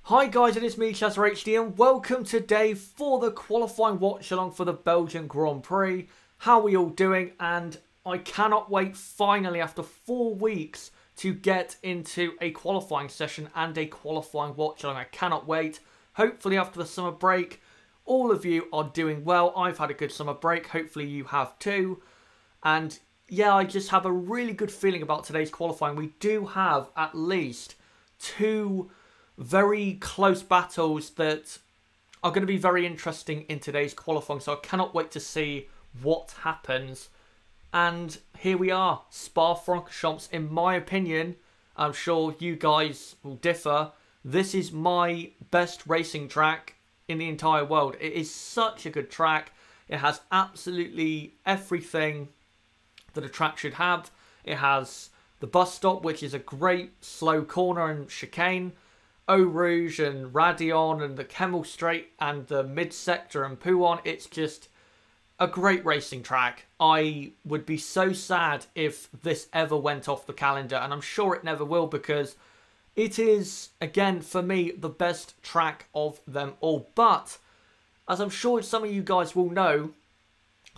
Hi guys, it is me, HD, and welcome today for the qualifying watch along for the Belgian Grand Prix. How are we all doing? And I cannot wait finally after 4 weeks to get into a qualifying session and a qualifying watch along. I cannot wait. Hopefully after the summer break, all of you are doing well. I've had a good summer break. Hopefully you have too. And yeah, I just have a really good feeling about today's qualifying. We do have at least 2 very close battles that are going to be very interesting in today's qualifying. So I cannot wait to see what happens. And here we are, Spa Francorchamps. In my opinion, I'm sure you guys will differ, this is my best racing track in the entire world. It is such a good track. It has absolutely everything that a track should have. It has the bus stop, which is a great slow corner and chicane. Eau Rouge and Radion and the Kemmel Straight and the mid-sector and Pouon. It's just a great racing track. I would be so sad if this ever went off the calendar, and I'm sure it never will, because it is, again, for me, the best track of them all. But, as I'm sure some of you guys will know,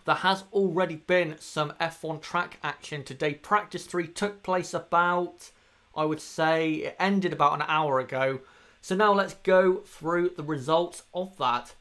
there has already been some F1 track action today. Practice 3 took place about, I would say, it ended about an hour ago. So now let's go through the results of that.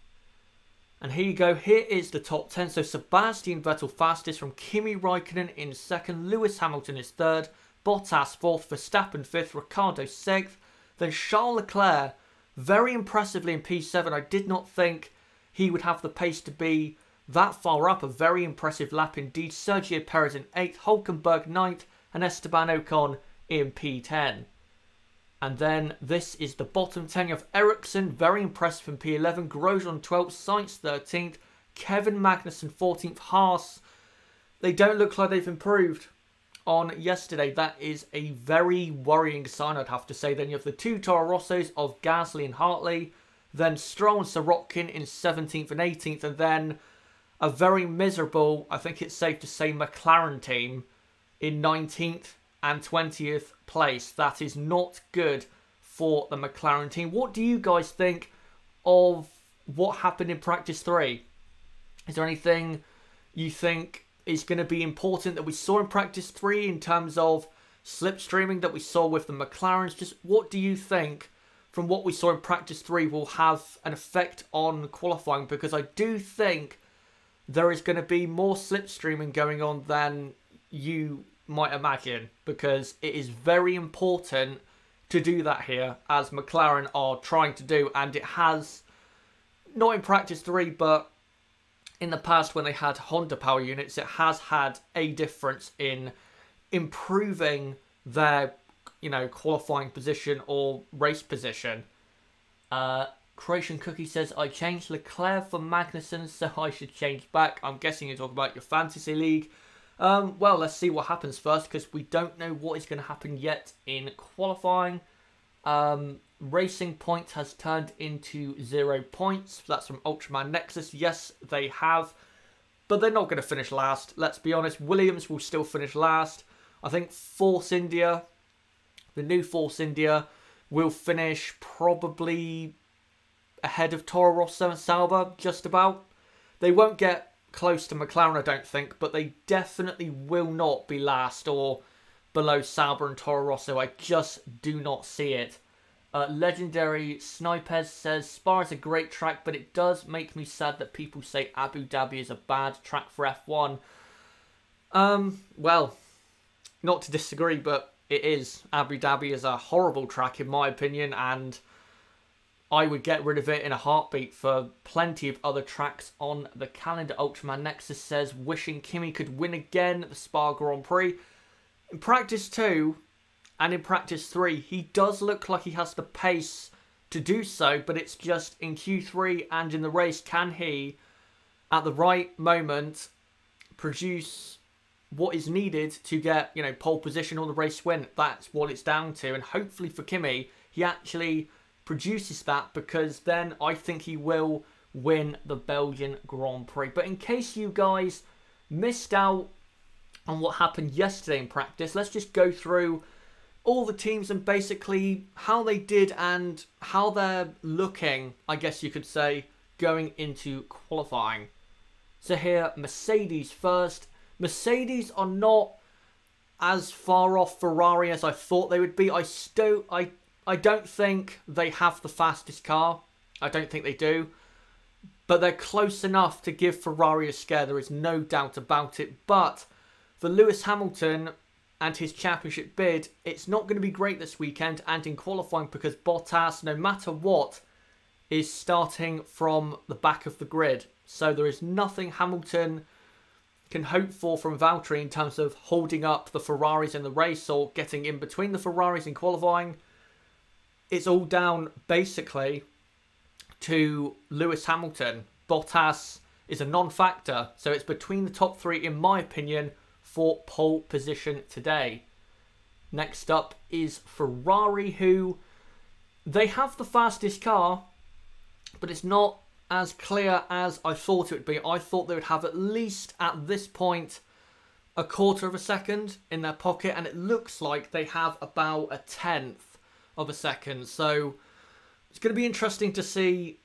And here you go. Here is the top 10. So Sebastian Vettel fastest, from Kimi Raikkonen in second, Lewis Hamilton is third, Bottas fourth, Verstappen fifth, Ricciardo sixth. Then Charles Leclerc, very impressively in P7. I did not think he would have the pace to be that far up. A very impressive lap indeed. Sergio Perez in 8th, Hulkenberg 9th, and Esteban Ocon in P10. And then this is the bottom 10. You have Ericsson, very impressive in P11, Grosjean 12th, Sainz 13th, Kevin Magnussen 14th, Haas. They don't look like they've improved on yesterday. That is a very worrying sign, I'd have to say. Then you have the 2 Toro Rossos of Gasly and Hartley, then Stroll and Sirotkin in 17th and 18th, and then a very miserable, I think it's safe to say, McLaren team in 19th and 20th place. That is not good for the McLaren team. What do you guys think of what happened in practice 3? Is there anything you think is going to be important that we saw in practice 3 in terms of slipstreaming that we saw with the McLarens? Just what do you think from what we saw in practice 3 will have an effect on qualifying? Because I do think there is going to be more slipstreaming going on than you might imagine, because it is very important to do that here, as McLaren are trying to do, and it has, not in practice 3, but in the past when they had Honda power units, it has had a difference in improving their, qualifying position or race position. Croatian Cookie says, I changed Leclerc for Magnussen, so I should change back. I'm guessing you're talking about your fantasy league. Well, let's see what happens first, because we don't know what is going to happen yet in qualifying. Racing Point has turned into 0 points. That's from Ultraman Nexus. Yes, they have, but they're not going to finish last. Let's be honest, Williams will still finish last. I think Force India, the new Force India, will finish probably ahead of Toro Rosso and Sauber, just about. They won't get close to McLaren, I don't think, but they definitely will not be last or below Sauber and Toro Rosso. I just do not see it. Legendary Snipers says, Spa is a great track, but it does make me sad that people say Abu Dhabi is a bad track for F1. Well, not to disagree, but it is. Abu Dhabi is a horrible track in my opinion, and I would get rid of it in a heartbeat for plenty of other tracks on the calendar. Ultraman Nexus says, wishing Kimi could win again at the Spa Grand Prix. In practice 2 and in practice 3, he does look like he has the pace to do so, but it's just in Q3 and in the race, can he, at the right moment, produce what is needed to get, pole position or the race win? That's what it's down to. And hopefully for Kimi, he actually produces that, because then I think he will win the Belgian Grand Prix. But in case you guys missed out on what happened yesterday in practice, let's just go through all the teams and basically how they did and how they're looking, I guess you could say, going into qualifying. So here, Mercedes first. Mercedes are not as far off Ferrari as I thought they would be. I don't think they have the fastest car. I don't think they do. But they're close enough to give Ferrari a scare. There is no doubt about it. But for Lewis Hamilton and his championship bid, it's not going to be great this weekend and in qualifying because Bottas, no matter what, is starting from the back of the grid. So there is nothing Hamilton can hope for from Valtteri in terms of holding up the Ferraris in the race or getting in between the Ferraris in qualifying. It's all down basically to Lewis Hamilton. Bottas is a non-factor, so it's between the top three, in my opinion, for pole position today. Next up is Ferrari, who they have the fastest car, but it's not as clear as I thought it would be. I thought they would have at least at this point a quarter of a second in their pocket, and it looks like they have about a tenth of a second. So it's going to be interesting to see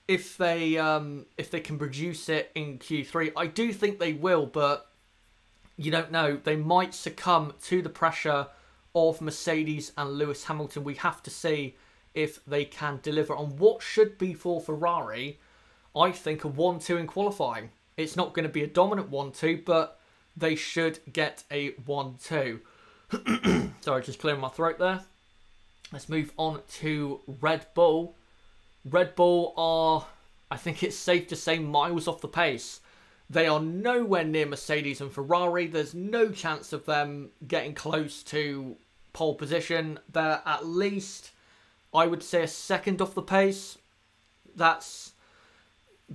if they can produce it in Q3. I do think they will, but you don't know. They might succumb to the pressure of Mercedes and Lewis Hamilton. We have to see if they can deliver on what should be for Ferrari, I think, a 1-2 in qualifying. It's not going to be a dominant 1-2, but they should get a 1-2. Sorry, just clearing my throat there. Let's move on to Red Bull. Red Bull are, I think it's safe to say, miles off the pace. They are nowhere near Mercedes and Ferrari. There's no chance of them getting close to pole position. They're at least, I would say, a second off the pace. That's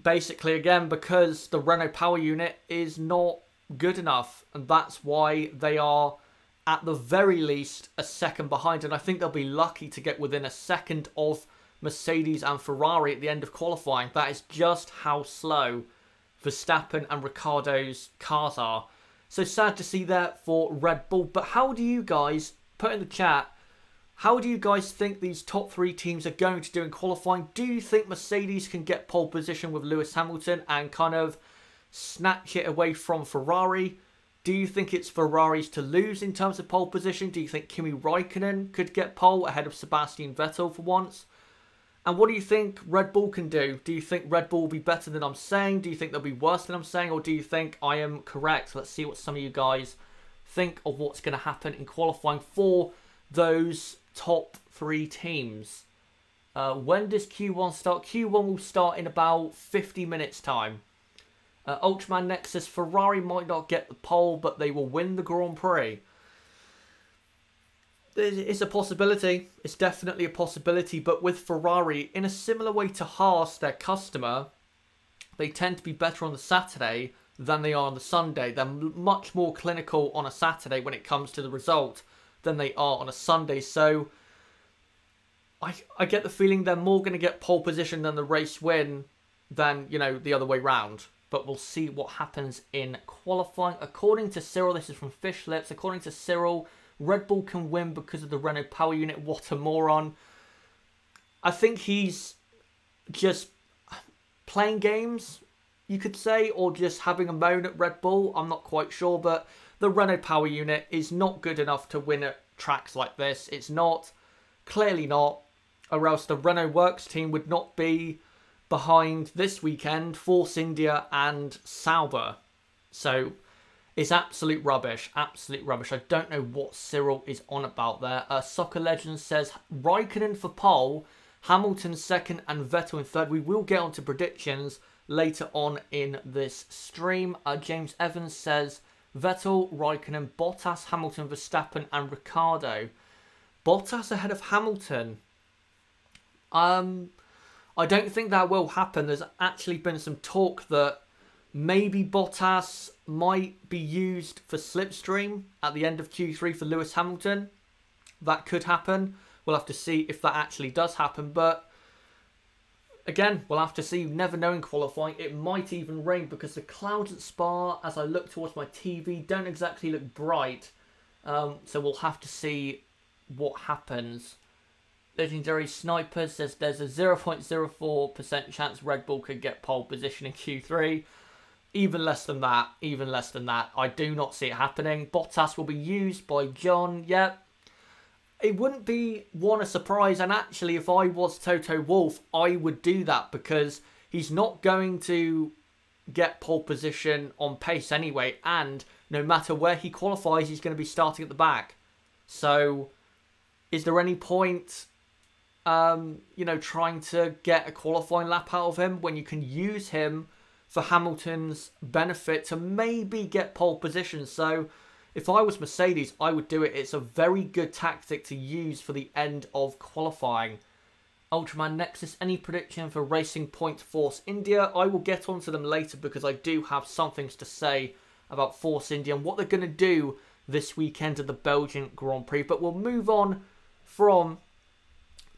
basically, again, because the Renault power unit is not good enough. And that's why they are, at the very least, a second behind. And I think they'll be lucky to get within a second of Mercedes and Ferrari at the end of qualifying. That is just how slow Verstappen and Ricciardo's cars are. So sad to see that for Red Bull. But how do you guys, put in the chat, how do you guys think these top three teams are going to do in qualifying? Do you think Mercedes can get pole position with Lewis Hamilton and kind of snatch it away from Ferrari? Do you think it's Ferrari's to lose in terms of pole position? Do you think Kimi Raikkonen could get pole ahead of Sebastian Vettel for once? And what do you think Red Bull can do? Do you think Red Bull will be better than I'm saying? Do you think they'll be worse than I'm saying? Or do you think I am correct? Let's see what some of you guys think of what's going to happen in qualifying for those top three teams. When does Q1 start? Q1 will start in about 50 minutes time. Ultraman next says Ferrari might not get the pole, but they will win the Grand Prix. It's a possibility. It's definitely a possibility. But with Ferrari, in a similar way to Haas, their customer, they tend to be better on the Saturday than they are on the Sunday. They're much more clinical on a Saturday when it comes to the result than they are on a Sunday. So I get the feeling they're more going to get pole position than the race win than, you know, the other way round. But we'll see what happens in qualifying. According to Cyril, this is from Fish Lips, according to Cyril, Red Bull can win because of the Renault power unit. What a moron. I think he's just playing games, you could say, or just having a moan at Red Bull. I'm not quite sure, but the Renault power unit is not good enough to win at tracks like this. It's not. Clearly not. Or else the Renault Works team would not be behind this weekend Force India and Sauber. So it's absolute rubbish. Absolute rubbish. I don't know what Cyril is on about there. Soccer Legend says Raikkonen for pole, Hamilton second and Vettel in third. We will get on to predictions later on in this stream. James Evans says Vettel, Raikkonen, Bottas, Hamilton, Verstappen and Ricciardo. Bottas ahead of Hamilton. I don't think that will happen. There's actually been some talk that maybe Bottas might be used for slipstream at the end of Q3 for Lewis Hamilton. That could happen. We'll have to see if that actually does happen. But again, we'll have to see. You never know in qualifying. It might even rain because the clouds at Spa, as I look towards my TV, don't exactly look bright. So we'll have to see what happens. Legendary Sniper says there's a 0.04% chance Red Bull could get pole position in Q3. Even less than that. Even less than that. I do not see it happening. Bottas will be used by John. Yep. It wouldn't be a surprise. And actually, if I was Toto Wolff, I would do that because he's not going to get pole position on pace anyway. And no matter where he qualifies, he's going to be starting at the back. So, is there any point, trying to get a qualifying lap out of him when you can use him for Hamilton's benefit to maybe get pole position? So, if I was Mercedes, I would do it. It's a very good tactic to use for the end of qualifying. Ultraman Nexus, any prediction for Racing Point Force India? I will get onto them later because I do have some things to say about Force India and what they're going to do this weekend at the Belgian Grand Prix. But we'll move on from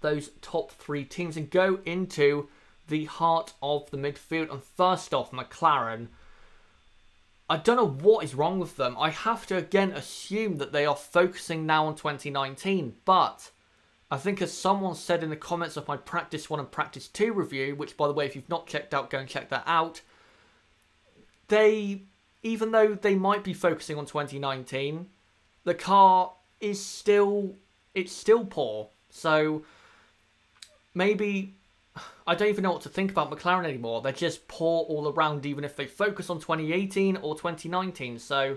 those top three teams and go into the heart of the midfield. And first off, McLaren. I don't know what is wrong with them. I have to again assume that they are focusing now on 2019. But I think as someone said in the comments of my Practice 1 and Practice 2 review, which by the way, if you've not checked out, go and check that out. Even though they might be focusing on 2019, the car is still poor. So maybe, I don't even know what to think about McLaren anymore. They're just poor all around, even if they focus on 2018 or 2019. So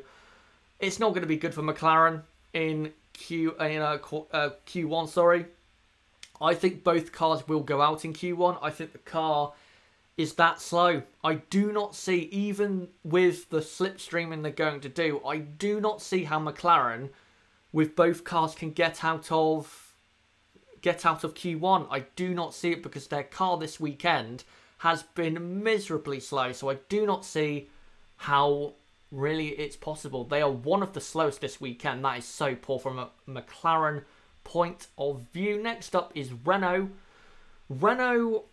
it's not going to be good for McLaren in Q1. Sorry, I think both cars will go out in Q1. I think the car is that slow. I do not see, even with the slipstreaming they're going to do, I do not see how McLaren, with both cars, can get out of Q1. I do not see it because their car this weekend has been miserably slow. So I do not see how really it's possible. They are one of the slowest this weekend. That is so poor from a McLaren point of view. Next up is Renault. Renault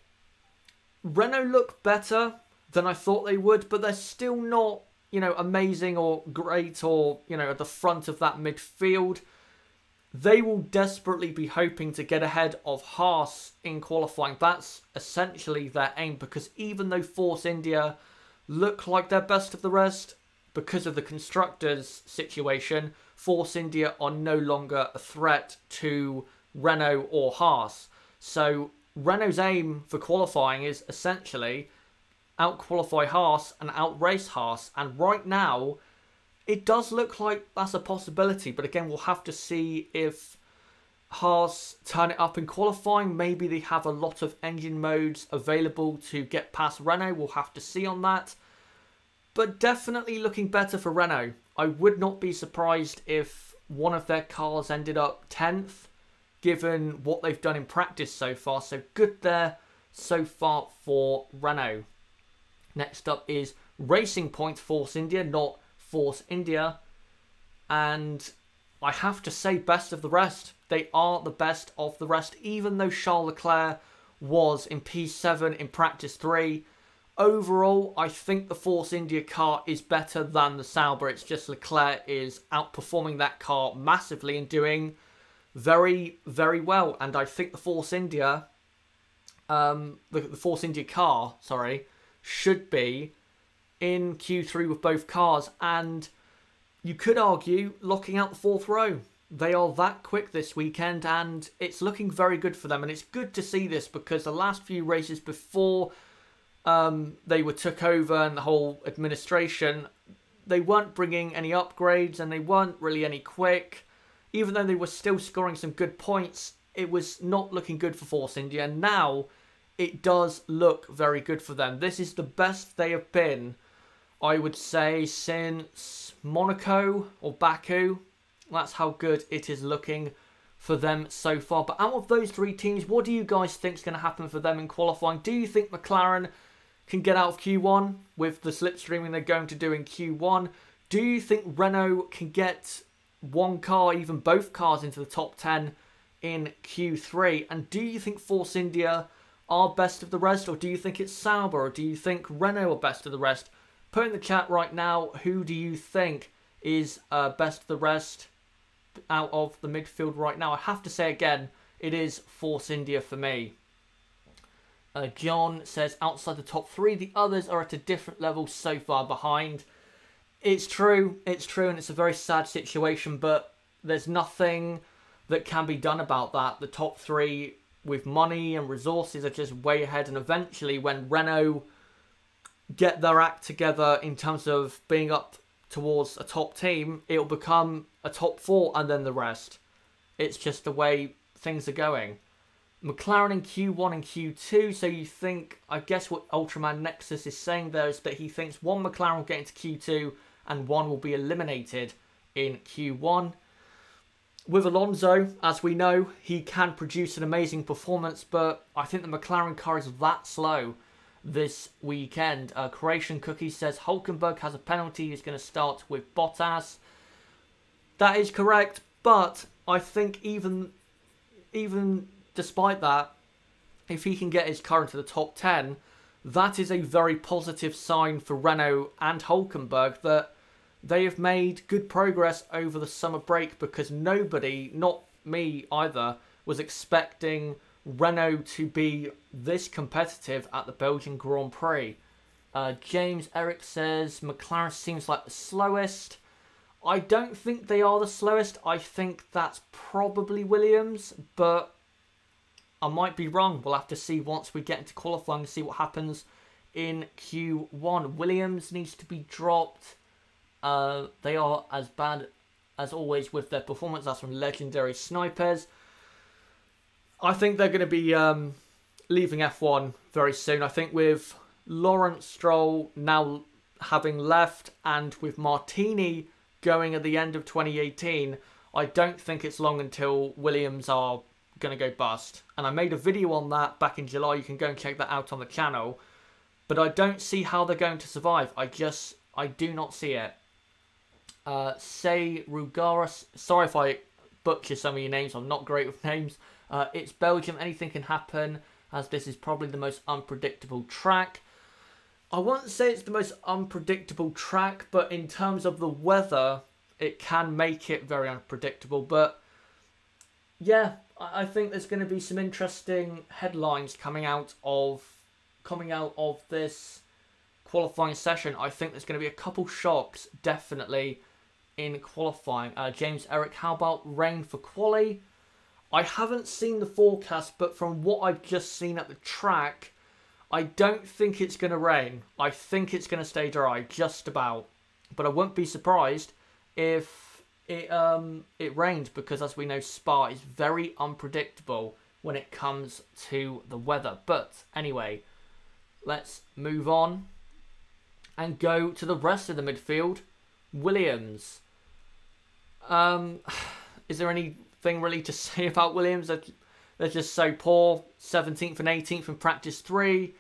look better than I thought they would, but they're still not, amazing or great or, at the front of that midfield. They will desperately be hoping to get ahead of Haas in qualifying. That's essentially their aim, because even though Force India look like they're best of the rest, because of the constructors situation, Force India are no longer a threat to Renault or Haas. So Renault's aim for qualifying is essentially out-qualify Haas and out-race Haas. And right now, it does look like that's a possibility. But again, we'll have to see if Haas turn it up in qualifying. Maybe they have a lot of engine modes available to get past Renault. We'll have to see on that. But definitely looking better for Renault. I would not be surprised if one of their cars ended up 10th. Given what they've done in practice so far. So good there so far for Renault. Next up is Racing Point Force India, not Force India. And I have to say best of the rest. They are the best of the rest. Even though Charles Leclerc was in P7 in practice 3. Overall, I think the Force India car is better than the Sauber. It's just Leclerc is outperforming that car massively and doing very, very well. And I think the Force India, the Force India car, should be in Q3 with both cars. And you could argue locking out the fourth row. They are that quick this weekend and it's looking very good for them. And it's good to see this because the last few races before they were took over and the whole administration, they weren't bringing any upgrades and they weren't really any quick. Even though they were still scoring some good points, it was not looking good for Force India. And now it does look very good for them. This is the best they have been, I would say, since Monaco or Baku. That's how good it is looking for them so far. But out of those three teams, what do you guys think is going to happen for them in qualifying? Do you think McLaren can get out of Q1 with the slipstreaming they're going to do in Q1? Do you think Renault can get one car, even both cars, into the top 10 in Q3? And do you think Force India are best of the rest? Or do you think it's Sauber? Or do you think Renault are best of the rest? Put in the chat right now, who do you think is best of the rest? out of the midfield right now. I have to say again, it is Force India for me. John says, outside the top 3, the others are at a different level so far behind. It's true, and it's a very sad situation, but there's nothing that can be done about that. The top 3 with money and resources are just way ahead, and eventually when Renault get their act together in terms of being up towards a top team, it'll become a top 4 and then the rest. It's just the way things are going. McLaren in Q1 and Q2, so you think, I guess what Ultraman Nexus is saying there is that he thinks one McLaren will get into Q2 and one will be eliminated in Q1. With Alonso, as we know, he can produce an amazing performance, but I think the McLaren car is that slow this weekend. Croatian Cookie says Hulkenberg has a penalty. He's going to start with Bottas. That is correct, but I think even despite that, if he can get his car into the top 10, that is a very positive sign for Renault and Hulkenberg that they have made good progress over the summer break, because nobody, not me either, was expecting Renault to be this competitive at the Belgian Grand Prix. James Eric says McLaren seems like the slowest. I don't think they are the slowest. I think that's probably Williams, but I might be wrong. We'll have to see once we get into qualifying to see what happens in Q1. Williams needs to be dropped. They are as bad as always with their performance. That's from Legendary Snipers. I think they're going to be leaving F1 very soon. I think with Lawrence Stroll now having left and with Martini going at the end of 2018, I don't think it's long until Williams are going to go bust. And I made a video on that back in July. You can go and check that out on the channel. But I don't see how they're going to survive. I do not see it. Say Rugaris. Sorry if I butcher some of your names. I'm not great with names. It's Belgium. Anything can happen, as this is probably the most unpredictable track. I wouldn't say it's the most unpredictable track, but in terms of the weather, it can make it very unpredictable. But yeah, I think there's going to be some interesting headlines coming out of this qualifying session. I think there's going to be a couple shocks, definitely, in qualifying. James Eric, how about rain for quali? I haven't seen the forecast, but from what I've just seen at the track, I don't think it's going to rain. I think it's going to stay dry, just about. But I won't be surprised if it rains, because as we know, Spa is very unpredictable when it comes to the weather. But anyway, let's move on and go to the rest of the midfield. Williams. Is there anything really to say about Williams? They're just so poor. 17th and 18th in practice 3.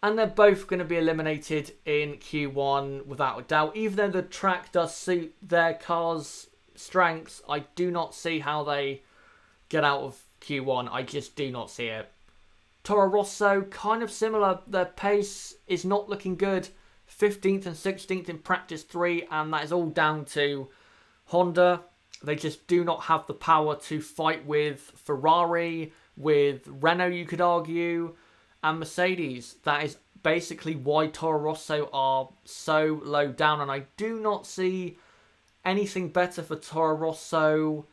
And they're both going to be eliminated in Q1 without a doubt. Even though the track does suit their car's strengths, I do not see how they get out of Q1. I just do not see it. Toro Rosso, kind of similar. Their pace is not looking good. 15th and 16th in practice 3, and that is all down to Honda. They just do not have the power to fight with Ferrari, with Renault, you could argue, and Mercedes. That is basically why Toro Rosso are so low down, and I do not see anything better for Toro Rosso.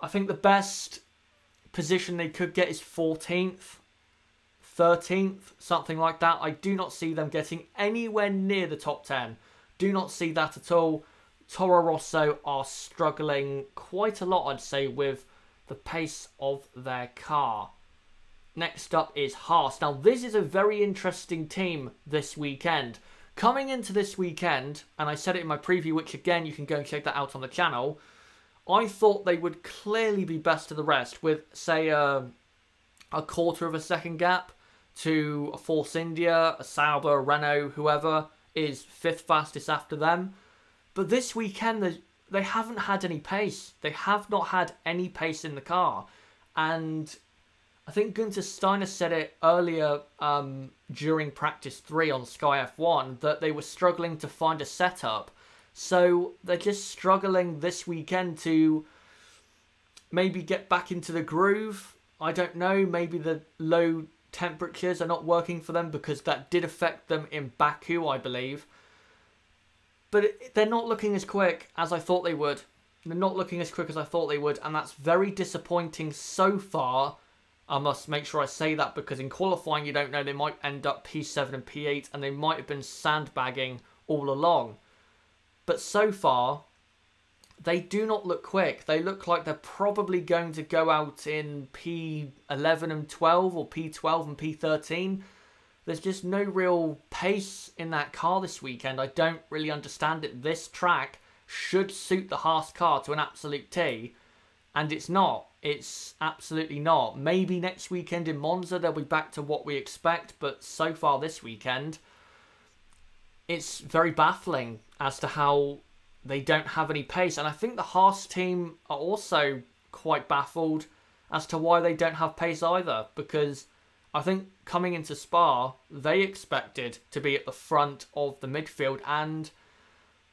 I think the best position they could get is 14th. 13th, something like that. I do not see them getting anywhere near the top 10. Do not see that at all. Toro Rosso are struggling quite a lot, I'd say, with the pace of their car. Next up is Haas. Now, this is a very interesting team this weekend. Coming into this weekend, and I said it in my preview, which again, you can go and check that out on the channel, I thought they would clearly be best of the rest with, say, a quarter of a second gap to a Force India, a Sauber, a Renault, whoever is 5th fastest after them. But this weekend, they haven't had any pace. They have not had any pace in the car. And I think Gunther Steiner said it earlier during practice 3 on Sky F1 that they were struggling to find a setup. So they're just struggling this weekend to maybe get back into the groove. I don't know, maybe the low temperatures are not working for them because that did affect them in Baku, I believe. But they're not looking as quick as I thought they would. They're not looking as quick as I thought they would, and that's very disappointing so far. I must make sure I say that because in qualifying, you don't know, they might end up P7 and P8, and they might have been sandbagging all along. But so far, they do not look quick. They look like they're probably going to go out in P11 and 12 or P12 and P13. There's just no real pace in that car this weekend. I don't really understand it. This track should suit the Haas car to an absolute T, and it's not. It's absolutely not. Maybe next weekend in Monza they'll be back to what we expect, but so far this weekend, it's very baffling as to how they don't have any pace. And I think the Haas team are also quite baffled as to why they don't have pace either, because I think coming into Spa, they expected to be at the front of the midfield, and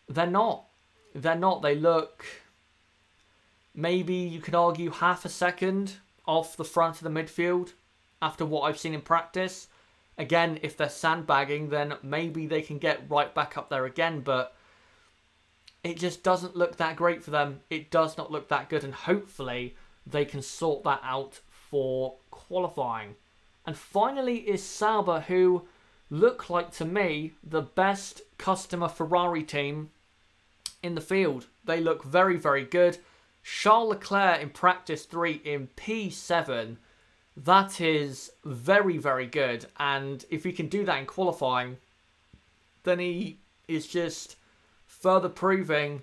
they're not. They're not. They look, maybe you could argue, half a second off the front of the midfield after what I've seen in practice. Again, if they're sandbagging, then maybe they can get right back up there again, but it just doesn't look that great for them. It does not look that good, and hopefully they can sort that out for qualifying. And finally is Sauber, who look like, to me, the best customer Ferrari team in the field. They look very, very good. Charles Leclerc in practice 3 in P7. That is very, very good. And if he can do that in qualifying, then he is just further proving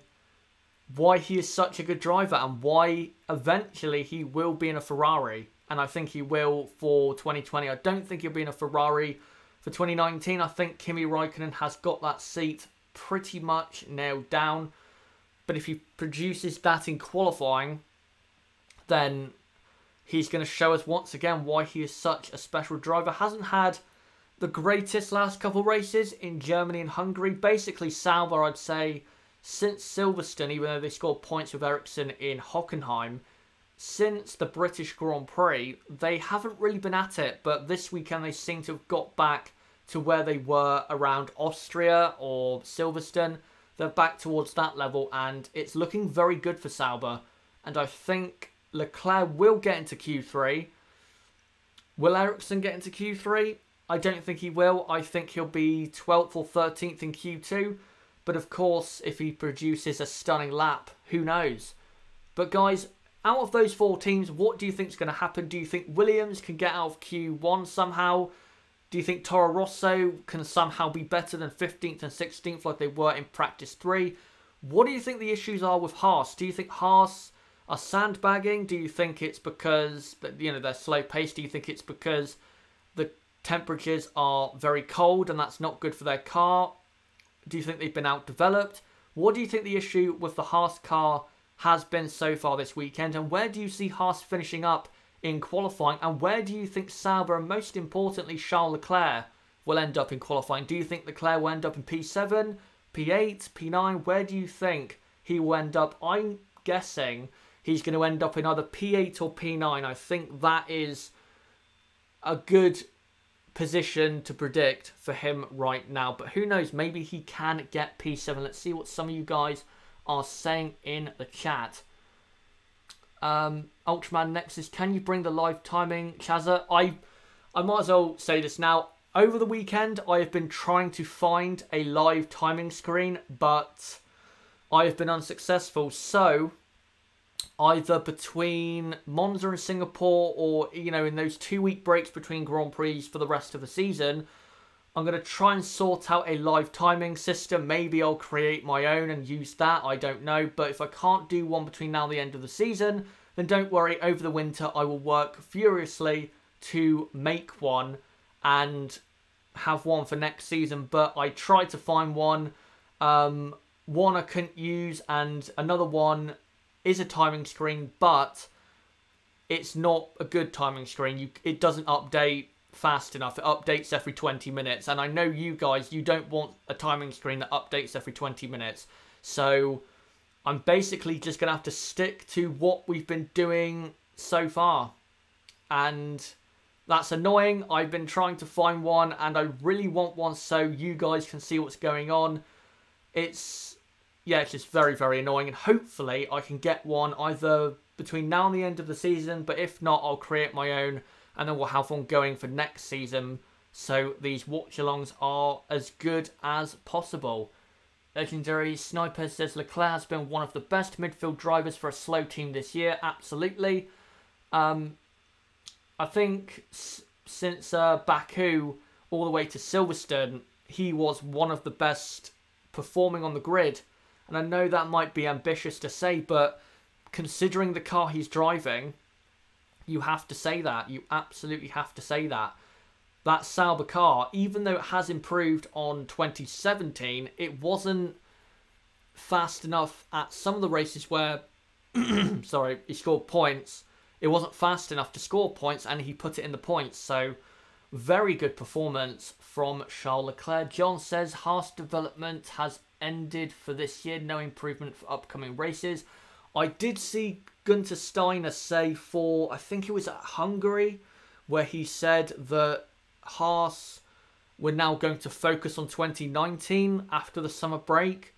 why he is such a good driver and why eventually he will be in a Ferrari. And I think he will for 2020. I don't think he'll be in a Ferrari for 2019. I think Kimi Raikkonen has got that seat pretty much nailed down. But if he produces that in qualifying, then he's going to show us once again why he is such a special driver. Hasn't had the greatest last couple races in Germany and Hungary. Basically, Sauber, I'd say, since Silverstone, even though they scored points with Ericsson in Hockenheim, since the British Grand Prix, they haven't really been at it. But this weekend, they seem to have got back to where they were around Austria or Silverstone. They're back towards that level, and it's looking very good for Sauber. And I think Leclerc will get into Q3. Will Ericsson get into Q3? I don't think he will. I think he'll be 12th or 13th in Q2. But of course, if he produces a stunning lap, who knows? But guys, out of those 4 teams, what do you think is going to happen? Do you think Williams can get out of Q1 somehow? Do you think Toro Rosso can somehow be better than 15th and 16th like they were in practice 3? What do you think the issues are with Haas? Do you think Haas are sandbagging? Do you think it's because they're slow paced? Do you think it's because the temperatures are very cold and that's not good for their car? Do you think they've been outdeveloped? What do you think the issue with the Haas car has been so far this weekend? And where do you see Haas finishing up in qualifying? And where do you think Sauber, and most importantly Charles Leclerc, will end up in qualifying? Do you think Leclerc will end up in P7, P8, P9? Where do you think he will end up? I'm guessing he's going to end up in either P8 or P9. I think that is a good position to predict for him right now. But who knows, maybe he can get P7. Let's see what some of you guys are saying in the chat. Ultraman Nexus, can you bring the live timing, Chazza? I might as well say this now. Over the weekend, I have been trying to find a live timing screen, but I have been unsuccessful. So, either between Monza and Singapore, or, in those 2-week breaks between Grand Prix for the rest of the season, I'm going to try and sort out a live timing system. Maybe I'll create my own and use that. I don't know. But if I can't do one between now and the end of the season, then don't worry. Over the winter, I will work furiously to make one and have one for next season. But I tried to find one. One I couldn't use, and another one is a timing screen, but it's not a good timing screen. It doesn't update fast enough. It updates every 20 minutes, and I know you guys, you don't want a timing screen that updates every 20 minutes. So I'm basically just going to have to stick to what we've been doing so far. And that's annoying. I've been trying to find one, and I really want one so you guys can see what's going on. It's just very, very annoying. And hopefully I can get one either between now and the end of the season. But if not, I'll create my own, and then we'll have one going for next season. So these watch-alongs are as good as possible. Legendary Sniper says Leclerc has been one of the best midfield drivers for a slow team this year. Absolutely. I think since Baku all the way to Silverstone, he was one of the best performing on the grid. And I know that might be ambitious to say, but considering the car he's driving, you have to say that. You absolutely have to say that. That Sauber car, even though it has improved on 2017, it wasn't fast enough at some of the races where, sorry, he scored points. It wasn't fast enough to score points, and he put it in the points. So, very good performance from Charles Leclerc. John says Haas development has ended for this year. No improvement for upcoming races. I did see Gunther Steiner say for, I think it was at Hungary, where he said that Haas were now going to focus on 2019 after the summer break.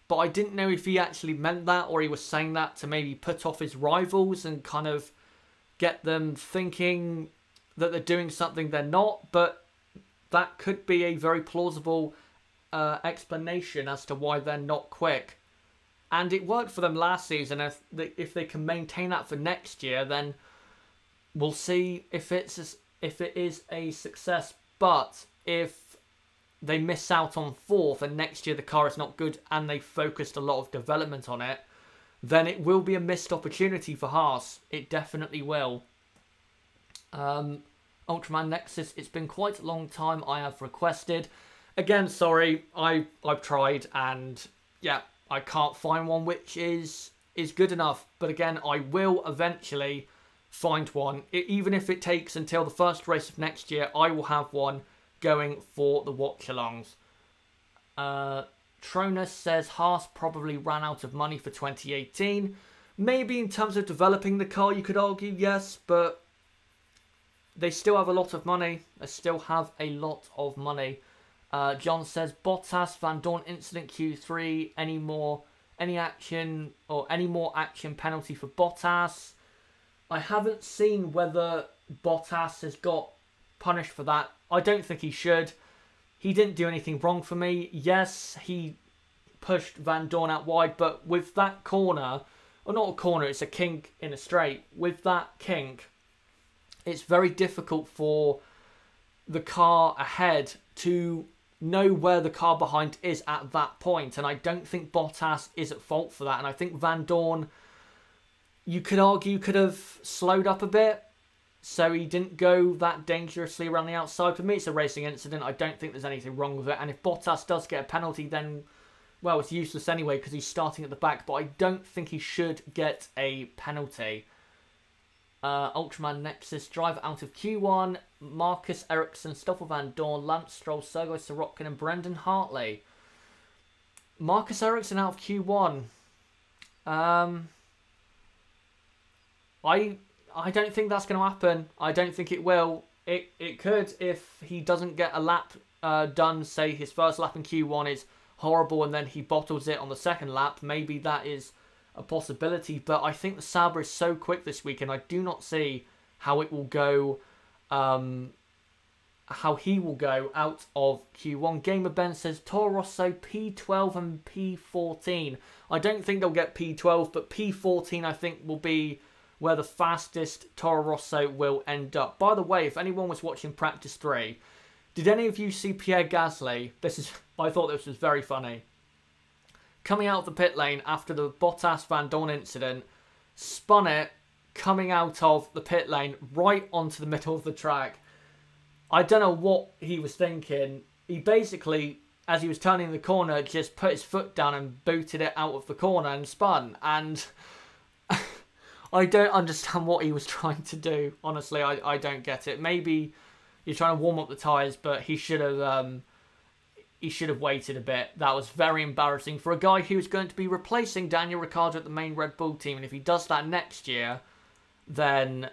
But I didn't know if he actually meant that, or he was saying that to maybe put off his rivals and kind of get them thinking that they're doing something they're not. But that could be a very plausible explanation as to why they're not quick. And it worked for them last season. If they can maintain that for next year, then we'll see if it is a success. But if they miss out on fourth and next year the car is not good and they focused a lot of development on it, then it will be a missed opportunity for Haas. It definitely will. Ultraman Nexus, it's been quite a long time I have requested. Again, sorry, I've tried, and yeah, I can't find one which is good enough. But again, I will eventually find one. Even if it takes until the first race of next year, I will have one going for the watch-alongs. Tronus says Haas probably ran out of money for 2018. Maybe in terms of developing the car, you could argue, yes, but they still have a lot of money. They still have a lot of money. John says Bottas, Van Dorn incident Q3. Any more action penalty for Bottas? I haven't seen whether Bottas has got punished for that. I don't think he should. He didn't do anything wrong for me. Yes, he pushed Van Dorn out wide, but with that corner, or not a corner, it's a kink in a straight. With that kink, it's very difficult for the car ahead to know where the car behind is at that point. And I don't think Bottas is at fault for that. And I think Van Dorn, you could argue, could have slowed up a bit so he didn't go that dangerously around the outside. For me, it's a racing incident. I don't think there's anything wrong with it. And if Bottas does get a penalty, then, well, it's useless anyway because he's starting at the back. But I don't think he should get a penalty. Ultraman Nexus, driver out of Q1. Marcus Ericsson, Stoffel Van Dorn, Lance Stroll, Sergei Sorokin and Brendan Hartley. Marcus Ericsson out of Q1. I don't think that's going to happen. I don't think it will. It could if he doesn't get a lap done. Say his first lap in Q1 is horrible and then he bottles it on the second lap. Maybe that is a possibility. But I think the Sauber is so quick this weekend. I do not see how it will go. How he will go out of Q1. Gamer Ben says Toro Rosso P12 and P14. I don't think they'll get P12, but P14 I think will be where the fastest Toro Rosso will end up. By the way, if anyone was watching Practice 3, did any of you see Pierre Gasly? I thought this was very funny. Coming out of the pit lane after the Bottas Van Dorn incident, spun it, coming out of the pit lane right onto the middle of the track. I don't know what he was thinking. He basically, as he was turning the corner, just put his foot down and booted it out of the corner and spun. And I don't understand what he was trying to do. Honestly, I don't get it. Maybe he's trying to warm up the tyres, but he should have he should have waited a bit. That was very embarrassing for a guy who's going to be replacing Daniel Ricciardo at the main Red Bull team. And if he does that next year, then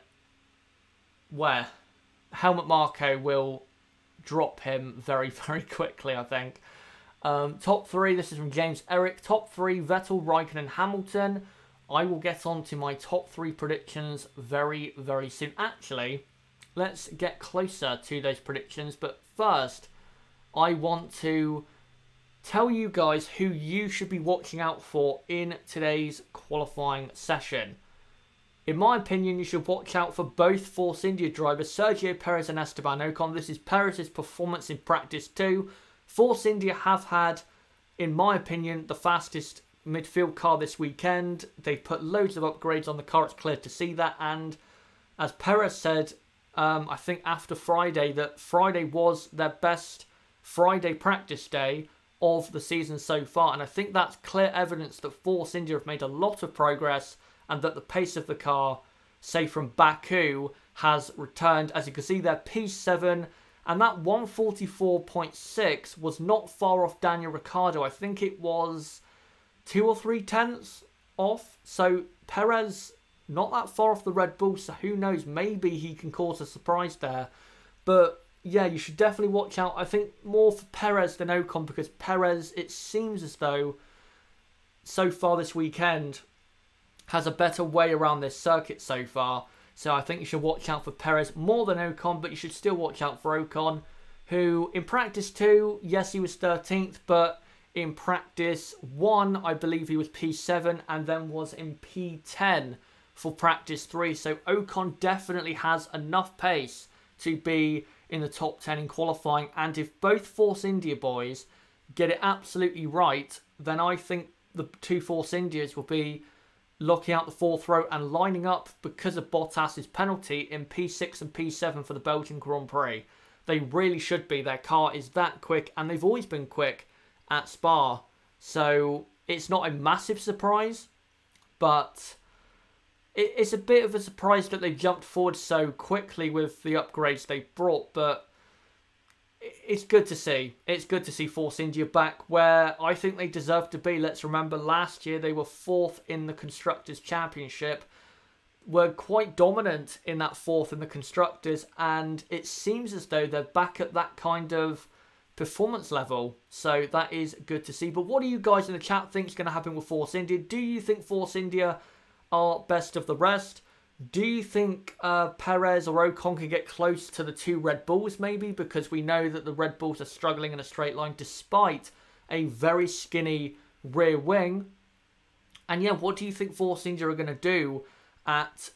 Helmut Marko will drop him very, very quickly, I think. Top 3, this is from James Eric. Top 3, Vettel, Raikkonen and Hamilton. I will get on to my top 3 predictions very, very soon. Actually, let's get closer to those predictions. But first, I want to tell you guys who you should be watching out for in today's qualifying session. In my opinion, you should watch out for both Force India drivers, Sergio Perez and Esteban Ocon. This is Perez's performance in practice too. Force India have had, in my opinion, the fastest midfield car this weekend. They've put loads of upgrades on the car. It's clear to see that. And as Perez said, I think after Friday, that Friday was their best Friday practice day of the season so far. And I think that's clear evidence that Force India have made a lot of progress and that the pace of the car, say from Baku, has returned. As you can see there, P7, and that 144.6 was not far off Daniel Ricciardo. I think it was 2 or 3 tenths off. So Perez, not that far off the Red Bull, so who knows, maybe he can cause a surprise there. But yeah, you should definitely watch out. I think more for Perez than Ocon, because Perez, it seems as though, so far this weekend, has a better way around this circuit so far. So I think you should watch out for Perez more than Ocon, but you should still watch out for Ocon, who in practice 2, yes, he was 13th, but in practice 1, I believe he was P7 and then was in P10 for practice 3. So Ocon definitely has enough pace to be in the top 10 in qualifying. And if both Force India boys get it absolutely right, then I think the 2 Force Indias will be locking out the 4th row and lining up, because of Bottas's penalty, in P6 and P7 for the Belgian Grand Prix. They really should be. Their car is that quick, and they've always been quick at Spa. So it's not a massive surprise, but it's a bit of a surprise that they jumped forward so quickly with the upgrades they brought. But it's good to see. It's good to see Force India back where I think they deserve to be. Let's remember last year they were 4th in the Constructors' Championship. Were quite dominant in that 4th in the Constructors, and it seems as though they're back at that kind of performance level. So that is good to see. But what do you guys in the chat think is going to happen with Force India? Do you think Force India are best of the rest? Do you think Perez or Ocon can get close to the 2 Red Bulls maybe? Because we know that the Red Bulls are struggling in a straight line despite a very skinny rear wing. And yeah, what do you think Force India are going to do at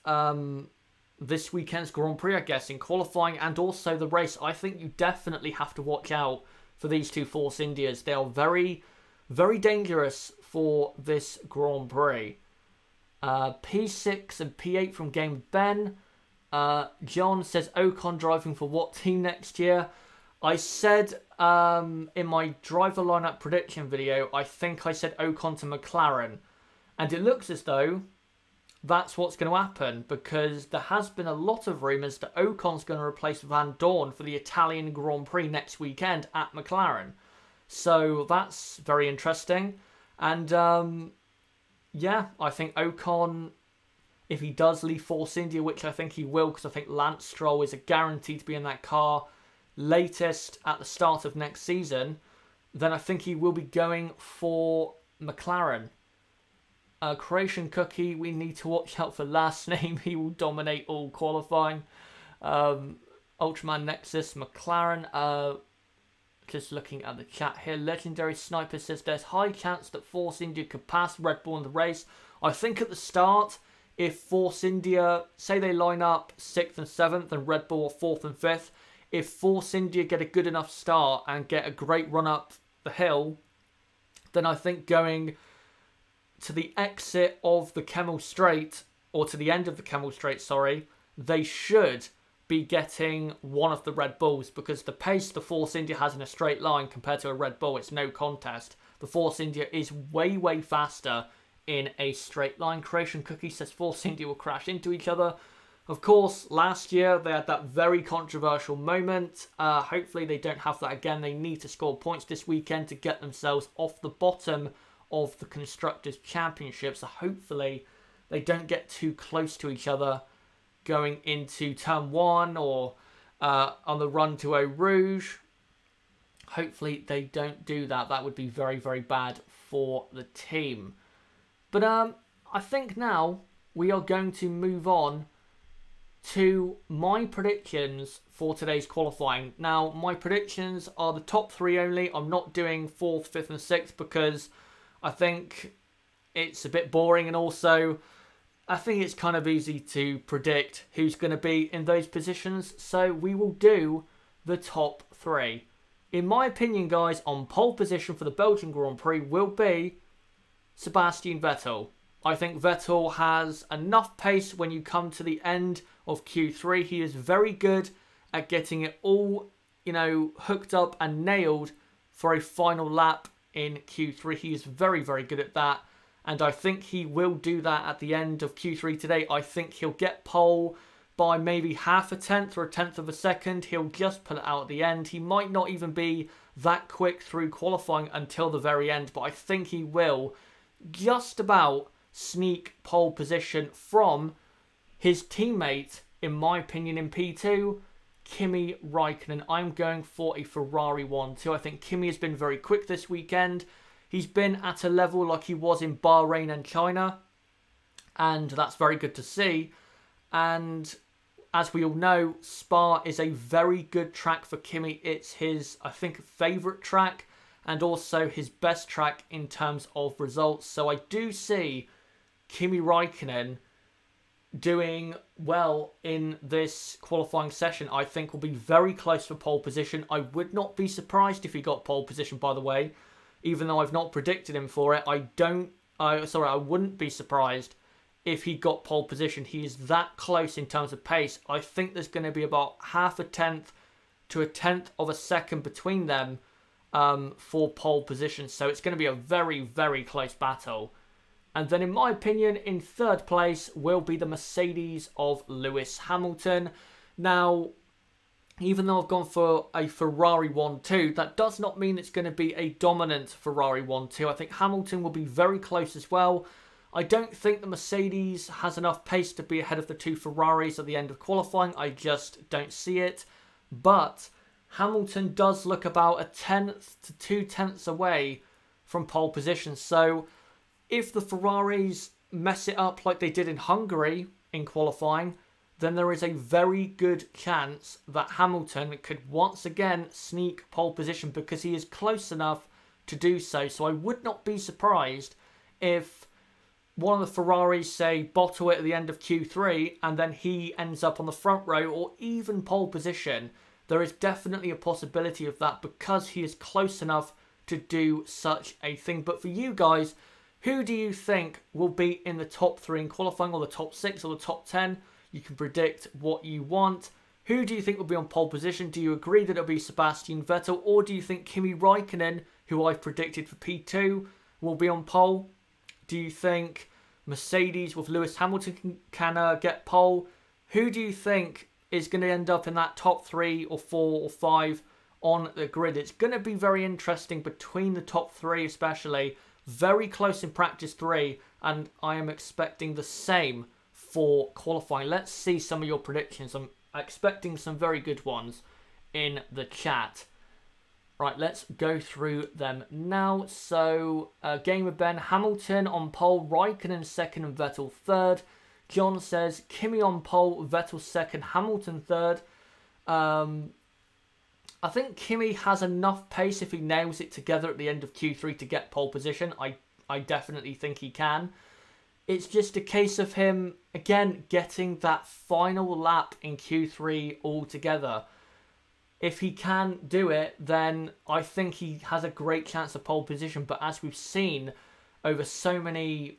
this weekend's Grand Prix, I guess, in qualifying and also the race? I think you definitely have to watch out for these 2 Force Indias. They are very, very dangerous for this Grand Prix. P6 and P8 from Game Ben. John says Ocon driving for what team next year? I said in my driver lineup prediction video, I think I said Ocon to McLaren. And it looks as though that's what's going to happen, because there has been a lot of rumours that Ocon's going to replace Van Dorn for the Italian Grand Prix next weekend at McLaren. So that's very interesting. And yeah, I think Ocon, if he does leave Force India, which I think he will, because I think Lance Stroll is a guarantee to be in that car latest at the start of next season, then I think he will be going for McLaren. Croatian Cookie, we need to watch out for last name. He will dominate all qualifying. Ultraman Nexus, McLaren. Just looking at the chat here. Legendary Sniper says there's high chance that Force India could pass Red Bull in the race. I think at the start, if Force India, say they line up 6th and 7th and Red Bull are 4th and 5th, if Force India get a good enough start and get a great run up the hill, then I think going to the exit of the Kemmel Straight, or to the end of the Kemmel Straight, sorry, they should be getting one of the Red Bulls, because the pace the Force India has in a straight line compared to a Red Bull, it's no contest. The Force India is way, way faster in a straight line. Croatian Cookie says Force India will crash into each other. Of course, last year they had that very controversial moment. Hopefully they don't have that again. They need to score points this weekend to get themselves off the bottom of the Constructors' Championship. So hopefully they don't get too close to each other going into Turn 1 or on the run to Eau Rouge. Hopefully they don't do that. That would be very, very bad for the team. But I think now we are going to move on to my predictions for today's qualifying. Now, my predictions are the top 3 only. I'm not doing 4th, 5th and 6th because I think it's a bit boring, and also I think it's kind of easy to predict who's going to be in those positions. So we will do the top 3. In my opinion, guys, on pole position for the Belgian Grand Prix will be Sebastian Vettel. I think Vettel has enough pace when you come to the end of Q3. He is very good at getting it all, hooked up and nailed for a final lap in Q3. He is very, very good at that. And I think he will do that at the end of Q3 today. I think he'll get pole by maybe half a tenth or a tenth of a second. He'll just pull it out at the end. He might not even be that quick through qualifying until the very end, but I think he will just about sneak pole position from his teammate, in my opinion, in P2, Kimi Raikkonen. I'm going for a Ferrari 1-2. I think Kimi has been very quick this weekend. He's been at a level like he was in Bahrain and China, and that's very good to see. And as we all know, Spa is a very good track for Kimi. It's his, I think, favourite track and also his best track in terms of results. So I do see Kimi Raikkonen doing well in this qualifying session. I think will be very close for pole position. I would not be surprised if he got pole position, by the way, even though I've not predicted him for it. I wouldn't be surprised if he got pole position. He is that close in terms of pace. I think there's going to be about half a tenth to a tenth of a second between them for pole position. So it's going to be a very, very close battle. And then, in my opinion, in 3rd place will be the Mercedes of Lewis Hamilton. Now, even though I've gone for a Ferrari 1-2, that does not mean it's going to be a dominant Ferrari 1-2. I think Hamilton will be very close as well. I don't think the Mercedes has enough pace to be ahead of the 2 Ferraris at the end of qualifying. I just don't see it. But Hamilton does look about a tenth to 2 tenths away from pole position. So if the Ferraris mess it up like they did in Hungary in qualifying, then there is a very good chance that Hamilton could once again sneak pole position because he is close enough to do so. So I would not be surprised if one of the Ferraris, say, bottle it at the end of Q3 and then he ends up on the front row or even pole position. There is definitely a possibility of that because he is close enough to do such a thing. But for you guys, who do you think will be in the top 3 in qualifying, or the top 6 or the top 10? You can predict what you want. Who do you think will be on pole position? Do you agree that it'll be Sebastian Vettel, or do you think Kimi Raikkonen, who I've predicted for P2, will be on pole? Do you think Mercedes with Lewis Hamilton can get pole? Who do you think is going to end up in that top 3 or 4 or 5 on the grid? It's going to be very interesting between the top 3 especially. Very close in practice 3, and I am expecting the same for qualifying. Let's see some of your predictions. I'm expecting some very good ones in the chat. Right, let's go through them now. So, Gamer Ben, Hamilton on pole, Raikkonen 2nd and Vettel 3rd. John says, Kimi on pole, Vettel 2nd, Hamilton 3rd. I think Kimi has enough pace if he nails it together at the end of Q3 to get pole position. I definitely think he can. It's just a case of him, again, getting that final lap in Q3 all together. If he can do it, then I think he has a great chance of pole position. But as we've seen over so many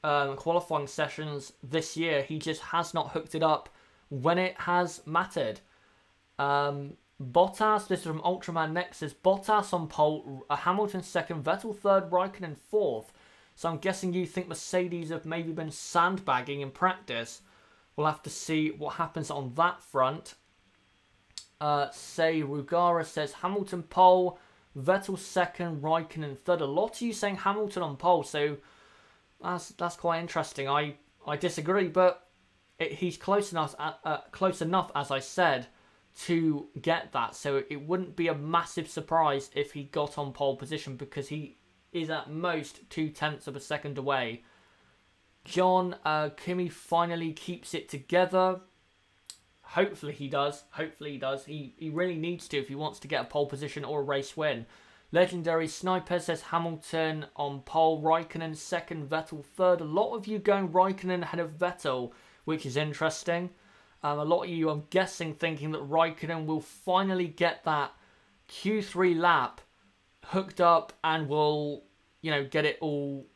qualifying sessions this year, he just has not hooked it up when it has mattered. Bottas, this is from Ultraman Next, says Bottas on pole, Hamilton 2nd, Vettel 3rd, Raikkonen 4th. So I'm guessing you think Mercedes have maybe been sandbagging in practice. we'll have to see what happens on that front. Say Rugara says Hamilton pole, Vettel second, Raikkonen third. A lot of you saying Hamilton on pole, so that's quite interesting. I disagree, but he's close enough, as I said, to get that. So it wouldn't be a massive surprise if he got on pole position, because he is at most 0.2 of a second away. John, Kimi finally keeps it together. Hopefully he does. Hopefully he does. He really needs to if he wants to get a pole position or a race win. Legendary Sniper says Hamilton on pole, Raikkonen second, Vettel third. A lot of you going Raikkonen ahead of Vettel, which is interesting. A lot of you, I'm guessing, thinking that Raikkonen will finally get that Q3 lap hooked up and will, you know, get it all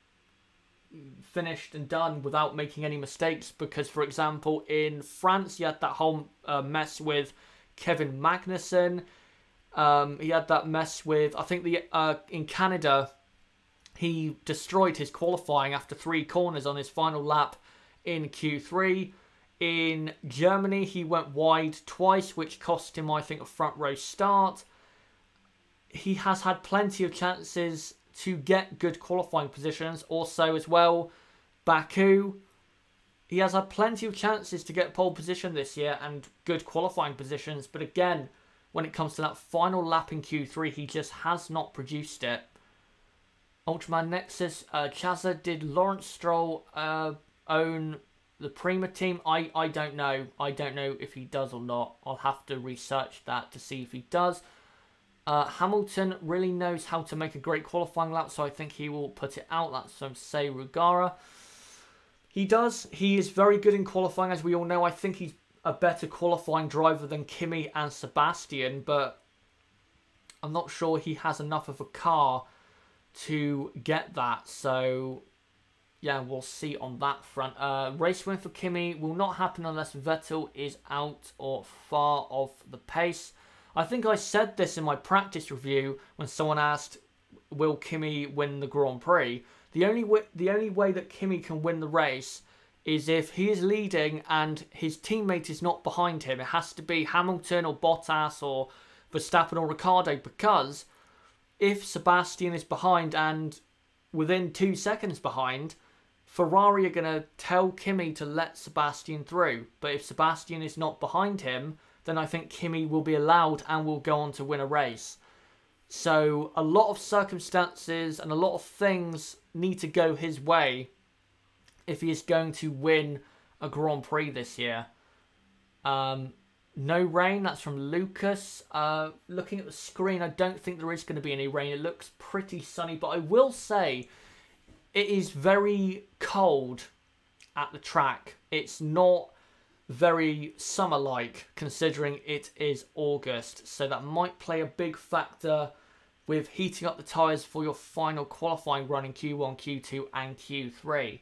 finished and done without making any mistakes. Because, for example, in France, you had that whole mess with Kevin Magnussen. He had that mess with, I think, in Canada, he destroyed his qualifying after 3 corners on his final lap in Q3. In Germany, he went wide twice, which cost him, I think, a front row start. He has had plenty of chances to get good qualifying positions. Also, as well, Baku, he has had plenty of chances to get pole position this year and good qualifying positions. But again, when it comes to that final lap in Q3, he just has not produced it. Ultraman Nexus, Chaza, did Lawrence Stroll own the Prima team? I don't know. I don't know if he does or not. I'll have to research that to see if he does. Hamilton really knows how to make a great qualifying lap, so I think he will put it out. That's from Say Rugara. He does. He is very good in qualifying, as we all know. I think he's a better qualifying driver than Kimi and Sebastian, but I'm not sure he has enough of a car to get that. So yeah, we'll see on that front. Race win for Kimi will not happen unless Vettel is out or far off the pace. I think I said this in my practice review when someone asked, will Kimi win the Grand Prix? The only way that Kimi can win the race is if he is leading and his teammate is not behind him. It has to be Hamilton or Bottas or Verstappen or Ricciardo, because if Sebastian is behind and within 2 seconds behind, Ferrari are going to tell Kimi to let Sebastian through. But if Sebastian is not behind him, then I think Kimi will be allowed and will go on to win a race. So a lot of circumstances and a lot of things need to go his way if he is going to win a Grand Prix this year. No rain, that's from Lucas. Looking at the screen, I don't think there is going to be any rain. It looks pretty sunny, but I will say it is very cold at the track. It's not very summer-like, considering it is August. So that might play a big factor with heating up the tyres for your final qualifying run in Q1, Q2 and Q3.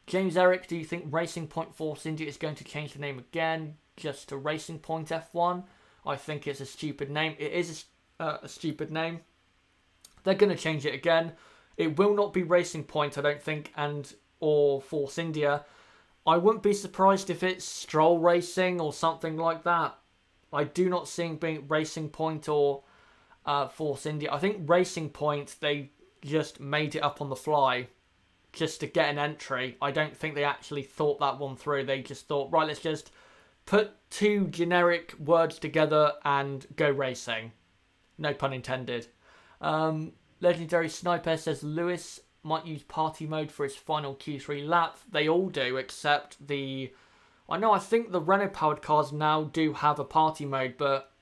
James Eric, do you think Racing Point Force India is going to change the name again just to Racing Point F1? I think it's a stupid name. It is a stupid name. They're going to change it again. It will not be Racing Point, I don't think, or Force India. I wouldn't be surprised if it's Stroll Racing or something like that. I do not see it being Racing Point or Force India. I think Racing Point, they just made it up on the fly just to get an entry. I don't think they actually thought that one through. They just thought, right, let's just put 2 generic words together and go racing. No pun intended. Legendary Sniper says Lewis might use party mode for his final Q3 lap. They all do, except the... I think the Renault-powered cars now do have a party mode, but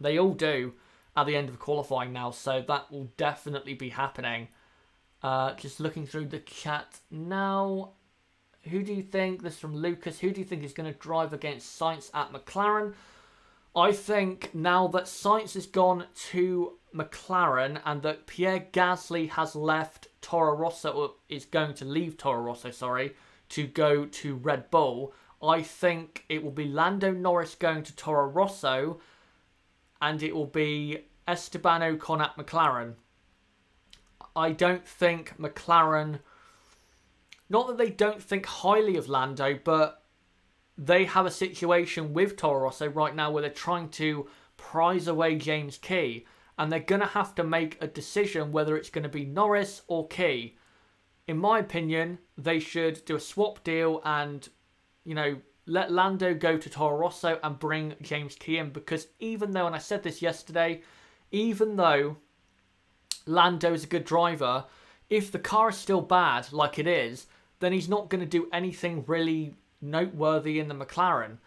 they all do at the end of qualifying now, so that will definitely be happening. Just looking through the chat now. Who do you think, this is from Lucas, who do you think is going to drive against Sainz at McLaren? I think now that Sainz has gone to McLaren and that Pierre Gasly has left Toro Rosso, or is going to leave Toro Rosso, sorry, to go to Red Bull, I think it will be Lando Norris going to Toro Rosso and it will be Esteban Ocon at McLaren. I don't think McLaren, not that they don't think highly of Lando, but they have a situation with Toro Rosso right now where they're trying to prize away James Key, and they're going to have to make a decision whether it's going to be Norris or Key. In my opinion, they should do a swap deal and, you know, let Lando go to Toro Rosso and bring James Key in, because even though, and I said this yesterday, even though Lando is a good driver, if the car is still bad like it is, then he's not going to do anything really noteworthy in the McLaren.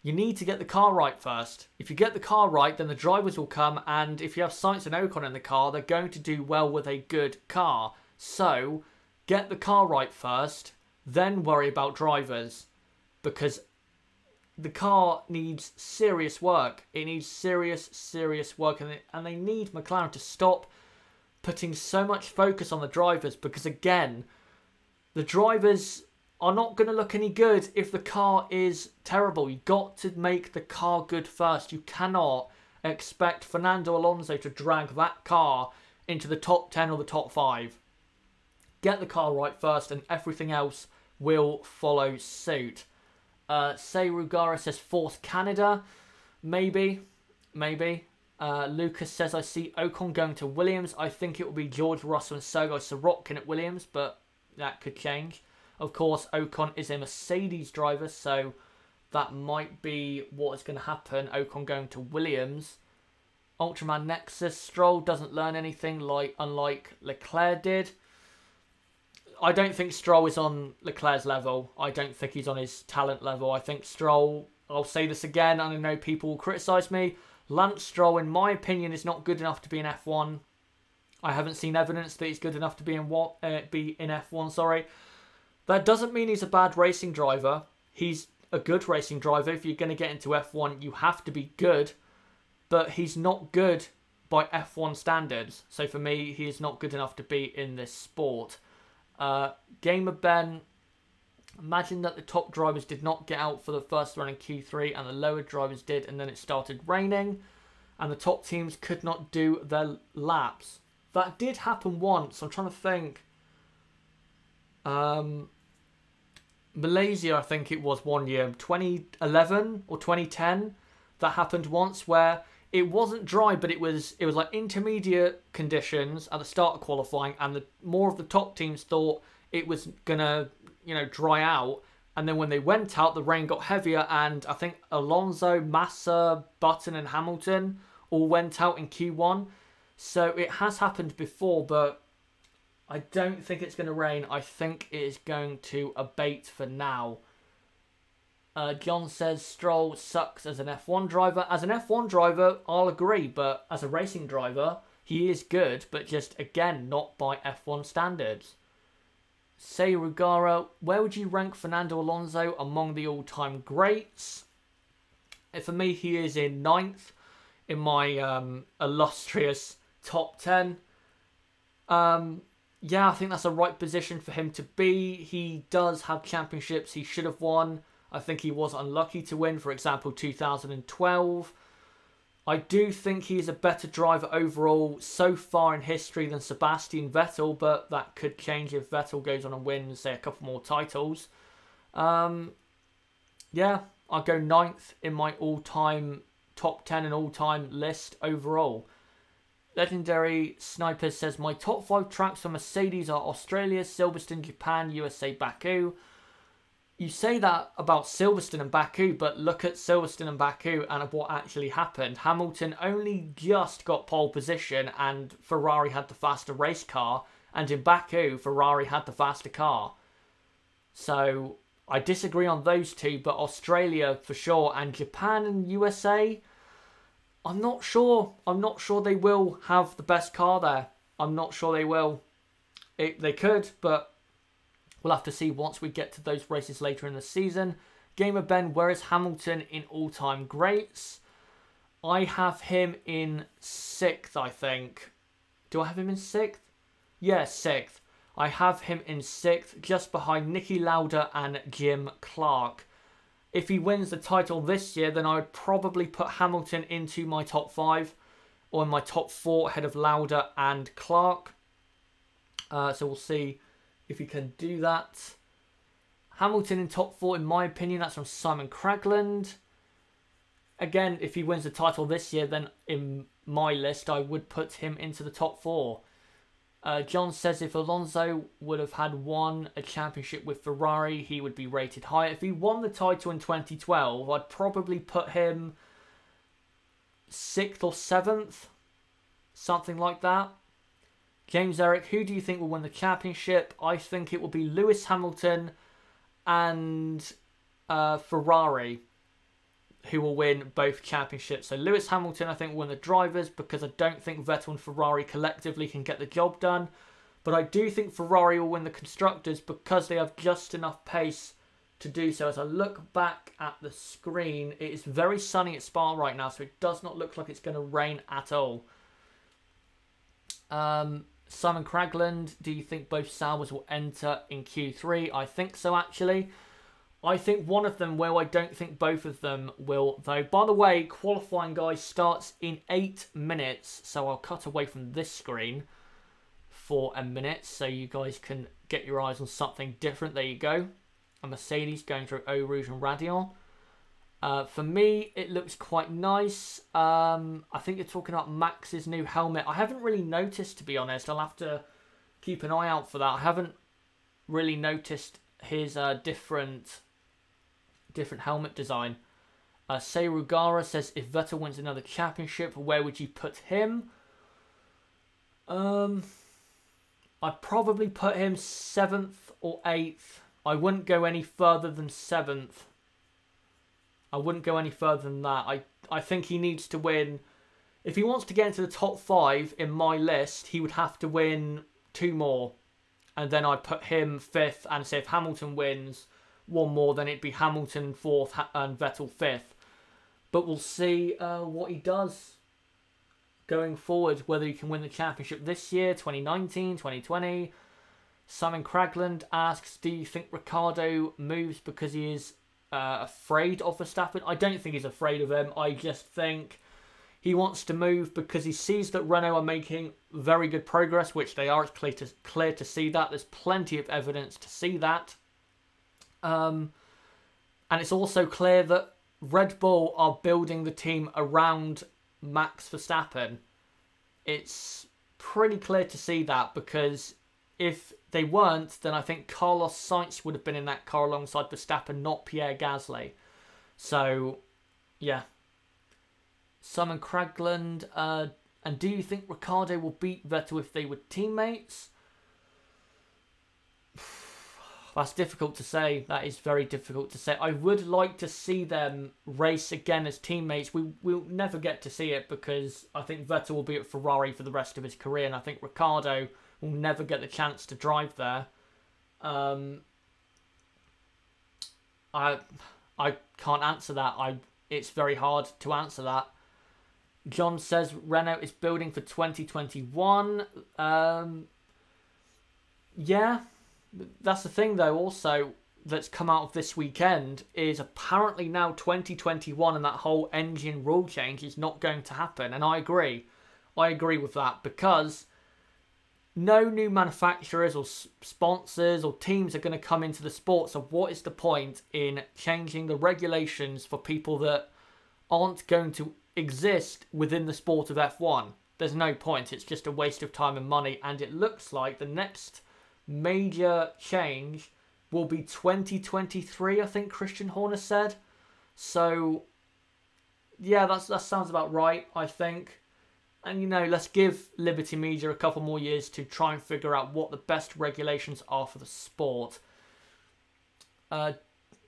You need to get the car right first. If you get the car right, then the drivers will come, and if you have Sainz and Ocon in the car, they're going to do well with a good car. So, get the car right first, then worry about drivers, because the car needs serious work. It needs serious work, and they need McLaren to stop putting so much focus on the drivers, because again, the drivers are not going to look any good if the car is terrible. You've got to make the car good first. You cannot expect Fernando Alonso to drag that car into the top 10 or the top 5. Get the car right first, and everything else will follow suit. Say Rugara says fourth Canada. Maybe. Lucas says, I see Ocon going to Williams. I think it will be George Russell and Sergei Sorokin at Williams, but that could change. Of course, Ocon is a Mercedes driver, so that might be what is going to happen. Ocon going to Williams. Ultraman Nexus, Stroll doesn't learn anything unlike Leclerc did. I don't think Stroll is on Leclerc's level. I don't think he's on his talent level. I think Stroll, I'll say this again, and I know people will criticise me, Lance Stroll, in my opinion, is not good enough to be in F1. I haven't seen evidence that he's good enough to be in F1, sorry. That doesn't mean he's a bad racing driver. He's a good racing driver. If you're going to get into F1, you have to be good. But he's not good by F1 standards. So for me, he is not good enough to be in this sport. Gamer Ben, imagine that the top drivers did not get out for the first run in Q3 and the lower drivers did, and then it started raining and the top teams could not do their laps. That did happen once. I'm trying to think. Malaysia, I think it was one year, 2011 or 2010, that happened once where it wasn't dry, but it was like intermediate conditions at the start of qualifying, and more of the top teams thought it was gonna, dry out, and then when they went out, the rain got heavier, and I think Alonso, Massa, Button, and Hamilton all went out in Q1. So it has happened before, but I don't think it's going to rain. I think it is going to abate for now. John says Stroll sucks as an F1 driver. As an F1 driver, I'll agree, but as a racing driver, he is good, but just, again, not by F1 standards. Say Rugara, where would you rank Fernando Alonso among the all-time greats? For me, he is in 9th in my illustrious top 10. Yeah, I think that's a right position for him to be. He does have championships he should have won. I think he was unlucky to win, for example, 2012. I do think he's a better driver overall so far in history than Sebastian Vettel, but that could change if Vettel goes on and wins, say, a couple more titles. Yeah, I'll go 9th in my all-time top 10 and all-time list overall. Legendary Sniper says, my top 5 tracks for Mercedes are Australia, Silverstone, Japan, USA, Baku. You say that about Silverstone and Baku, but look at Silverstone and Baku and what actually happened. Hamilton only just got pole position and Ferrari had the faster race car. And in Baku, Ferrari had the faster car. So I disagree on those two, but Australia for sure. And Japan and USA, I'm not sure. I'm not sure they will have the best car there. I'm not sure they will. They could, but we'll have to see once we get to those races later in the season. Gamer Ben, where is Hamilton in all-time greats? I have him in 6th, I think. Do I have him in 6th? Yeah, 6th. I have him in 6th, just behind Niki Lauda and Jim Clark. If he wins the title this year, then I would probably put Hamilton into my top 5 or in my top 4 ahead of Lauda and Clark. So we'll see if he can do that. Hamilton in top 4, in my opinion. That's from Simon Cragland. Again, if he wins the title this year, then in my list, I would put him into the top 4. John says if Alonso would have had won a championship with Ferrari, he would be rated higher. If he won the title in 2012, I'd probably put him 6th or 7th. Something like that. James Eric, who do you think will win the championship? I think it will be Lewis Hamilton and Ferrari, who will win both championships. So Lewis Hamilton, I think, will win the drivers, because I don't think Vettel and Ferrari collectively can get the job done. But I do think Ferrari will win the constructors, because they have just enough pace to do so. As I look back at the screen, it is very sunny at Spa right now, so it does not look like it's going to rain at all. Simon Cragland, do you think both Saubers will enter in Q3? I think so, actually. I think one of them will. I don't think both of them will, though. By the way, qualifying, guys, starts in 8 minutes. So I'll cut away from this screen for a minute so you guys can get your eyes on something different. There you go. A Mercedes going through Eau Rouge and Radion. For me, it looks quite nice. I think you're talking about Max's new helmet. I haven't really noticed, to be honest. I'll have to keep an eye out for that. I haven't really noticed his different helmet design. Seirugara says, if Vettel wins another championship, where would you put him? I'd probably put him 7th or 8th. I wouldn't go any further than 7th. I wouldn't go any further than that. I think he needs to win. If he wants to get into the top 5 in my list, he would have to win 2 more. And then I'd put him 5th, and say if Hamilton wins 1 more, then it'd be Hamilton 4th and Vettel 5th. But we'll see what he does going forward, whether he can win the championship this year, 2019, 2020. Simon Cragland asks, do you think Ricciardo moves because he is afraid of Verstappen? I don't think he's afraid of him. I just think he wants to move because he sees that Renault are making very good progress, which they are. It's clear to see that. There's plenty of evidence to see that. And it's also clear that Red Bull are building the team around Max Verstappen. It's pretty clear to see that, because if they weren't, then I think Carlos Sainz would have been in that car alongside Verstappen, not Pierre Gasly. So, yeah. Simon Cragland, and do you think Ricciardo will beat Vettel if they were teammates? That's difficult to say. That is very difficult to say. I would like to see them race again as teammates. We'll never get to see it, because I think Vettel will be at Ferrari for the rest of his career, and I think Ricciardo will never get the chance to drive there. I can't answer that. It's very hard to answer that. John says Renault is building for 2021. Yeah, that's the thing, though, also, that's come out of this weekend, is apparently now 2021 and that whole engine rule change is not going to happen. And I agree. I agree with that, because no new manufacturers or sponsors or teams are going to come into the sport. So what is the point in changing the regulations for people that aren't going to exist within the sport of F1? There's no point. It's just a waste of time and money. And it looks like the next major change will be 2023, I think Christian Horner said. So, yeah, that sounds about right, I think. And, you know, let's give Liberty Media a couple more years to try and figure out what the best regulations are for the sport.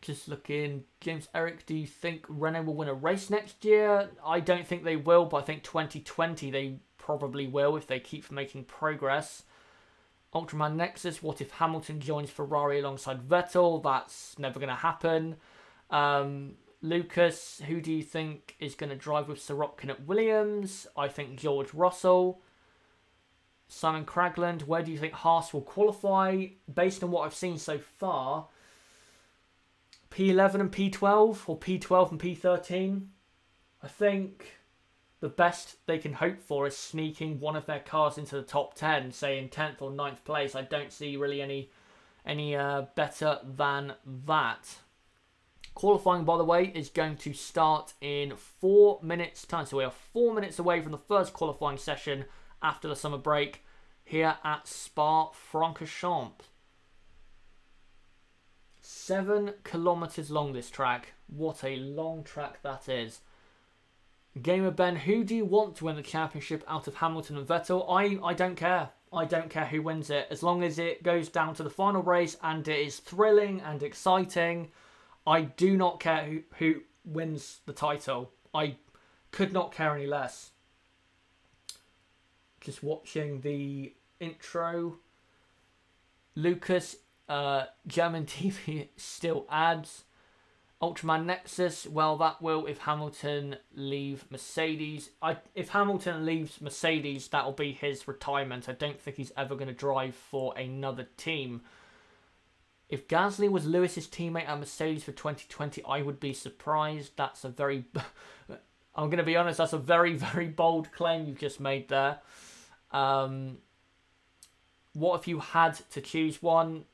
Just looking, James Eric, do you think Renault will win a race next year? I don't think they will, but I think 2020 they probably will if they keep making progress. Ultraman Nexus, what if Hamilton joins Ferrari alongside Vettel? That's never going to happen. Lucas, who do you think is going to drive with Sirotkin at Williams? I think George Russell. Simon Cragland, where do you think Haas will qualify? Based on what I've seen so far, P11 and P12, or P12 and P13. I think the best they can hope for is sneaking one of their cars into the top 10, say in 10th or 9th place. I don't see really any any better than that. Qualifying, by the way, is going to start in 4 minutes' time. So we are 4 minutes away from the first qualifying session after the summer break here at Spa Francorchamps. 7 kilometres long, this track. What a long track that is. Gamer Ben, who do you want to win the championship out of Hamilton and Vettel? I don't care. I don't care who wins it. As long as it goes down to the final race and it is thrilling and exciting, I do not care who wins the title. I could not care any less. Just watching the intro. Lucas, German TV still adds. Ultraman Nexus, well, that will if Hamilton leave Mercedes. If Hamilton leaves Mercedes, that will be his retirement. I don't think he's ever going to drive for another team. If Gasly was Lewis's teammate at Mercedes for 2020, I would be surprised. That's a very... I'm going to be honest, that's a very, very bold claim you've just made there. What if you had to choose one?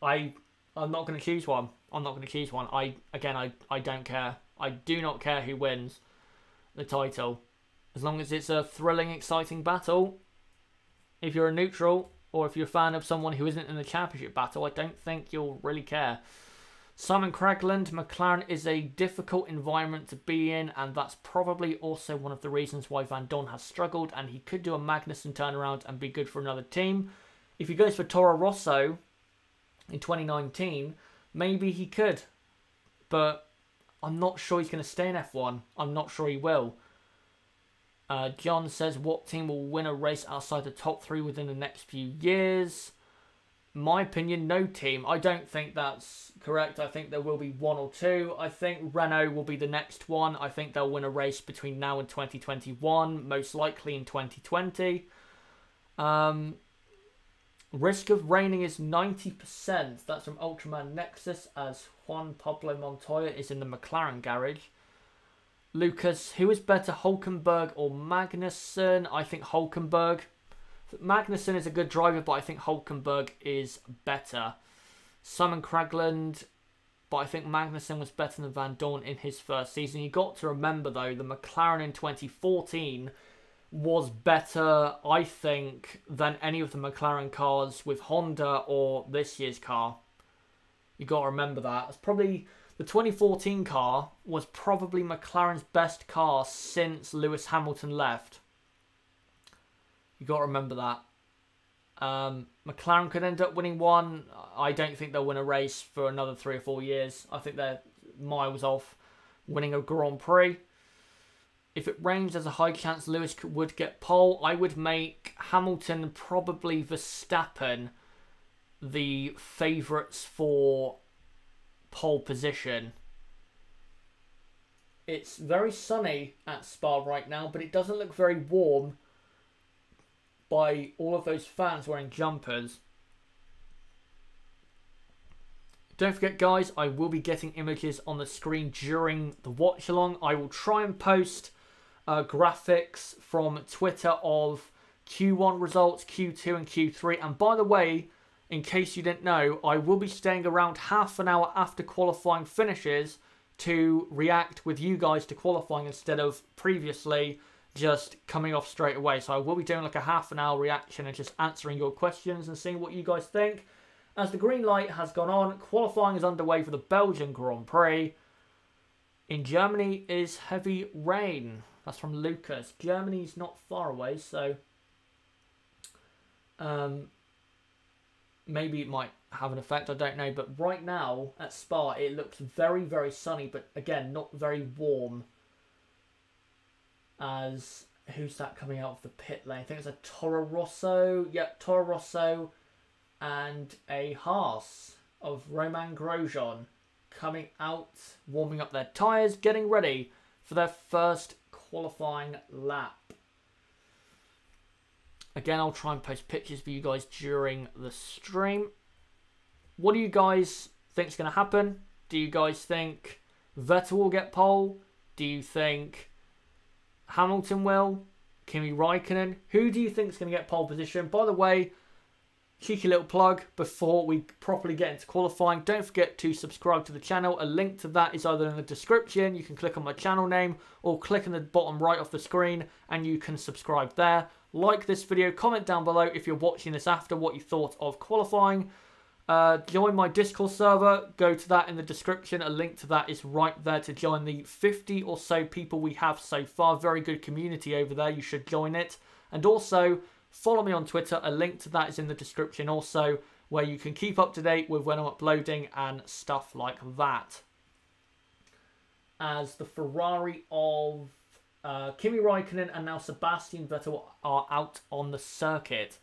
I'm not going to choose one. I'm not going to choose one. I don't care. I do not care who wins the title. As long as it's a thrilling, exciting battle. If you're a neutral, or if you're a fan of someone who isn't in the championship battle, I don't think you'll really care. Simon Cragland, McLaren is a difficult environment to be in, and that's probably also one of the reasons why Van Dorn has struggled, and he could do a Magnussen turnaround and be good for another team. If he goes for Toro Rosso in 2019, maybe he could, but I'm not sure he's going to stay in F1. I'm not sure he will. John says, what team will win a race outside the top 3 within the next few years? My opinion, no team. I don't think that's correct. I think there will be 1 or 2. I think Renault will be the next one. I think they'll win a race between now and 2021, most likely in 2020. Risk of raining is 90%. That's from Ultraman Nexus, as Juan Pablo Montoya is in the McLaren garage. Lucas, who is better, Hulkenberg or Magnussen? I think Hulkenberg. Magnussen is a good driver, but I think Hulkenberg is better. Simon Cragland, but I think Magnussen was better than Van Dorn in his first season. You got to remember, though, the McLaren in 2014 was better, I think, than any of the McLaren cars with Honda or this year's car. You got to remember that. It's probably the 2014 car was probably McLaren's best car since Lewis Hamilton left. You got to remember that. McLaren could end up winning one. I don't think they'll win a race for another 3 or 4 years. I think they're miles off winning a Grand Prix. If it rains, there's a high chance Lewis would get pole. I would make Hamilton and probably Verstappen the favourites for pole position. It's very sunny at Spa right now, but it doesn't look very warm by all of those fans wearing jumpers. Don't forget, guys, I will be getting images on the screen during the watch-along. I will try and post graphics from Twitter of Q1 results, Q2 and Q3. And by the way, in case you didn't know, I will be staying around half an hour after qualifying finishes to react with you guys to qualifying instead of previously just coming off straight away. So I will be doing like a half an hour reaction and just answering your questions and seeing what you guys think. As the green light has gone on, qualifying is underway for the Belgian Grand Prix. In Germany is heavy rain. That's from Lucas. Germany's not far away, so maybe it might have an effect, I don't know. But right now at Spa, it looks very, very sunny, but again, not very warm. As, who's that coming out of the pit lane? I think it's a Toro Rosso. Yep, Toro Rosso and a Haas of Romain Grosjean coming out, warming up their tyres, getting ready for their first qualifying lap. Again, I'll try and post pictures for you guys during the stream. What do you guys think is going to happen? Do you guys think Vettel will get pole? Do you think Hamilton will? Kimi Raikkonen? Who do you think is going to get pole position? By the way, cheeky little plug before we properly get into qualifying. Don't forget to subscribe to the channel. A link to that is either in the description. You can click on my channel name or click on the bottom right of the screen and you can subscribe there. Like this video, comment down below if you're watching this after what you thought of qualifying. Join my Discord server. Go to that in the description. A link to that is right there to join the 50 or so people we have so far. Very good community over there. You should join it. And also, follow me on Twitter. A link to that is in the description also, where you can keep up to date with when I'm uploading and stuff like that. As the Ferrari of Kimi Raikkonen and now Sebastian Vettel are out on the circuit.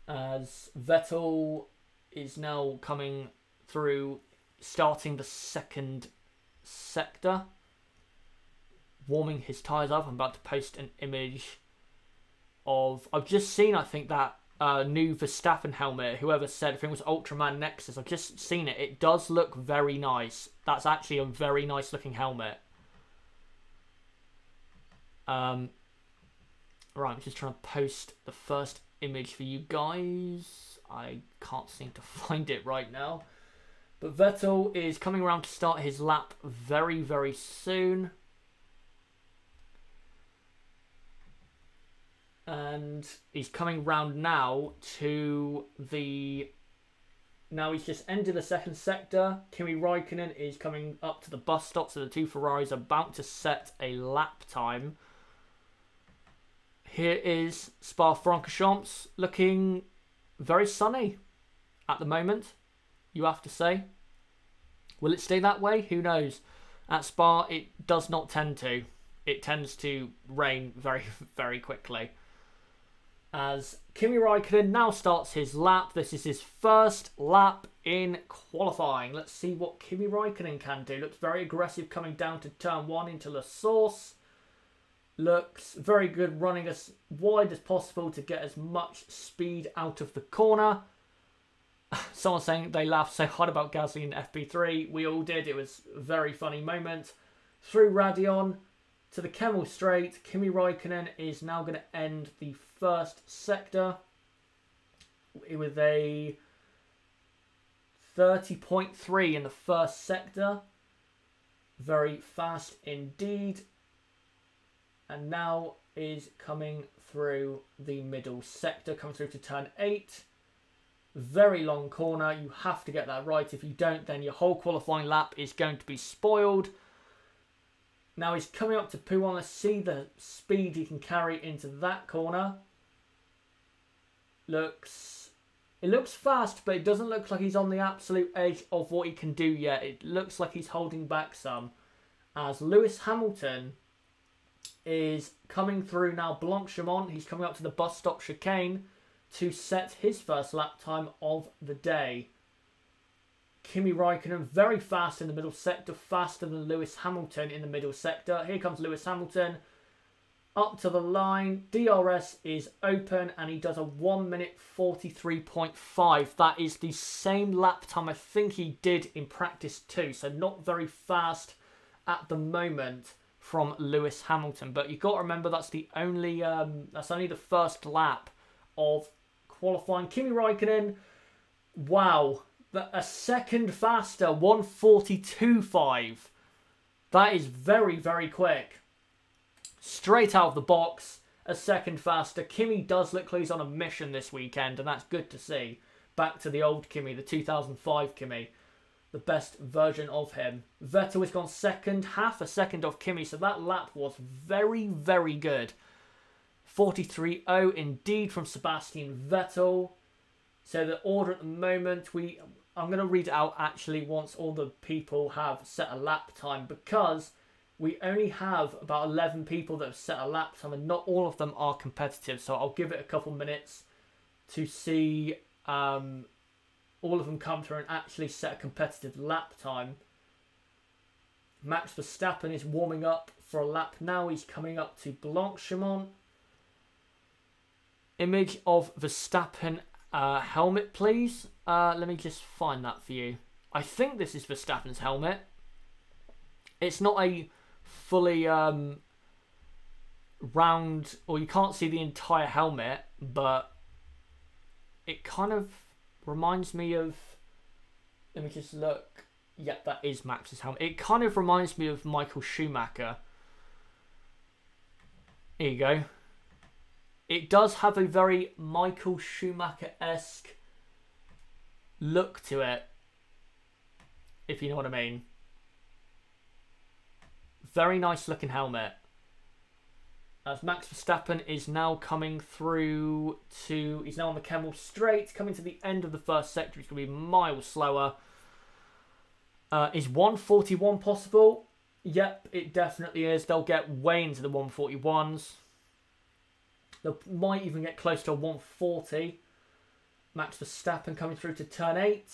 As Vettel is now coming through, starting the second sector, warming his tyres up. I'm about to post an image of, I've just seen, I think, that new Verstappen helmet. Whoever said, I think it was Ultraman Nexus, I've just seen it. It does look very nice. That's actually a very nice looking helmet. Right, I'm just trying to post the first image for you guys. I can't seem to find it right now. But Vettel is coming around to start his lap very, very soon. And he's coming round now to the... Now he's just ended the second sector. Kimi Raikkonen is coming up to the bus stop. So the two Ferraris are about to set a lap time. Here is Spa Francorchamps, looking very sunny at the moment, you have to say. Will it stay that way? Who knows? At Spa, it does not tend to. It tends to rain very, very quickly. As Kimi Raikkonen now starts his lap. This is his first lap in qualifying. Let's see what Kimi Raikkonen can do. Looks very aggressive coming down to turn 1 into La Source. Looks very good running as wide as possible to get as much speed out of the corner. Someone saying they laughed so hard about Gasly in FP3. We all did. It was a very funny moment. Through Radion to the Kemmel Straight. Kimi Raikkonen is now going to end the first sector with a 30.3 in the first sector. Very fast indeed. And now is coming through the middle sector, coming through to turn 8. Very long corner. You have to get that right. If you don't, then your whole qualifying lap is going to be spoiled. Now he's coming up to P1. Let's see the speed he can carry into that corner. It looks fast, but it doesn't look like he's on the absolute edge of what he can do yet. It looks like he's holding back some. As Lewis Hamilton is coming through now Blanchimont. He's coming up to the bus stop chicane to set his first lap time of the day. Kimi Raikkonen very fast in the middle sector, faster than Lewis Hamilton in the middle sector. Here comes Lewis Hamilton up to the line. DRS is open and he does a 1 minute 43.5. That is the same lap time I think he did in practice too. So not very fast at the moment from Lewis Hamilton, but you've got to remember that's only the first lap of qualifying. Kimi Raikkonen, wow, a second faster, 1:42.5. That is very, very quick. Straight out of the box, a second faster. Kimi does look like he's on a mission this weekend, and that's good to see. Back to the old Kimi, the 2005 Kimi. The best version of him. Vettel has gone second, half a second off Kimi, so that lap was very, very good. 43.0 indeed from Sebastian Vettel. So the order at the moment, I'm going to read it out actually once all the people have set a lap time, because we only have about 11 people that have set a lap time and not all of them are competitive. So I'll give it a couple minutes to see all of them come through and actually set a competitive lap time. Max Verstappen is warming up for a lap now. He's coming up to Blanchimont. Image of Verstappen helmet, please. Let me just find that for you. I think this is Verstappen's helmet. It's not a fully round, or you can't see the entire helmet, but it kind of reminds me of, let me just look. Yep, that is Max's helmet. It kind of reminds me of Michael Schumacher. Here you go. It does have a very Michael Schumacher-esque look to it, if you know what I mean. Very nice looking helmet. As Max Verstappen is now coming through to... He's now on the Kemmel Straight, coming to the end of the first sector. It's going to be miles slower. Is 141 possible? Yep, it definitely is. They'll get way into the 141s. They might even get close to a 140. Max Verstappen coming through to turn 8.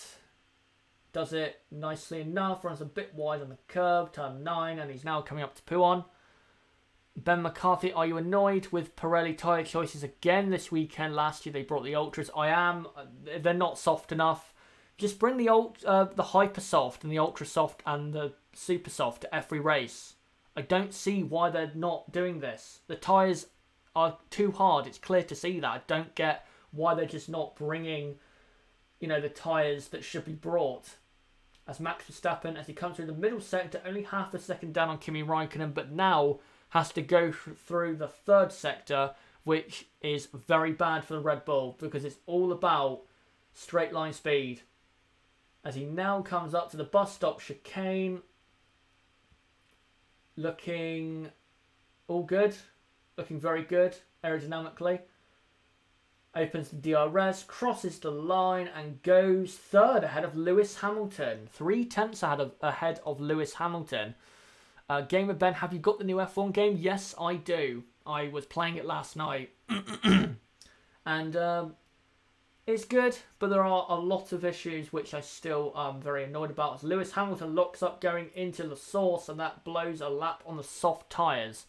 Does it nicely enough. Runs a bit wide on the curb. Turn 9. And he's now coming up to Pouon. Ben McCarthy, are you annoyed with Pirelli tyre choices again this weekend? Last year they brought the Ultras. I am. They're not soft enough. Just bring the Hyper Soft and the Ultra Soft and the Super Soft to every race. I don't see why they're not doing this. The tyres are too hard. It's clear to see that. I don't get why they're just not bringing, you know, the tyres that should be brought. As Max Verstappen, as he comes through the middle sector, only half a second down on Kimi Raikkonen, but now has to go through the third sector, which is very bad for the Red Bull because it's all about straight line speed. As he now comes up to the bus stop chicane. Looking all good. Looking very good aerodynamically. Opens the DRS, crosses the line and goes third ahead of Lewis Hamilton. 3/10 ahead of Lewis Hamilton. Gamer Ben, have you got the new F1 game? Yes, I do. I was playing it last night. And it's good, but there are a lot of issues which I still am very annoyed about. As Lewis Hamilton locks up going into the source, and that blows a lap on the soft tyres.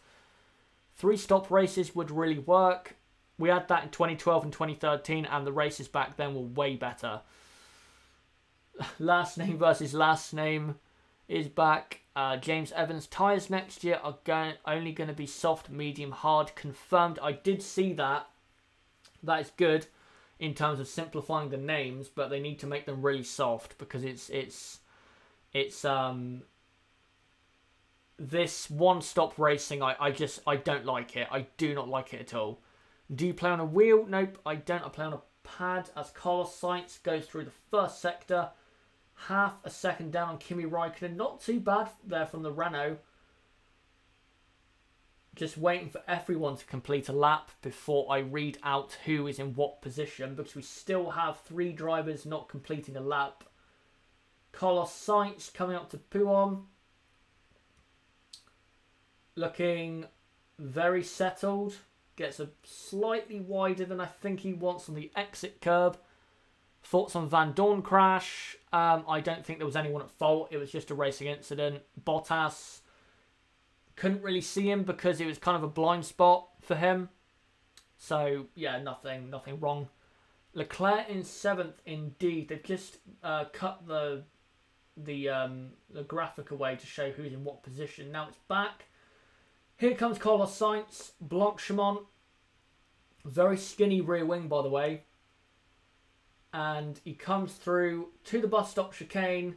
3-stop races would really work. We had that in 2012 and 2013, and the races back then were way better. Last name versus last name is back. James Evans, tyres next year are only going to be soft, medium, hard. Confirmed. I did see that. That is good in terms of simplifying the names, but they need to make them really soft because it's this one-stop racing. I don't like it. I do not like it at all. Do you play on a wheel? Nope, I don't. I play on a pad. As Carlos Sainz goes through the first sector, half a second down on Kimi Raikkonen. Not too bad there from the Renault. Just waiting for everyone to complete a lap before I read out who is in what position, because we still have 3 drivers not completing a lap. Carlos Sainz coming up to Pouon. Looking very settled. Gets a slightly wider than I think he wants on the exit curb. Thoughts on Van Dorn crash? I don't think there was anyone at fault. It was just a racing incident. Bottas, couldn't really see him because it was kind of a blind spot for him. So, yeah, nothing wrong. Leclerc in 7th, indeed. They've just cut the graphic away to show who's in what position. Now it's back. Here comes Carlos Sainz. Blanchimont. Very skinny rear wing, by the way. And he comes through to the bus stop chicane.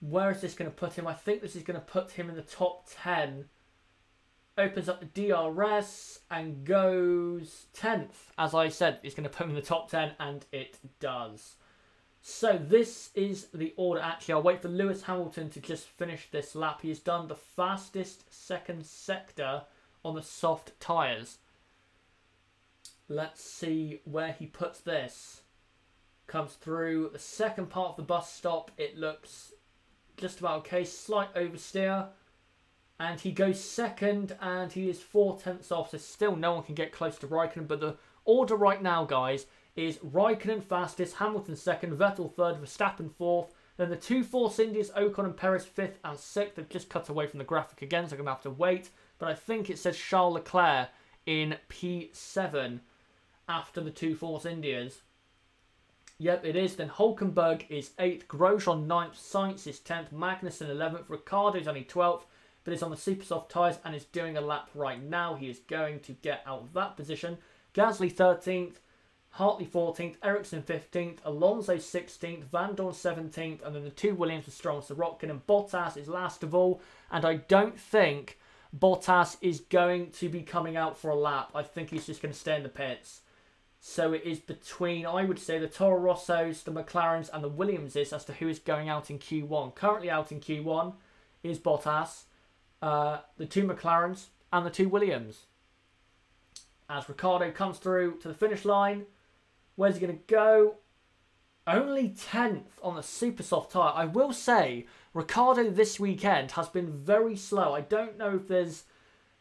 Where is this going to put him? I think this is going to put him in the top 10. Opens up the DRS and goes 10th. As I said, it's going to put him in the top 10, and it does. So this is the order. Actually, I'll wait for Lewis Hamilton to just finish this lap. He has done the fastest second sector on the soft tyres. Let's see where he puts this. Comes through the second part of the bus stop. It looks just about okay. Slight oversteer. And he goes second, and he is 4/10 off. So still no one can get close to Raikkonen. But the order right now, guys, is Raikkonen fastest, Hamilton second, Vettel third, Verstappen fourth. Then the 2 Force Indias, Ocon and Perez 5th and 6th. They've just cut away from the graphic again, so I'm going to have to wait. But I think it says Charles Leclerc in P7 after the 2 Force Indias. Yep, it is. Then Hulkenberg is 8th, Grosjean 9th, Sainz is 10th, Magnussen 11th, Ricciardo's only 12th, but is on the super soft tyres and is doing a lap right now. He is going to get out of that position. Gasly 13th, Hartley 14th, Ericsson 15th, Alonso 16th, Van Dorn 17th, and then the two Williams were strong. So Rotkin and Bottas is last of all, and I don't think Bottas is going to be coming out for a lap. I think he's just going to stay in the pits. So it is between, I would say, the Toro Rossos, the McLarens, and the Williamses as to who is going out in Q1. Currently out in Q1 is Bottas, the two McLarens, and the two Williams. As Ricciardo comes through to the finish line, where's he going to go? Only 10th on the super soft tyre. I will say, Ricciardo this weekend has been very slow. I don't know if there's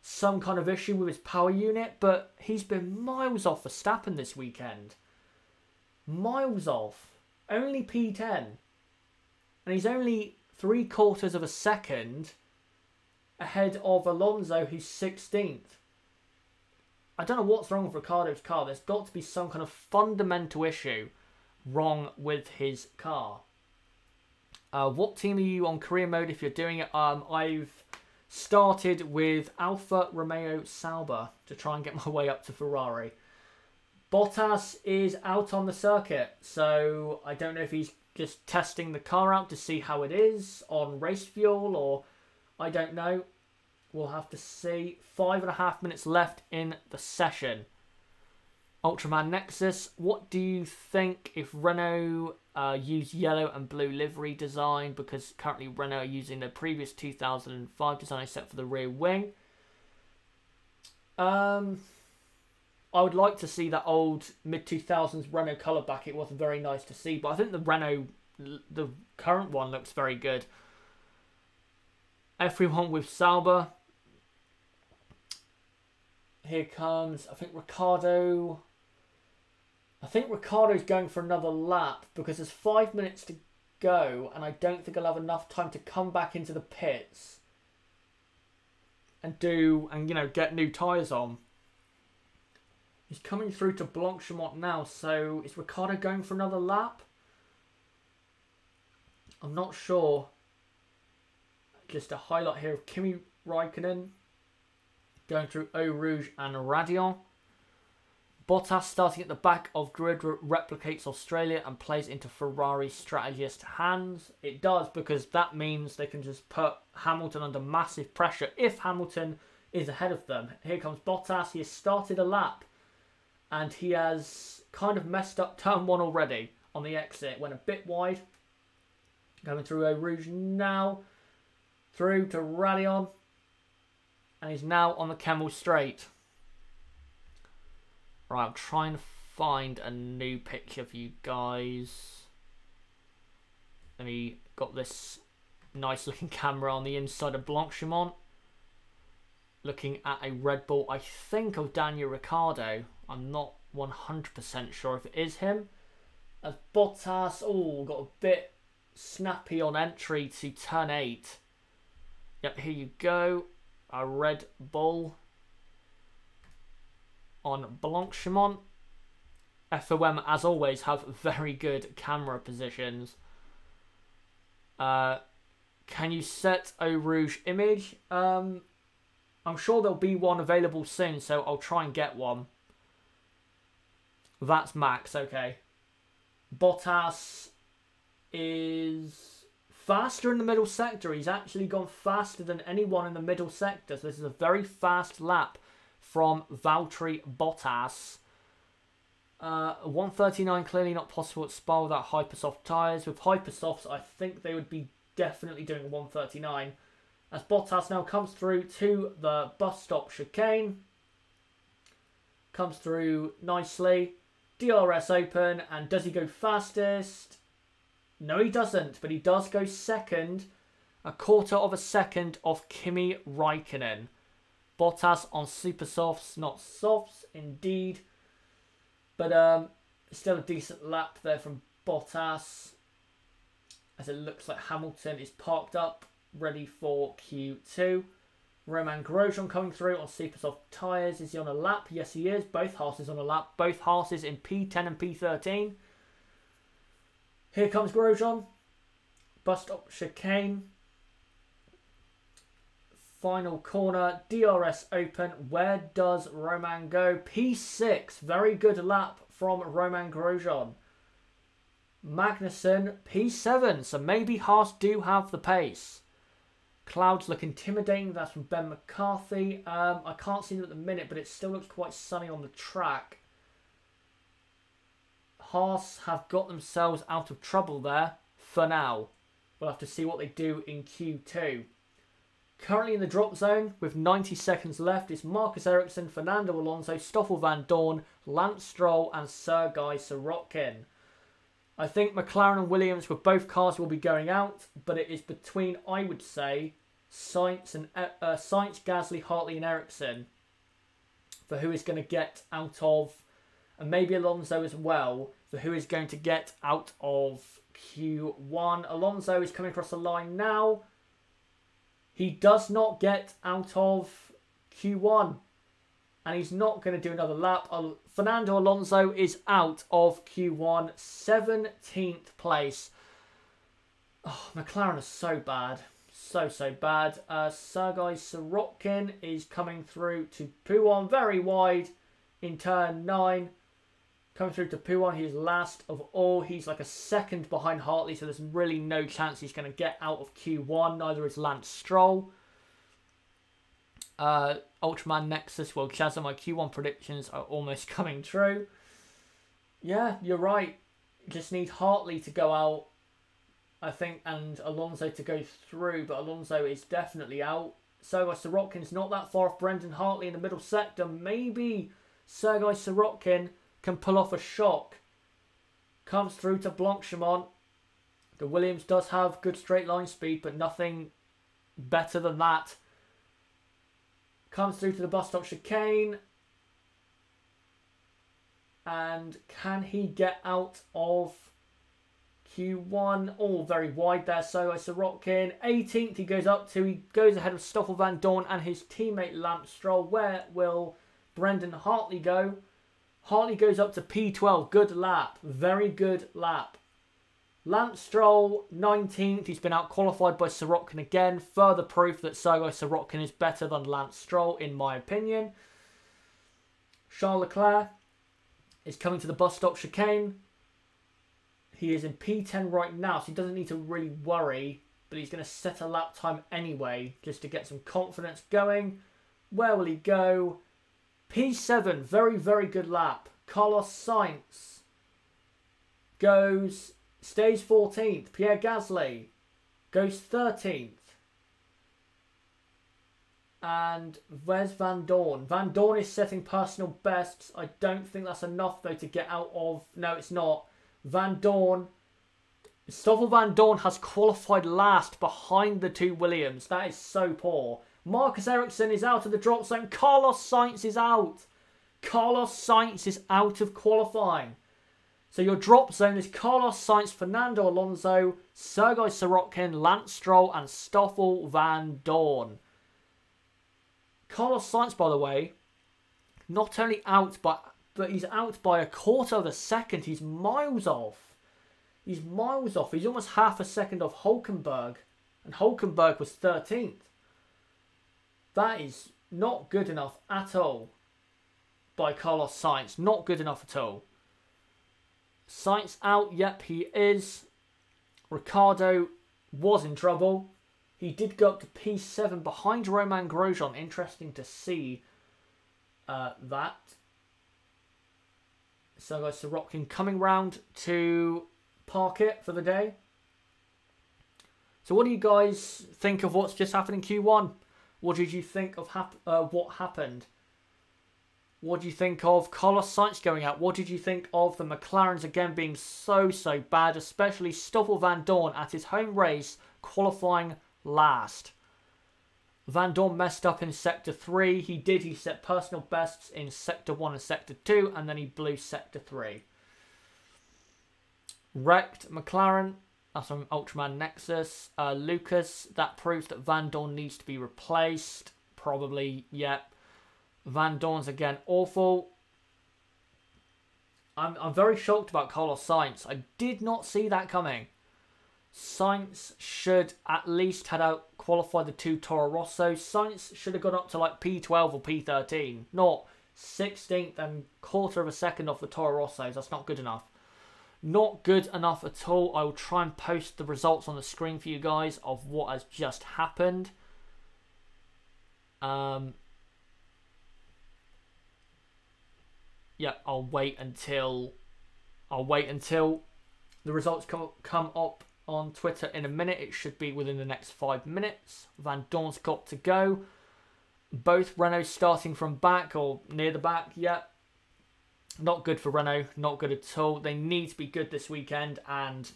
some kind of issue with his power unit, but he's been miles off Verstappen this weekend. Miles off. Only P10. And he's only 3/4 of a second ahead of Alonso, who's 16th. I don't know what's wrong with Ricciardo's car. There's got to be some kind of fundamental issue wrong with his car. What team are you on career mode if you're doing it? I've started with Alfa Romeo Sauber to try and get my way up to Ferrari. Bottas is out on the circuit, so I don't know if he's just testing the car out to see how it is on race fuel, or I don't know. We'll have to see. 5.5 minutes left in the session. Ultraman Nexus, what do you think if Renault use yellow and blue livery design? Because currently Renault are using their previous 2005 design except for the rear wing. I would like to see that old mid-2000s Renault colour back. It was very nice to see, but I think the Renault, the current one, looks very good. Everyone with Sauber. Here comes, I think Ricciardo's going for another lap because there's 5 minutes to go and I don't think I'll have enough time to come back into the pits and get new tyres on. He's coming through to Blanchimont now, so is Ricciardo going for another lap? I'm not sure. Just a highlight here of Kimi Raikkonen going through Eau Rouge and Radion. Bottas starting at the back of grid replicates Australia and plays into Ferrari strategist hands. It does, because that means they can just put Hamilton under massive pressure if Hamilton is ahead of them. Here comes Bottas. He has started a lap and he has kind of messed up turn 1 already on the exit. Went a bit wide. Going through Eau Rouge now. Through to Radion. And he's now on the Kemmel Straight. Right, I'm trying to find a new picture for you guys. Let me got this nice looking camera on the inside of Blanchimont. Looking at a Red Bull, I think, of Daniel Ricciardo. I'm not 100% sure if it is him. As Bottas, got a bit snappy on entry to turn 8. Yep, here you go. A Red Bull on Blanchimont. FOM, as always, have very good camera positions. Can you set Eau Rouge image? I'm sure there'll be one available soon, so I'll try and get one. That's Max, okay. Bottas is faster in the middle sector. He's actually gone faster than anyone in the middle sector. So this is a very fast lap from Valtteri Bottas. 139 clearly not possible at Spa without Hypersoft tyres. With Hypersofts, I think they would be definitely doing 139. As Bottas now comes through to the bus stop chicane. Comes through nicely. DRS open, and does he go fastest? No, he doesn't, but he does go second. 1/4 of a second off Kimi Raikkonen. Bottas on super softs, not softs, indeed. But still a decent lap there from Bottas. As it looks like Hamilton is parked up, ready for Q2. Romain Grosjean coming through on super soft tyres. Is he on a lap? Yes, he is. Both Haas on a lap. Both Haas in P10 and P13. Here comes Grosjean. Bus stop chicane. Final corner, DRS open. Where does Romain go? P6. Very good lap from Romain Grosjean. Magnussen, P7. So maybe Haas do have the pace. Clouds look intimidating. That's from Ben McCarthy. I can't see them at the minute, but it still looks quite sunny on the track. Haas have got themselves out of trouble there for now. We'll have to see what they do in Q2. Currently in the drop zone with 90 seconds left is Marcus Ericsson, Fernando Alonso, Stoffel Van Dorn, Lance Stroll and Sergei Sorokin. I think McLaren and Williams with both cars will be going out, but it is between, I would say, Sainz, Gasly, Hartley and Ericsson for who is going to get out of, and maybe Alonso as well, for who is going to get out of Q1. Alonso is coming across the line now. He does not get out of Q1. And he's not going to do another lap. Fernando Alonso is out of Q1. 17th place. Oh, McLaren is so bad. So bad. Sergei Sorokin is coming through to Pouon. Very wide in turn 9. Coming through to Pouon. He's last of all. He's like a second behind Hartley. So there's really no chance he's going to get out of Q1. Neither is Lance Stroll. Ultraman Nexus, well, Chazza, my Q1 predictions are almost coming true. Yeah, you're right. Just need Hartley to go out, I think, and Alonso to go through, but Alonso is definitely out. Sergei Sorokin's not that far off Brendan Hartley in the middle sector. Maybe Sergei Sorokin can pull off a shock. Comes through to Blanchimont. The Williams does have good straight line speed, but nothing better than that. Comes through to the bus stop chicane. And can he get out of Q1? Oh, very wide there. So Sorokin. 18th he goes up to. He goes ahead of Stoffel Van Dorn and his teammate Lance Stroll. Where will Brendan Hartley go? Hartley goes up to P12. Good lap. Very good lap. Lance Stroll, 19th. He's been out-qualified by Sorokin again. Further proof that Sergei Sorokin is better than Lance Stroll, in my opinion. Charles Leclerc is coming to the bus stop chicane. He is in P10 right now, so he doesn't need to really worry. But he's going to set a lap time anyway, just to get some confidence going. Where will he go? P7, very good lap. Carlos Sainz stays 14th. Pierre Gasly goes 13th. And where's Van Dorn? Van Dorn is setting personal bests. I don't think that's enough, though, to get out of... No, it's not. Van Dorn... Stoffel Van Dorn has qualified last behind the two Williams. That is so poor. Marcus Ericsson is out of the drop zone. Carlos Sainz is out. Carlos Sainz is out of qualifying. So your drop zone is Carlos Sainz, Fernando Alonso, Sergei Sorokin, Lance Stroll and Stoffel Van Dorn. Carlos Sainz, by the way, not only out, but he's out by a quarter of a second. He's miles off. He's miles off. He's almost half a second off Hulkenberg. And Hulkenberg was 13th. That is not good enough at all by Carlos Sainz. Not good enough at all. Sainz out, yep, he is. Ricciardo was in trouble. He did go up to P7 behind Romain Grosjean. Interesting to see that. Sergei Sorokin coming round to park it for the day. So what do you guys think of what's just happened in Q1? What did you think of what happened? What do you think of Carlos Sainz going out? What did you think of the McLarens again being so bad, especially Stoffel Van Dorn at his home race qualifying last? Van Dorn messed up in Sector 3. He set personal bests in Sector 1 and Sector 2, and then he blew Sector 3. Wrecked McLaren. That's from Ultraman Nexus. Lucas, that proves that Van Dorn needs to be replaced. Probably, yep. Van Dorn's again awful. I'm very shocked about Carlos Sainz. I did not see that coming. Sainz should at least have qualified the 2 Toro Rosso. Sainz should have gone up to like P12 or P13, not 16th and quarter of a second off the Toro Rossos. That's not good enough. Not good enough at all. I will try and post the results on the screen for you guys of what has just happened. Yeah, I'll wait until the results come up on Twitter in a minute. It should be within the next 5 minutes. Van Dorn's got to go. Both Renault starting from back or near the back. Yeah, not good for Renault. Not good at all. They need to be good this weekend, and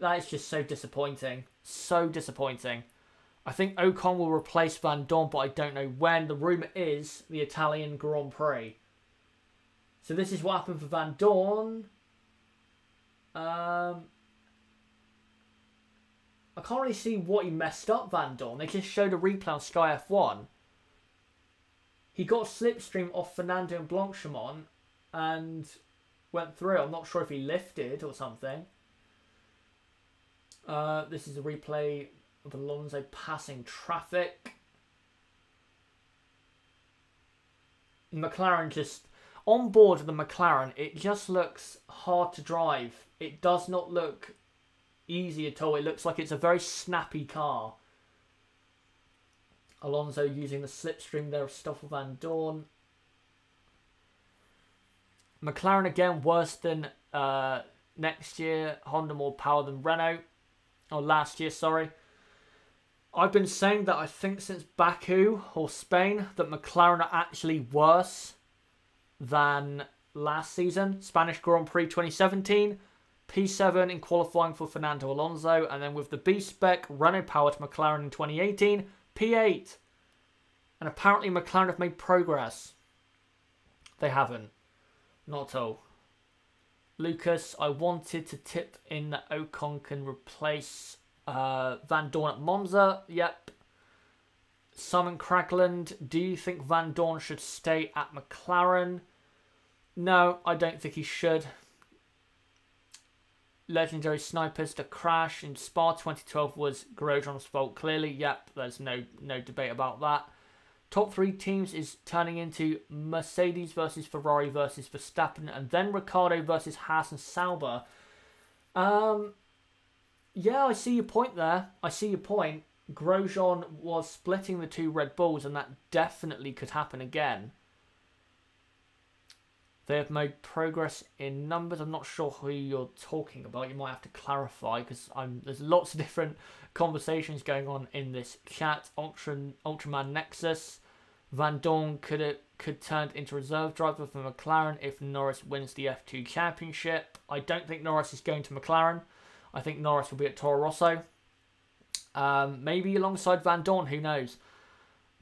that is just so disappointing. So disappointing. I think Ocon will replace Van Dorn, but I don't know when. The rumour is the Italian Grand Prix. So this is what happened for Van Dorn. I can't really see what he messed up, Van Dorn. They just showed a replay on Sky F1. He got slipstream off Fernando and Blanchimont and went through. I'm not sure if he lifted or something. This is a replay of Alonso passing traffic. McLaren just... On board with the McLaren, it just looks hard to drive. It does not look easy at all. It looks like it's a very snappy car. Alonso using the slipstream there of Stoffel Van Dorn. McLaren again worse than next year. Honda more power than Renault. Or last year, sorry. I've been saying that I think since Baku or Spain that McLaren are actually worse than last season. Spanish Grand Prix 2017. P7 in qualifying for Fernando Alonso. And then with the B-Spec, Renault powered McLaren in 2018. P8. And apparently McLaren have made progress. They haven't. Not at all. Lucas, I wanted to tip in that Ocon can replace Van Dorn at Monza. Yep. Simon Cragland, do you think Van Dorn should stay at McLaren? No, I don't think he should. Legendary snipers to crash in Spa 2012 was Grosjean's fault. Clearly, yep, there's no debate about that. Top 3 teams is turning into Mercedes versus Ferrari versus Verstappen, and then Ricciardo versus Haas and Sauber. Yeah, I see your point there. I see your point. Grosjean was splitting the 2 Red Bulls, and that definitely could happen again. They have made progress in numbers. I'm not sure who you're talking about. You might have to clarify, because there's lots of different conversations going on in this chat. Ultraman Nexus. Van Dorn could turn into reserve driver for McLaren if Norris wins the F2 championship. I don't think Norris is going to McLaren. I think Norris will be at Toro Rosso. Maybe alongside Van Dorn, who knows.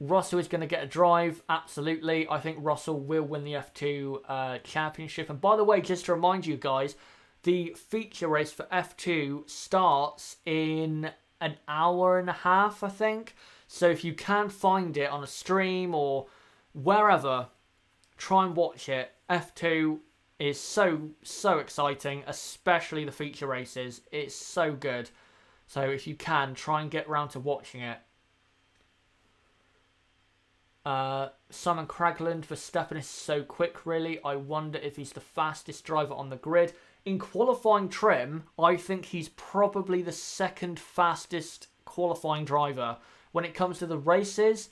Russell is going to get a drive, absolutely. I think Russell will win the F2 championship. And by the way, just to remind you guys, the feature race for F2 starts in an hour and a half, I think. So if you can find it on a stream or wherever, try and watch it. F2 is so exciting, especially the feature races. It's so good. So if you can, try and get around to watching it. Simon Cragland, Verstappen is so quick, really. I wonder if he's the fastest driver on the grid. In qualifying trim, I think he's probably the second fastest qualifying driver. When it comes to the races,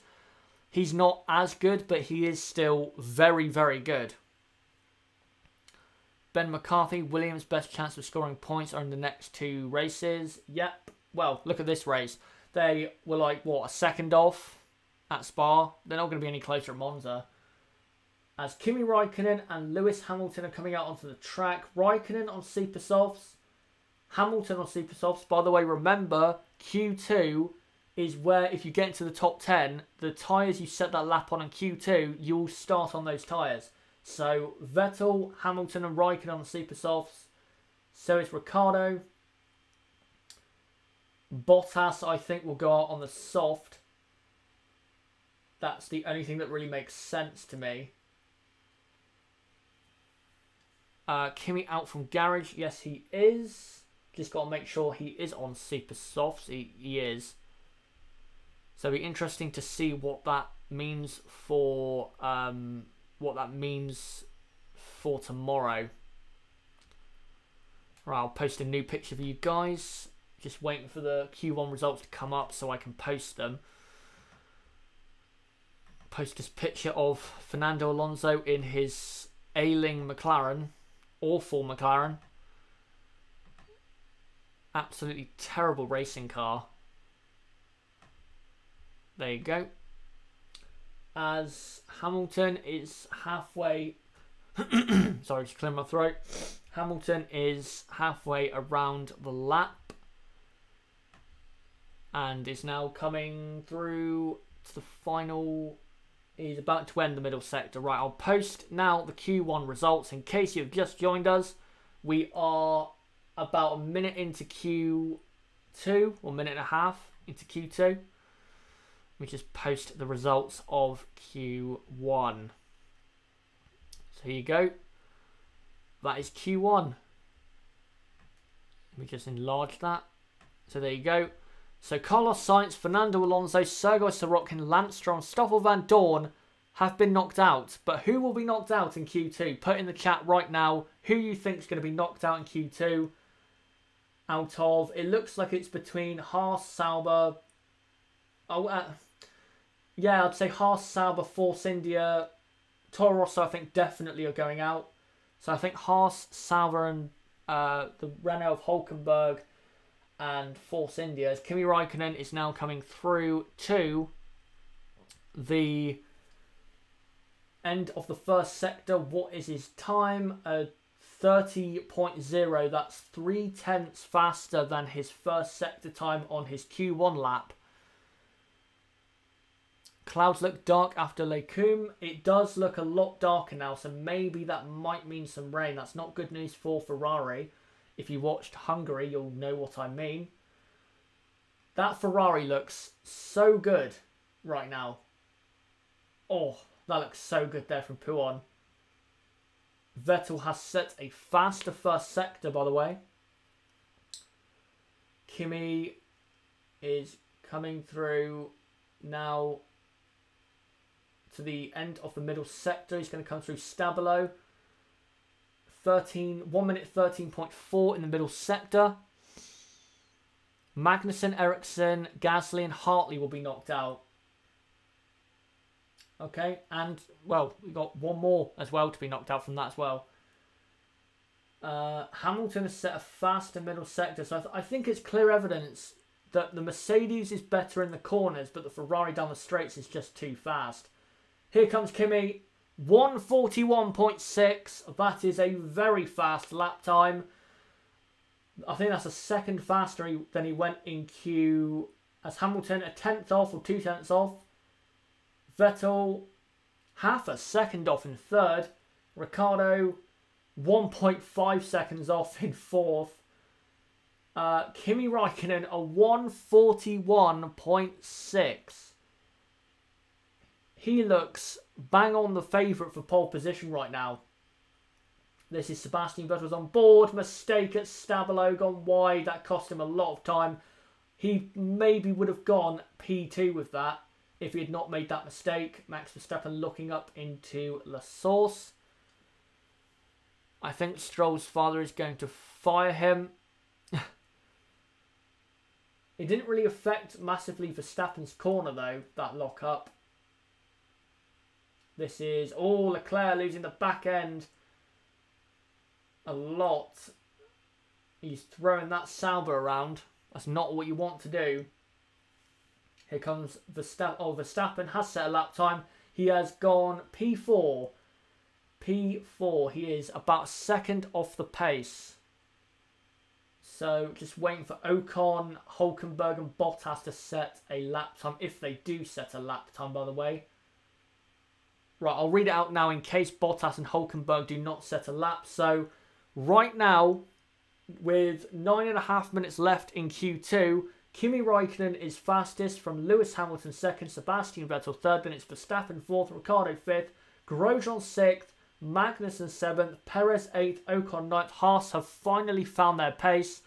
he's not as good, but he is still very, very good. Ben McCarthy, Williams' best chance of scoring points are in the next 2 races. Yep. Well, look at this race. They were like, what, a second off at Spa? They're not going to be any closer at Monza. As Kimi Raikkonen and Lewis Hamilton are coming out onto the track. Raikkonen on Super Softs. Hamilton on Super Softs. By the way, remember, Q2 is where if you get into the top 10, the tyres you set that lap on in Q2, you'll start on those tyres. So, Vettel, Hamilton and Raikkonen on Super Softs. So is Ricciardo. Bottas, I think, will go out on the soft. That's the only thing that really makes sense to me. Kimi out from garage. Yes, he is. Just got to make sure he is on super softs. He is. So it'll be interesting to see what that means for tomorrow. Right, I'll post a new picture for you guys. Just waiting for the Q1 results to come up so I can post them. Post this picture of Fernando Alonso in his ailing McLaren. Awful McLaren. Absolutely terrible racing car. There you go. As Hamilton is halfway... Sorry, just clearing my throat. Hamilton is halfway around the lap. And is now coming through to the final... He's about to end the middle sector. Right, I'll post now the Q1 results in case you've just joined us. We are about a minute into Q2, or a minute and a half into Q2. We just post the results of Q1. So here you go. That is Q1. Let me just enlarge that. So there you go. So Carlos Sainz, Fernando Alonso, Sergio Sorokin, Lance Stroll, Stoffel Van Dorn have been knocked out. But who will be knocked out in Q2? Put in the chat right now who you think is going to be knocked out in Q2. Out of, it looks like it's between Haas, Sauber. Yeah, I'd say Haas, Sauber, Force India, Toro Rosso. I think definitely are going out. So I think Haas, Sauber, and the Renault of Hulkenberg and Force India. As Kimi Raikkonen is now coming through to the end of the first sector. What is his time? 30.0. That's 0.3 faster than his first sector time on his Q1 lap. Clouds look dark after Les Combes. It does look a lot darker now, so maybe that might mean some rain. That's not good news for Ferrari. If you watched Hungary, you'll know what I mean. That Ferrari looks so good right now. Oh, that looks so good there from Puon. Vettel has set a faster first sector, by the way. Kimi is coming through now to the end of the middle sector. He's going to come through Stabilo. 1 minute 13.4 in the middle sector. Magnussen, Ericsson, Gasly and Hartley will be knocked out. Okay, and, well, we've got one more as well to be knocked out from that as well. Hamilton has set a faster middle sector, so I think it's clear evidence that the Mercedes is better in the corners, but the Ferrari down the straights is just too fast. Here comes Kimi. 1:41.6. That is a very fast lap time. I think that's a second faster than he went in Q. As Hamilton, a 10th off or 2/10 off. Vettel, half a second off in third. Ricciardo, 1.5 seconds off in fourth. Kimi Raikkonen, a 1:41.6. He looks bang on the favourite for pole position right now. This is Sebastian Vettel's on board. Mistake at Stabilo, gone wide. That cost him a lot of time. He maybe would have gone P2 with that if he had not made that mistake. Max Verstappen looking up into La Source. I think Stroll's father is going to fire him. It didn't really affect massively Verstappen's corner though, that lock-up. This is, oh, Leclerc losing the back end a lot. He's throwing that Sauber around. That's not what you want to do. Here comes Verstappen. Oh, Verstappen has set a lap time. He has gone P4. P4. He is about a second off the pace. So just waiting for Ocon, Hulkenberg and Bottas to set a lap time. If they do set a lap time, by the way. Right, I'll read it out now in case Bottas and Hulkenberg do not set a lap. So, right now, with 9.5 minutes left in Q2, Kimi Raikkonen is fastest from Lewis Hamilton second, Sebastian Vettel third, then it's Verstappen fourth, Ricciardo fifth, Grosjean sixth, Magnussen seventh, Perez eighth, Ocon ninth. Haas have finally found their pace.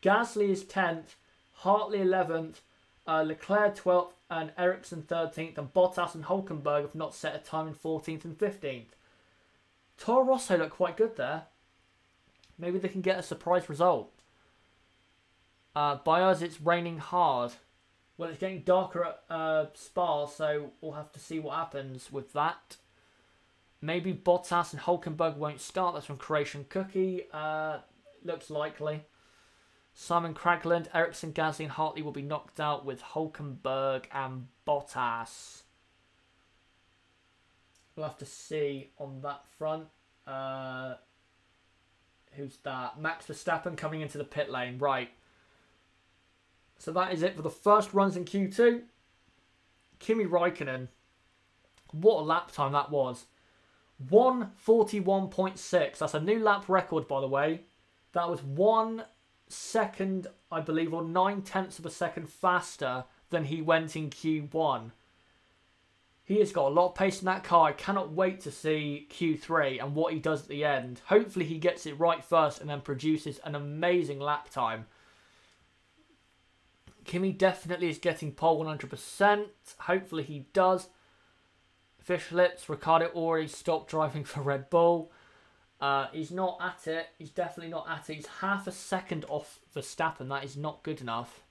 Gasly is 10th, Hartley 11th, Leclerc 12th, and Ericsson 13th, and Bottas and Hulkenberg have not set a time in 14th and 15th. Toro Rosso look quite good there. Maybe they can get a surprise result. By us, it's raining hard. Well, it's getting darker at Spa, so we'll have to see what happens with that. Maybe Bottas and Hulkenberg won't start. That's from Croatian Cookie. Looks likely. Simon Cragland, Ericsson, Gasly and Hartley will be knocked out with Hulkenberg and Bottas. We'll have to see on that front. Who's that? Max Verstappen coming into the pit lane. Right. So that is it for the first runs in Q2. Kimi Raikkonen. What a lap time that was. 1:41.6. That's a new lap record, by the way. That was 1 second, I believe, or 9/10 of a second faster than he went in Q1. He has got a lot of pace in that car. I cannot wait to see Q3 and what he does at the end. Hopefully he gets it right first and then produces an amazing lap time. Kimi definitely is getting pole 100%. Hopefully he does. Fish lips. Ricciardo already stopped driving for Red Bull. He's not at it. He's definitely not at it. He's half a second off Verstappen. That is not good enough.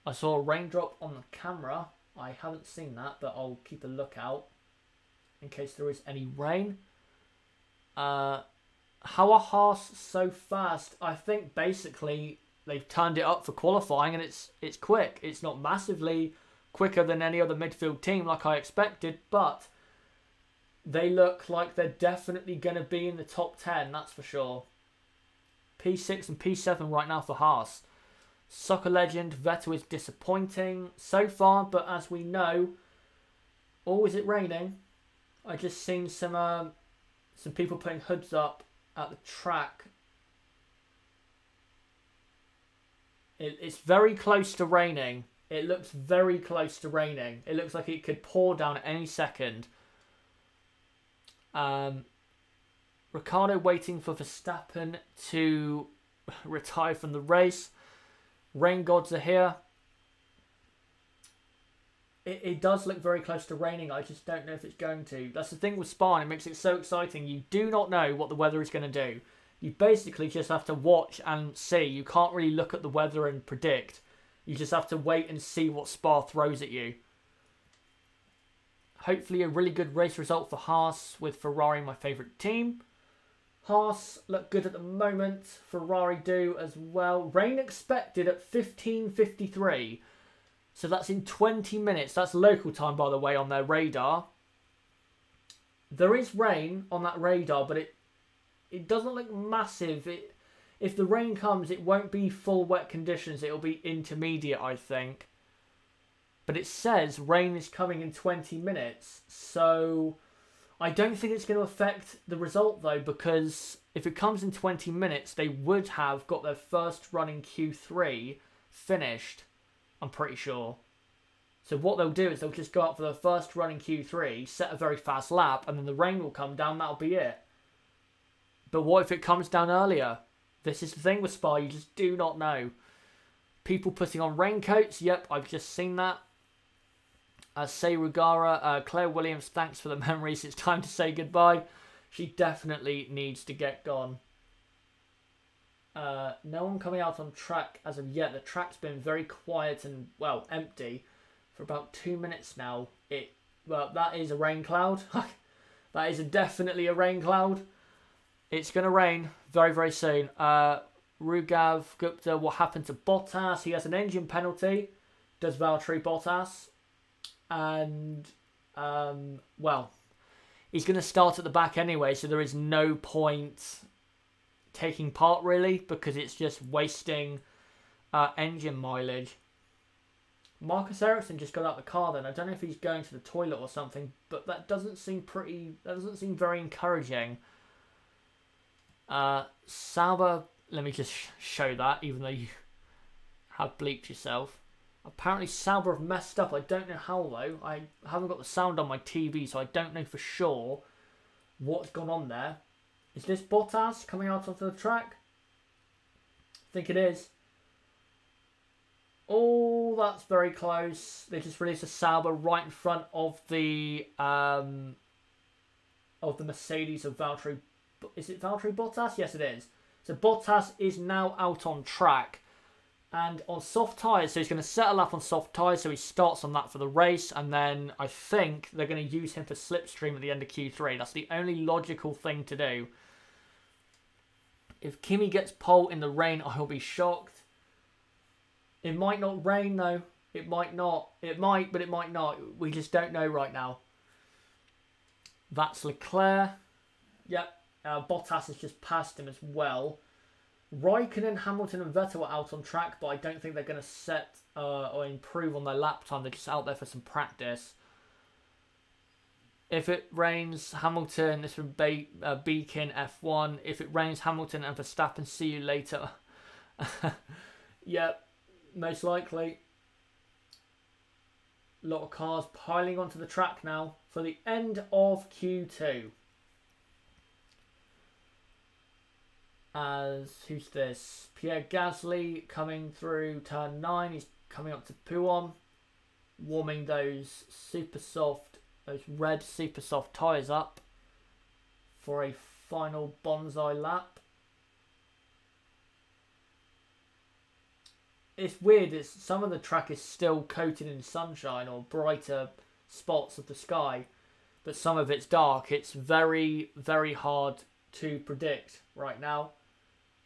I saw a raindrop on the camera. I haven't seen that, but I'll keep a lookout in case there is any rain. How are Haas so fast? I think basically they've turned it up for qualifying and it's quick. It's not massively quicker than any other midfield team like I expected, but they look like they're definitely going to be in the top 10, that's for sure. P6 and P7 right now for Haas. Soccer legend, Vettel is disappointing so far, but as we know, is it raining? I just seen some people putting hoods up at the track. It's very close to raining. It looks very close to raining. It looks like it could pour down at any second. Ricciardo waiting for Verstappen to retire from the race. Rain gods are here. It does look very close to raining. I just don't know if it's going to. That's the thing with Spa. It makes it so exciting. You do not know what the weather is going to do. You basically just have to watch and see. You can't really look at the weather and predict. You just have to wait and see what Spa throws at you. Hopefully a really good race result for Haas with Ferrari, my favourite team. Haas look good at the moment. Ferrari do as well. Rain expected at 15:53. So that's in 20 minutes. That's local time, by the way, on their radar. There is rain on that radar, but it doesn't look massive. If the rain comes, it won't be full wet conditions. It'll be intermediate, I think. But it says rain is coming in 20 minutes. So I don't think it's going to affect the result, though, because if it comes in 20 minutes, they would have got their first run in Q3 finished, I'm pretty sure. So what they'll do is they'll just go out for their first run in Q3, set a very fast lap, and then the rain will come down. That'll be it. But what if it comes down earlier? This is the thing with Spa. You just do not know. People putting on raincoats. Yep, I've just seen that. Say Rugara, Claire Williams, thanks for the memories. It's time to say goodbye. She definitely needs to get gone. No one coming out on track as of yet. The track's been very quiet and, well, empty for about 2 minutes now. Well, that is a rain cloud. That is definitely a rain cloud. It's going to rain very, very soon. Rugav Gupta, what happened to Bottas? He has an engine penalty. Does Valtteri Bottas? And, well, he's going to start at the back anyway, so there is no point taking part, really, because it's just wasting engine mileage. Marcus Ericsson just got out the car then. I don't know if he's going to the toilet or something, but that doesn't seem very encouraging. Sauber, let me just show that, even though you have bleeped yourself. Apparently Sauber have messed up. I don't know how, though. I haven't got the sound on my TV, so I don't know for sure what's gone on there. Is this Bottas coming out onto the track? I think it is. Oh, that's very close. They just released a Sauber right in front of the Mercedes of Valtteri. Is it Valtteri Bottas? Yes, it is. So Bottas is now out on track and on soft tyres. So he's going to settle up on soft tyres. So he starts on that for the race. And then I think they're going to use him for slipstream at the end of Q3. That's the only logical thing to do. If Kimi gets pole in the rain, I'll be shocked. It might not rain though. It might not. It might, but it might not. We just don't know right now. That's Leclerc. Yep. Bottas has just passed him as well. Raikkonen, Hamilton and Vettel are out on track, but I don't think they're going to set or improve on their lap time. They're just out there for some practice. If it rains, Hamilton, this would be Beacon F1. If it rains, Hamilton and Verstappen, see you later. Yep, most likely. A lot of cars piling onto the track now for the end of Q2. As, who's this? Pierre Gasly coming through turn 9. He's coming up to Pouon, warming those red super soft tyres up for a final bonsai lap. It's weird, some of the track is still coated in sunshine or brighter spots of the sky, but some of it's dark. It's very, very hard to predict right now,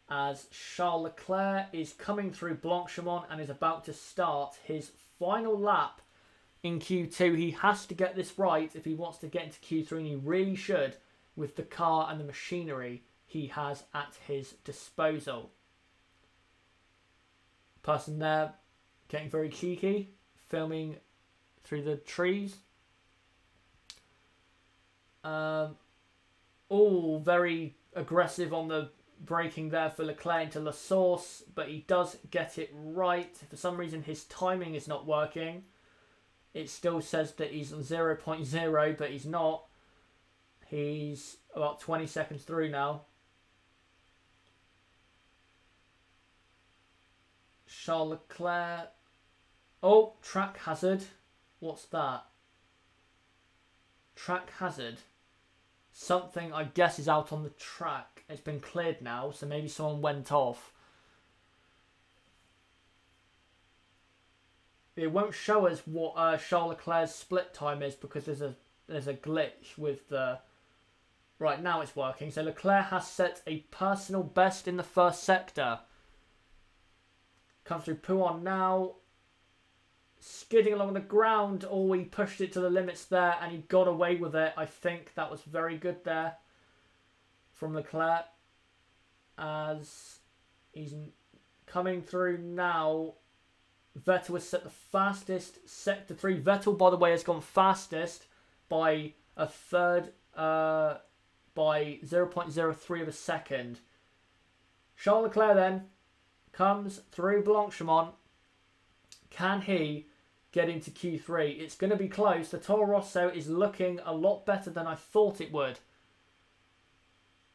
as Charles Leclerc is coming through Blanchimont and is about to start his final lap in Q2. He has to get this right if he wants to get into Q3, and he really should with the car and the machinery he has at his disposal. Person there getting very cheeky, filming through the trees. Oh, very aggressive on the braking there for Leclerc into La Source, but he does get it right. For some reason his timing is not working. It still says that he's on 0.0, but he's not. He's about 20 seconds through now. Charles Leclerc. Oh, track hazard. What's that? Track hazard. Something, I guess, is out on the track. It's been cleared now, so maybe someone went off. It won't show us what Charles Leclerc's split time is because there's a glitch with the... Right, now it's working. So Leclerc has set a personal best in the first sector. Comes through Pouon now. Skidding along the ground. Oh, he pushed it to the limits there and he got away with it. I think that was very good there from Leclerc. As he's coming through now. Vettel has set the fastest sector 3. Vettel, by the way, has gone fastest by a third, by 0.03 of a second. Charles Leclerc then comes through Blanchimont. Can he get into Q3? It's going to be close. The Toro Rosso is looking a lot better than I thought it would.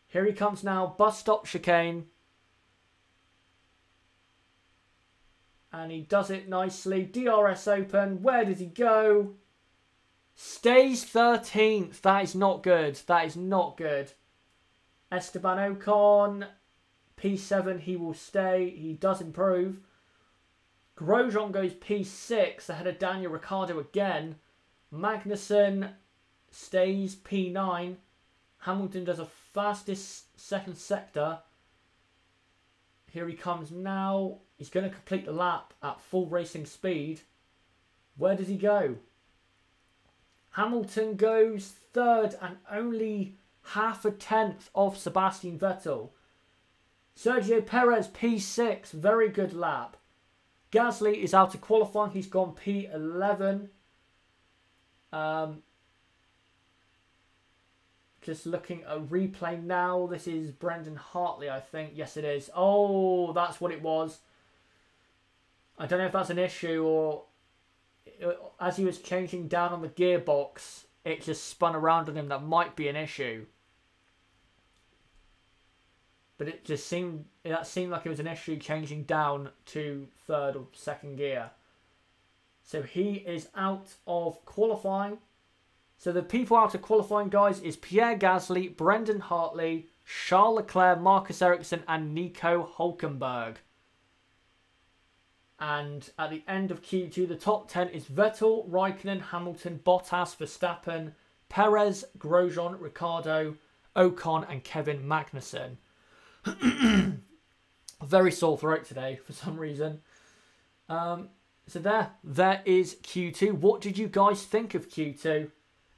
Here he comes now. Bus stop chicane. And he does it nicely. DRS open. Where does he go? Stays 13th. That is not good. That is not good. Esteban Ocon. P7. He will stay. He does improve. Grosjean goes P6 ahead of Daniel Ricciardo again. Magnussen stays P9. Hamilton does a fastest second sector. Here he comes now. He's going to complete the lap at full racing speed. Where does he go? Hamilton goes third and only half a tenth off Sebastian Vettel. Sergio Perez P6. Very good lap. Gasly is out of qualifying. He's gone P11. Just looking at a replay now. This is Brendan Hartley, I think. Yes, it is. Oh, that's what it was. I don't know if that's an issue or as he was changing down on the gearbox, it just spun around on him. That might be an issue. But that seemed like it was an issue changing down to third or second gear. So he is out of qualifying. So the people out of qualifying, guys, is Pierre Gasly, Brendan Hartley, Charles Leclerc, Marcus Ericsson, and Nico Hülkenberg. And at the end of Q2, the top 10 is Vettel, Raikkonen, Hamilton, Bottas, Verstappen, Perez, Grosjean, Ricciardo, Ocon, and Kevin Magnussen. Very sore throat today for some reason. So there is Q2. What did you guys think of Q2?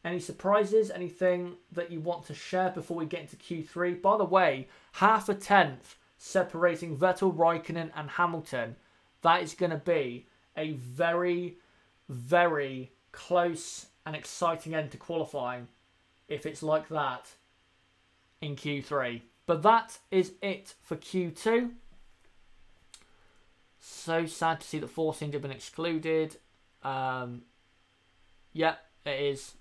Any surprises? Anything that you want to share before we get into Q3? By the way, half a tenth separating Vettel, Raikkonen, and Hamilton. That is going to be a very, very close and exciting end to qualifying if it's like that in Q3. But that is it for Q2. So sad to see that Force India have been excluded. Yeah, it is.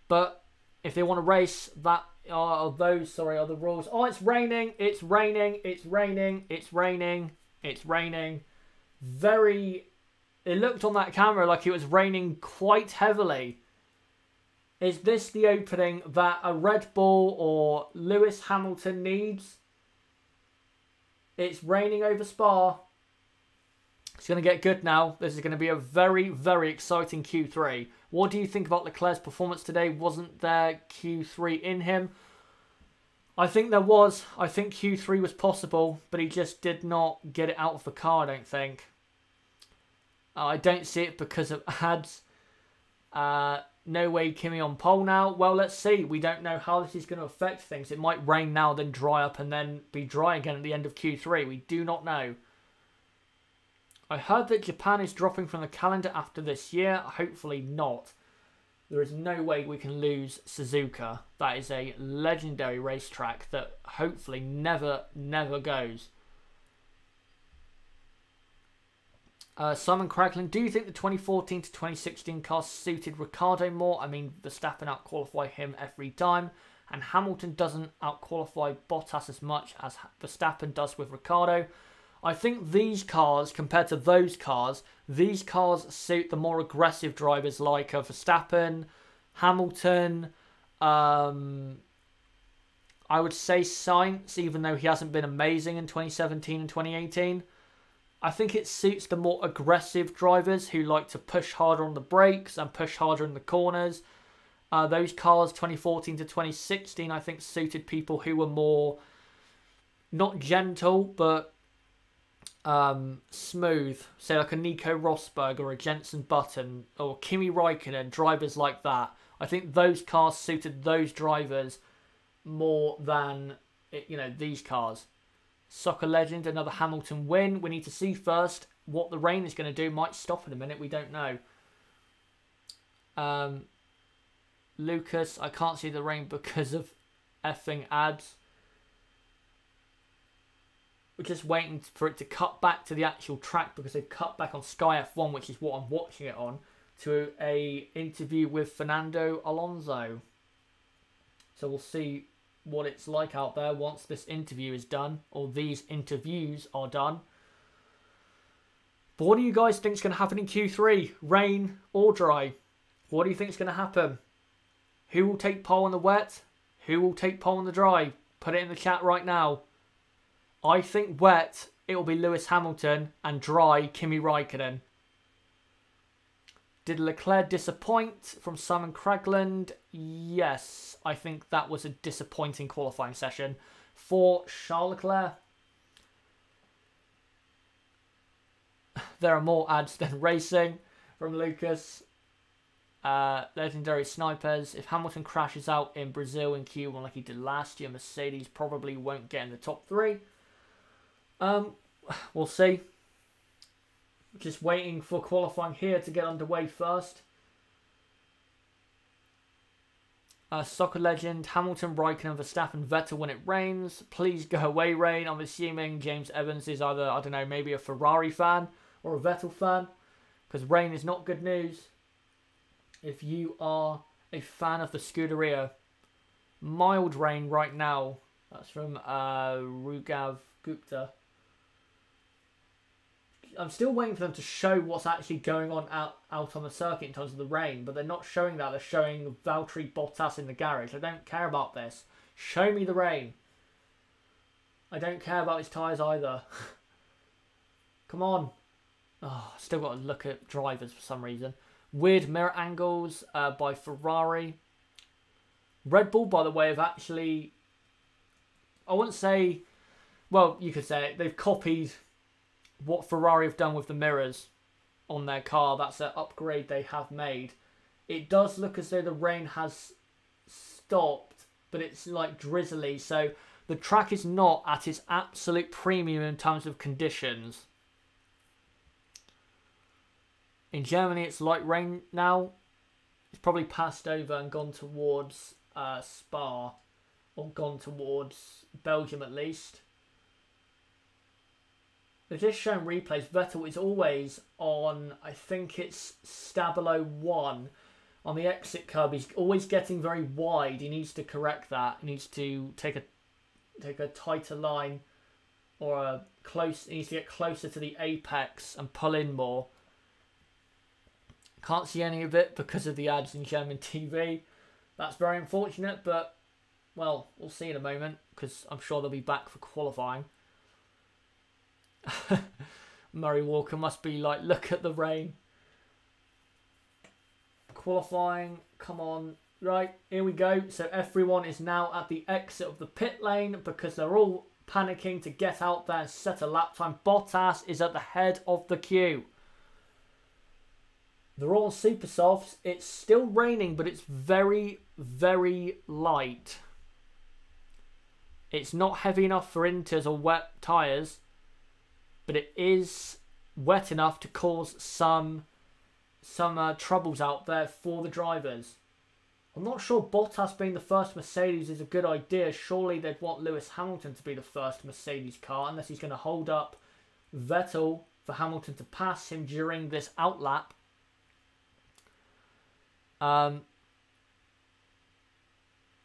But if they want to race, that are the rules. Oh, it's raining. It's raining. It's raining. It's raining. It's raining. It looked on that camera like it was raining quite heavily. Is this the opening that a Red Bull or Lewis Hamilton needs? It's raining over Spa. It's going to get good now. This is going to be a very, very exciting Q3. What do you think about Leclerc's performance today? Wasn't there Q3 in him? I think there was. I think Q3 was possible, but he just did not get it out of the car, I don't think. I don't see it because of ads. No way Kimi on pole now. Well, let's see. We don't know how this is going to affect things. It might rain now, then dry up, and then be dry again at the end of Q3. We do not know. I heard that Japan is dropping from the calendar after this year. Hopefully not. There is no way we can lose Suzuka. That is a legendary racetrack that hopefully never goes. Simon Cracklin, do you think the 2014 to 2016 car suited Ricciardo more? I mean, Verstappen out-qualify him every time, and Hamilton doesn't out-qualify Bottas as much as Verstappen does with Ricciardo. I think these cars, compared to those cars, these cars suit the more aggressive drivers like Verstappen, Hamilton, I would say Sainz, even though he hasn't been amazing in 2017 and 2018. I think it suits the more aggressive drivers who like to push harder on the brakes and push harder in the corners. Those cars, 2014 to 2016, I think suited people who were more, not gentle, but smooth. Say like a Nico Rosberg or a Jenson Button or Kimi Raikkonen, drivers like that. I think those cars suited those drivers more than, these cars. Soccer legend, another Hamilton win. We need to see first what the rain is going to do. Might stop in a minute. We don't know. Lucas, I can't see the rain because of effing ads. We're just waiting for it to cut back to the actual track because they've cut back on Sky F1, which is what I'm watching it on, to a interview with Fernando Alonso. So we'll see what it's like out there once this interview is done, or these interviews are done. But what do you guys think is going to happen in Q3? Rain or dry? What do you think is going to happen? Who will take pole in the wet? Who will take pole in the dry? Put it in the chat right now. I think wet, it will be Lewis Hamilton, and dry, Kimi Raikkonen. Did Leclerc disappoint from Simon Cragland? Yes, I think that was a disappointing qualifying session for Charles Leclerc. There are more ads than racing from Lucas. Legendary snipers. If Hamilton crashes out in Brazil in Q1 like he did last year, Mercedes probably won't get in the top 3. We'll see. Just waiting for qualifying here to get underway first. Soccer legend, Hamilton, Raikkonen, Verstappen, Vettel when it rains. Please go away, rain. I'm assuming James Evans is either, I don't know, maybe a Ferrari fan or a Vettel fan. Because rain is not good news if you are a fan of the Scuderia. Mild rain right now That's from Rugav Gupta. I'm still waiting for them to show what's actually going on out on the circuit in terms of the rain, but they're not showing that. They're showing Valtteri Bottas in the garage. I don't care about this. Show me the rain. I don't care about his tyres either. Come on. Oh, still got to look at drivers for some reason. Weird mirror angles by Ferrari. Red Bull, by the way, have actually... I wouldn't say... Well, you could say it. They've copied what Ferrari have done with the mirrors on their car. That's an upgrade they have made. It does look as though the rain has stopped, but it's like drizzly. So the track is not at its absolute premium in terms of conditions. In Germany, it's light rain now. It's probably passed over and gone towards Spa, or gone towards Belgium at least. They've just shown replays. Vettel is always on, I think it's Stabilo 1 on the exit curb. He's always getting very wide. He needs to correct that. He needs to take a tighter line, or he needs to get closer to the apex and pull in more. Can't see any of it because of the ads in German TV. That's very unfortunate, but, well, we'll see in a moment, because I'm sure they'll be back for qualifying. Murray Walker must be like, look at the rain. Qualifying, come on. Right, here we go. So everyone is now at the exit of the pit lane because they're all panicking to get out there and set a lap time. Bottas is at the head of the queue. They're all super softs. It's still raining, but it's very, very light. It's not heavy enough for inters or wet tyres, but it is wet enough to cause some troubles out there for the drivers. I'm not sure Bottas being the first Mercedes is a good idea. Surely they'd want Lewis Hamilton to be the first Mercedes car, unless he's going to hold up Vettel for Hamilton to pass him during this outlap.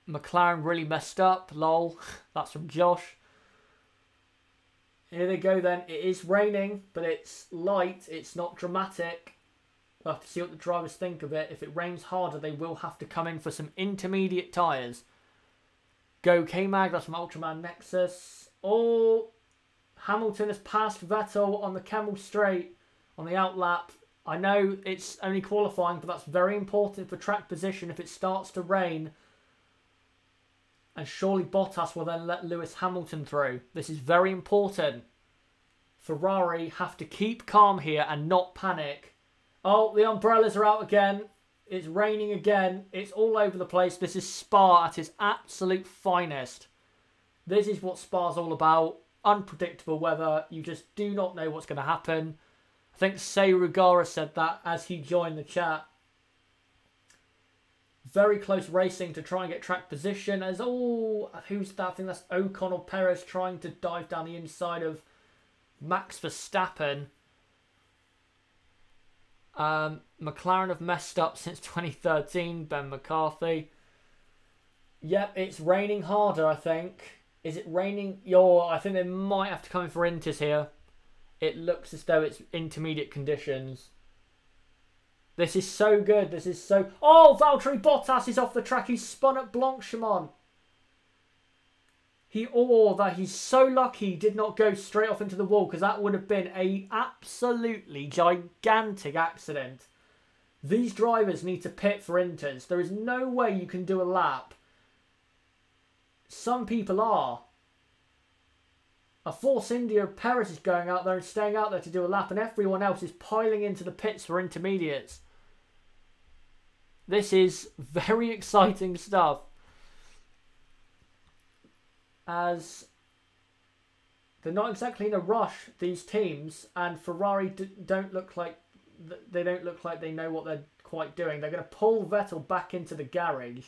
McLaren really messed up. Lol. That's from Josh. Here they go then. It is raining, but it's light. It's not dramatic. We'll have to see what the drivers think of it. If it rains harder, they will have to come in for some intermediate tyres. Go K-Mag. That's from Ultraman Nexus. Oh, Hamilton has passed Vettel on the Kemmel Straight on the outlap. I know it's only qualifying, but that's very important for track position if it starts to rain. And surely Bottas will then let Lewis Hamilton through. This is very important. Ferrari have to keep calm here and not panic. Oh, the umbrellas are out again. It's raining again. It's all over the place. This is Spa at its absolute finest. This is what Spa's all about. Unpredictable weather. You just do not know what's going to happen. I think Seirugara said that as he joined the chat. Very close racing to try and get track position. As who's that? I think that's Ocon or Perez trying to dive down the inside of Max Verstappen. McLaren have messed up since 2013. Ben McCarthy. Yep, it's raining harder, I think. Is it raining? I think they might have to come in for inters here. It looks as though it's intermediate conditions. This is so good. This is so... Oh, Valtteri Bottas is off the track. He's spun at Blanchimont. He's so lucky he did not go straight off into the wall, because that would have been a absolutely gigantic accident. These drivers need to pit for inters. There is no way you can do a lap. Some people are. A Force India Perez is going out there and staying out there to do a lap, and everyone else is piling into the pits for intermediates. This is very exciting stuff. As they're not exactly in a rush, these teams, and Ferrari don't look like they know what they're quite doing. They're going to pull Vettel back into the garage.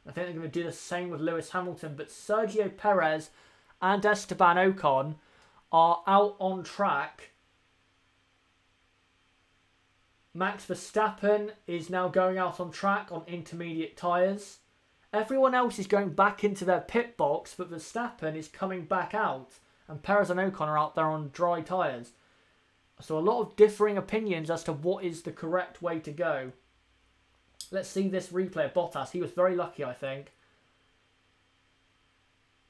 I think they're going to do the same with Lewis Hamilton, but Sergio Perez and Esteban Ocon are out on track. Max Verstappen is now going out on track on intermediate tyres. Everyone else is going back into their pit box, but Verstappen is coming back out. And Perez and Ocon are out there on dry tyres. So a lot of differing opinions as to what is the correct way to go. Let's see this replay of Bottas. He was very lucky, I think.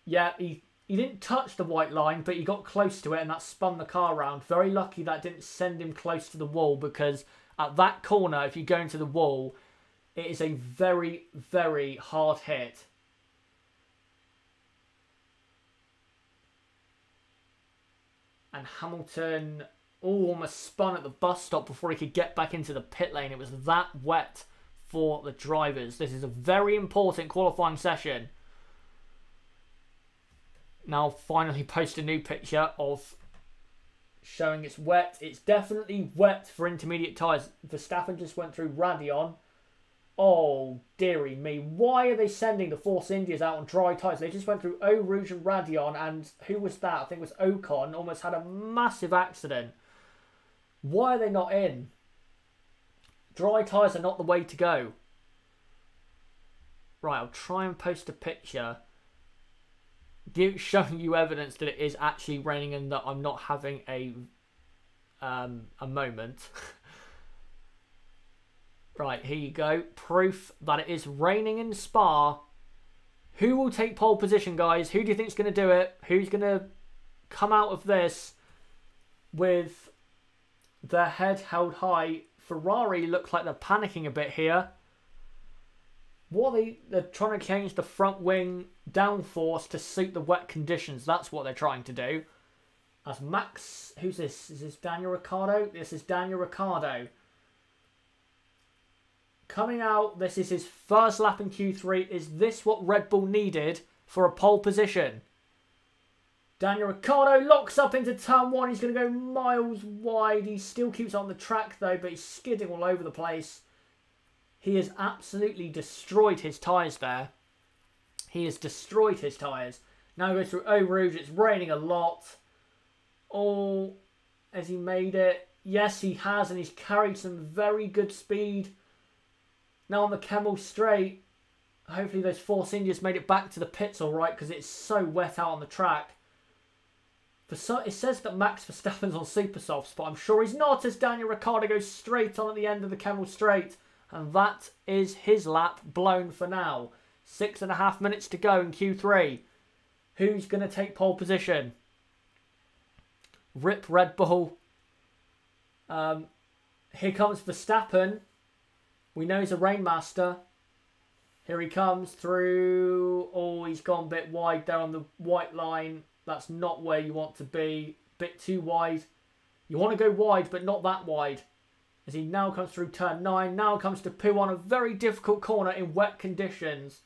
Yeah, he didn't touch the white line, but he got close to it and that spun the car around. Very lucky that didn't send him close to the wall, because at that corner, if you go into the wall, it is a very, very hard hit. And Hamilton almost spun at the bus stop before he could get back into the pit lane. It was that wet for the drivers. This is a very important qualifying session. Now finally post a new picture of showing it's wet. It's definitely wet for intermediate tyres. Verstappen just went through Raikkonen. Oh, dearie me. Why are they sending the Force Indias out on dry tyres? They just went through Eau Rouge and Raikkonen, and who was that? I think it was Ocon. Almost had a massive accident. Why are they not in? Dry tyres are not the way to go. Right, I'll try and post a picture showing you evidence that it is actually raining and that I'm not having a moment. Right, here you go. Proof that it is raining in Spa. Who will take pole position, guys? Who do you think is going to do it? Who's going to come out of this with their head held high? Ferrari looks like they're panicking a bit here. What are they? They're trying to change the front wing downforce to suit the wet conditions. That's what they're trying to do. As Max, who's this? Is this Daniel Ricciardo? This is Daniel Ricciardo. Coming out, this is his first lap in Q3. Is this what Red Bull needed for a pole position? Daniel Ricciardo locks up into turn 1. He's going to go miles wide. He still keeps on the track though, but he's skidding all over the place. He has absolutely destroyed his tyres there. He has destroyed his tyres. Now goes through Eau Rouge. It's raining a lot. Oh, has he made it? Yes, he has, and he's carried some very good speed. Now on the Camel Straight, hopefully those Force Indians made it back to the pits all right, because it's so wet out on the track. It says that Max Verstappen's on super softs, but I'm sure he's not, as Daniel Ricciardo goes straight on at the end of the Camel Straight. And that is his lap blown for now. 6.5 minutes to go in Q3. Who's going to take pole position? Rip Red Bull. Here comes Verstappen. We know he's a Rainmaster. Here he comes through. Oh, he's gone a bit wide there on the white line. That's not where you want to be. Bit too wide. You want to go wide, but not that wide. As he now comes through turn 9. Now comes to poo on a very difficult corner in wet conditions.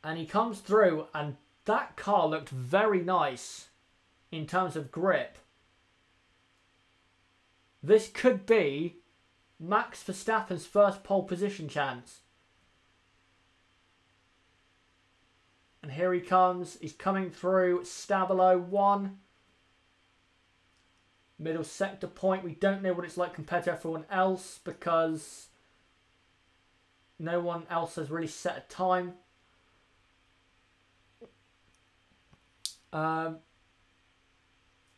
And he comes through, and that car looked very nice in terms of grip. This could be Max Verstappen's first pole position chance. And here he comes. He's coming through Stabilo 1. Middle sector point. We don't know what it's like compared to everyone else, because no one else has really set a time. Here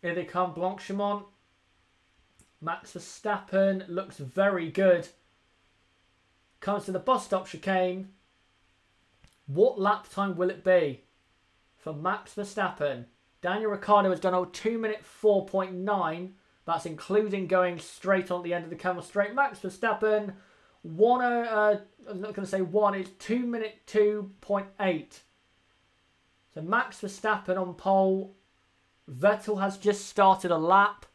they come, Blanchimont. Max Verstappen looks very good. Comes to the bus stop chicane. What lap time will it be for Max Verstappen? Daniel Ricciardo has done a 2 minute 4.9. That's including going straight on the end of the Camel Straight. Max Verstappen, I'm not going to say 1, it's 2 minute 2.8. So Max Verstappen on pole. Vettel has just started a lap.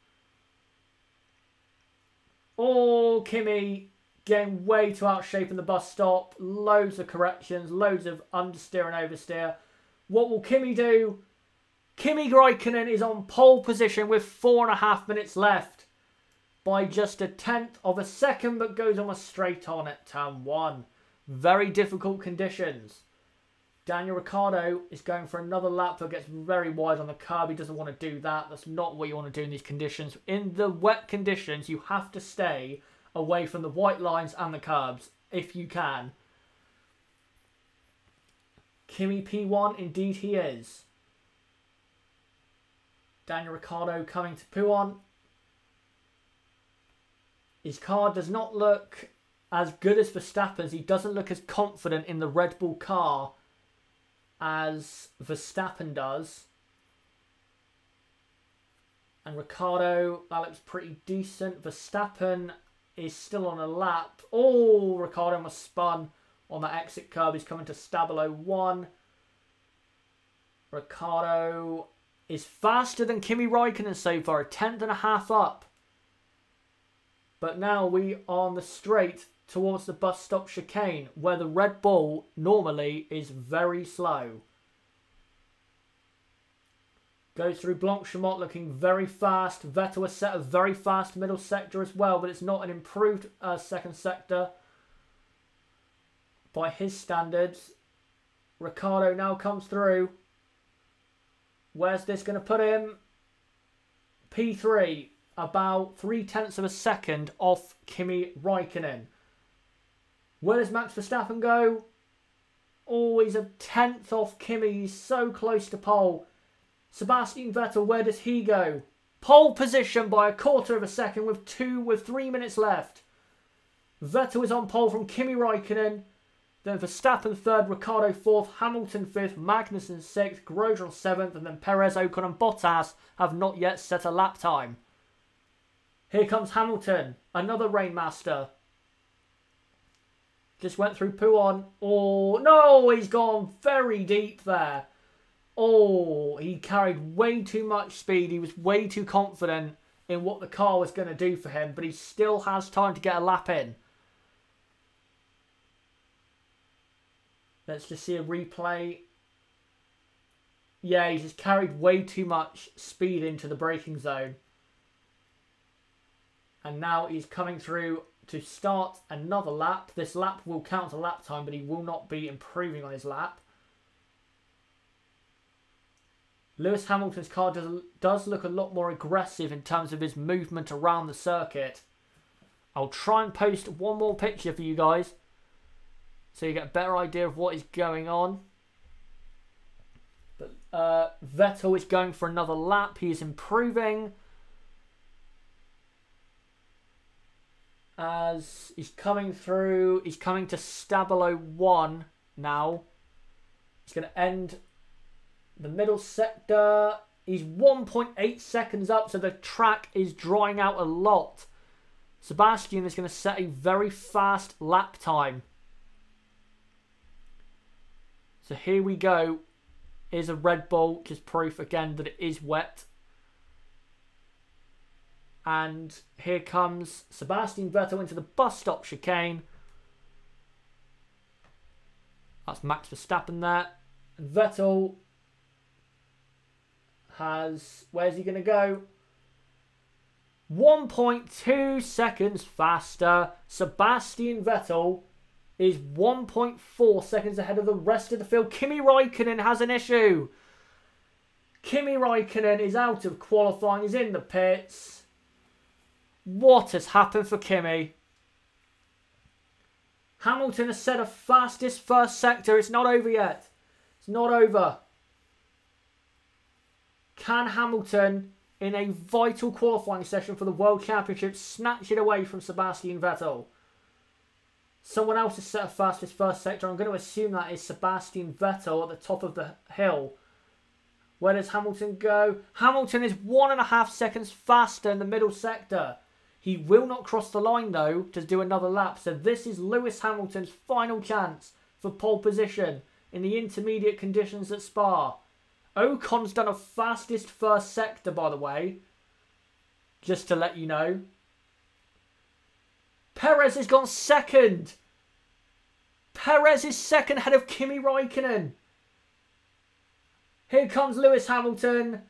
Oh, Kimi getting way too out of shape in the bus stop. Loads of corrections, loads of understeer and oversteer. What will Kimi do? Kimi Raikkonen is on pole position with 4.5 minutes left by just 1/10 of a second, but goes almost straight on at turn 1. Very difficult conditions. Daniel Ricciardo is going for another lap, but gets very wide on the curb. He doesn't want to do that. That's not what you want to do in these conditions. In the wet conditions, you have to stay away from the white lines and the curbs if you can. Kimi P1, indeed he is. Daniel Ricciardo coming to P1. His car does not look as good as Verstappen's. He doesn't look as confident in the Red Bull car as Verstappen does. And Ricciardo, that looks pretty decent. Verstappen is still on a lap. Oh, Ricciardo was spun on that exit curb. He's coming to Stabilo 1. Ricciardo is faster than Kimi Raikkonen so far, a tenth and a half up. But now we are on the straight towards the bus stop chicane, where the Red Bull normally is very slow. Goes through Blanchimont looking very fast. Vettel has set a very fast middle sector as well, but it's not an improved second sector by his standards. Ricciardo now comes through. Where's this going to put him? P3, about 0.3 of a second off Kimi Raikkonen. Where does Max Verstappen go? Oh, he's a tenth off Kimi. He's so close to pole. Sebastian Vettel, where does he go? Pole position by a quarter of a second with 3 minutes left. Vettel is on pole from Kimi Raikkonen. Then Verstappen third, Ricciardo fourth, Hamilton fifth, Magnussen sixth, Grosjean seventh, and then Perez, Ocon and Bottas have not yet set a lap time. Here comes Hamilton, another Rainmaster. Just went through P1. Oh, no, he's gone very deep there. Oh, he carried way too much speed. He was way too confident in what the car was going to do for him, but he still has time to get a lap in. Let's just see a replay. Yeah, he just carried way too much speed into the braking zone. And now he's coming through to start another lap. This lap will count a lap time, but he will not be improving on his lap. Lewis Hamilton's car does look a lot more aggressive in terms of his movement around the circuit. I'll try and post one more picture for you guys, so you get a better idea of what is going on. But Vettel is going for another lap. He is improving as he's coming through. He's coming to Stabilo 1 now. He's going to end the middle sector. He's 1.8 seconds up, so the track is drying out a lot. Sebastian is going to set a very fast lap time. So here we go. Here's a Red Bull, just proof again that it is wet. And here comes Sebastian Vettel into the bus stop chicane. That's Max Verstappen there. And Vettel has... Where's he going to go? 1.2 seconds faster. Sebastian Vettel is 1.4 seconds ahead of the rest of the field. Kimi Raikkonen has an issue. Kimi Raikkonen is out of qualifying. He's in the pits. What has happened for Kimi? Hamilton has set a fastest first sector. It's not over yet. It's not over. Can Hamilton, in a vital qualifying session for the World Championship, snatch it away from Sebastian Vettel? Someone else has set a fastest first sector. I'm going to assume that is Sebastian Vettel at the top of the hill. Where does Hamilton go? Hamilton is 1.5 seconds faster in the middle sector. He will not cross the line, though, to do another lap. So this is Lewis Hamilton's final chance for pole position in the intermediate conditions at Spa. Ocon's done a fastest first sector, by the way, just to let you know. Perez has gone second. Perez is second ahead of Kimi Raikkonen. Here comes Lewis Hamilton.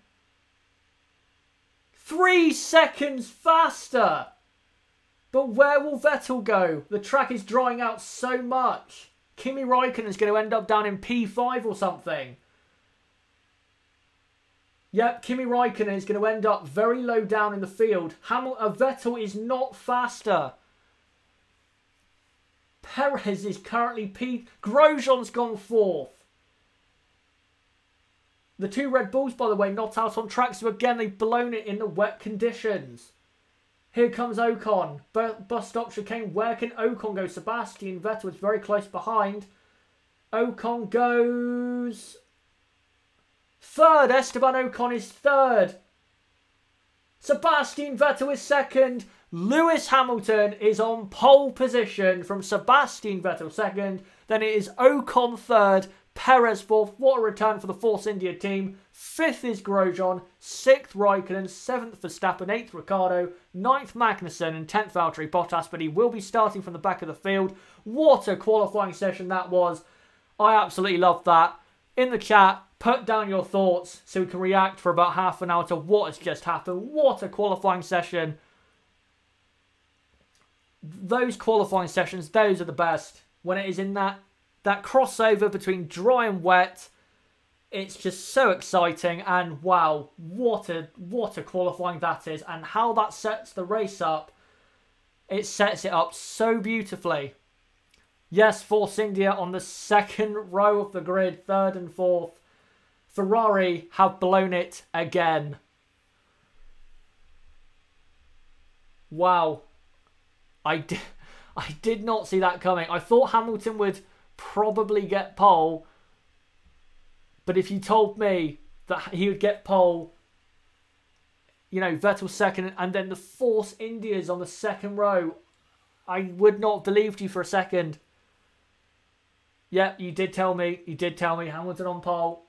3 seconds faster. But where will Vettel go? The track is drying out so much. Kimi Raikkonen is going to end up down in P5 or something. Yep, Kimi Raikkonen is going to end up very low down in the field. Vettel is not faster. Perez is currently Grosjean's gone fourth. The two Red Bulls, by the way, not out on track. So again, they've blown it in the wet conditions. Here comes Ocon. Bus stop chicane. Where can Ocon go? Sebastian Vettel is very close behind. Ocon goes third. Esteban Ocon is third. Sebastian Vettel is second. Lewis Hamilton is on pole position from Sebastian Vettel second. Then it is Ocon third. Perez fourth. What a return for the Force India team. Fifth is Grosjean. Sixth Raikkonen. Seventh Verstappen. Eighth Ricciardo. Ninth Magnussen. And 10th Valtteri Bottas. But he will be starting from the back of the field. What a qualifying session that was. I absolutely loved that. In the chat, put down your thoughts so we can react for about half an hour to what has just happened. What a qualifying session. Those qualifying sessions, those are the best. When it is in that crossover between dry and wet, it's just so exciting. And wow, what a qualifying that is. And how that sets the race up. It sets it up so beautifully. Yes, Force India on the second row of the grid, third and fourth. Ferrari have blown it again. Wow. I did not see that coming. I thought Hamilton would probably get pole. But if you told me that he would get pole, you know, Vettel second, and then the Force India's on the second row, I would not have believed you for a second. Yep, you did tell me. You did tell me. Hamilton on pole.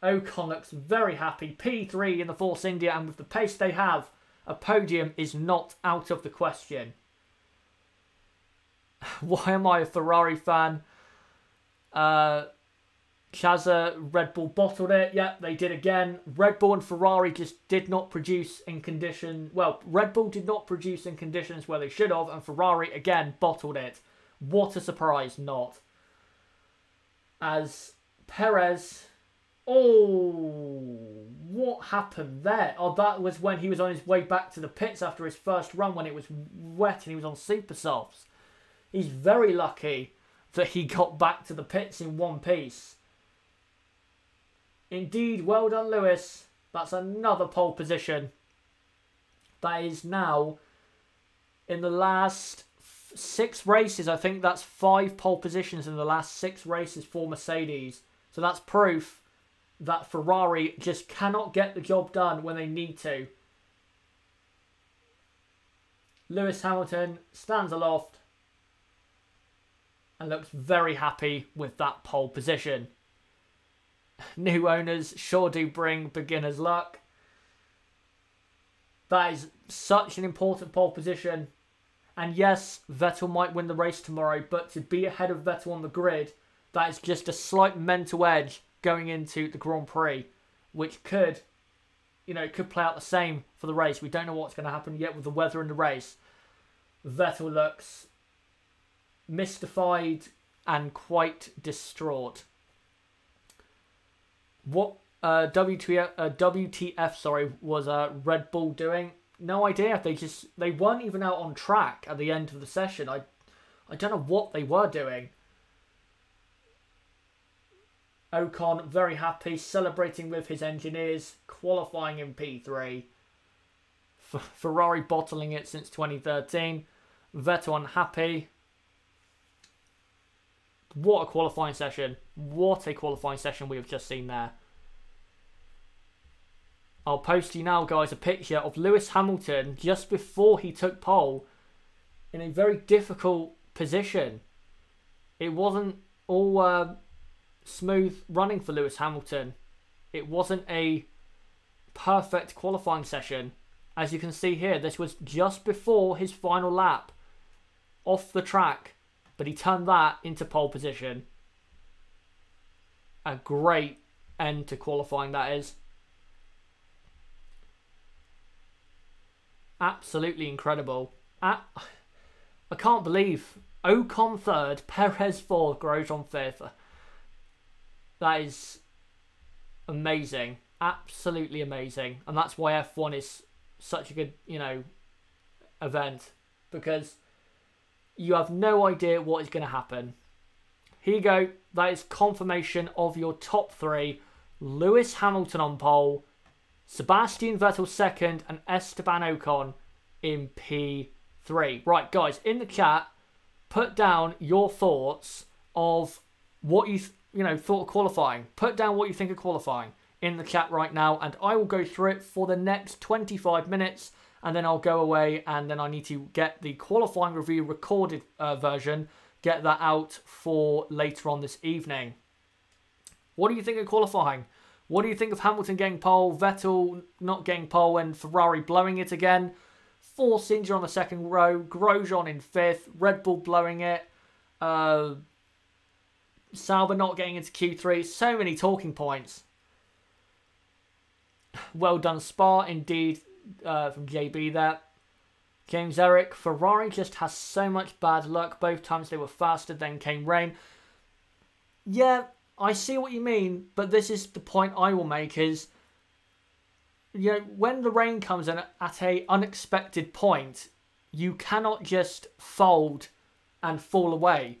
Ocon looks very happy. P3 in the Force India, and with the pace they have, a podium is not out of the question. Why am I a Ferrari fan? Chaza, Red Bull bottled it. Yep, they did again. Red Bull and Ferrari just did not produce in condition. Well, Red Bull did not produce in conditions where they should have, and Ferrari again bottled it. What a surprise, not. As Perez... Oh, what happened there? Oh, that was when he was on his way back to the pits after his first run when it was wet and he was on super softs. He's very lucky that he got back to the pits in one piece. Indeed, well done, Lewis. That's another pole position. That is now in the last 6 races. I think that's 5 pole positions in the last 6 races for Mercedes. So that's proof that Ferrari just cannot get the job done when they need to. Lewis Hamilton stands aloft and looks very happy with that pole position. New owners sure do bring beginner's luck. That is such an important pole position. And yes, Vettel might win the race tomorrow, but to be ahead of Vettel on the grid, that is just a slight mental edge going into the Grand Prix, which could, you know, could play out the same for the race. We don't know what's going to happen yet with the weather in the race. Vettel looks mystified and quite distraught. What WTF, sorry, was Red Bull doing? No idea. They weren't even out on track at the end of the session. I don't know what they were doing. Ocon very happy, celebrating with his engineers, qualifying in P3. Ferrari bottling it since 2013. Vettel unhappy. What a qualifying session. What a qualifying session we have just seen there. I'll post you now, guys, a picture of Lewis Hamilton just before he took pole in a very difficult position. It wasn't all smooth running for Lewis Hamilton. It wasn't a perfect qualifying session. As you can see here, this was just before his final lap off the track, but he turned that into pole position. A great end to qualifying, that is. Absolutely incredible. I can't believe Ocon third, Perez fourth, Grosjean fifth. That is amazing. Absolutely amazing. And that's why F1 is such a good, you know, event. Because you have no idea what is going to happen. Here you go. That is confirmation of your top 3 Lewis Hamilton on pole, Sebastian Vettel second, and Esteban Ocon in P3. Right, guys, in the chat, put down your thoughts of what you thought of qualifying. Put down what you think of qualifying in the chat right now, and I will go through it for the next 25 minutes, and then I'll go away, and then I need to get the qualifying review recorded version, get that out for later on this evening. What do you think of qualifying? What do you think of Hamilton getting pole, Vettel not getting pole, and Ferrari blowing it again? Force injury on the second row, Grosjean in fifth, Red Bull blowing it, Sauber not getting into Q3. So many talking points. Well done, Spa, indeed, from JB there. James Eric, Ferrari just has so much bad luck. Both times they were faster, then came rain. Yeah, I see what you mean, but this is the point I will make is, when the rain comes in at an unexpected point, you cannot just fold and fall away.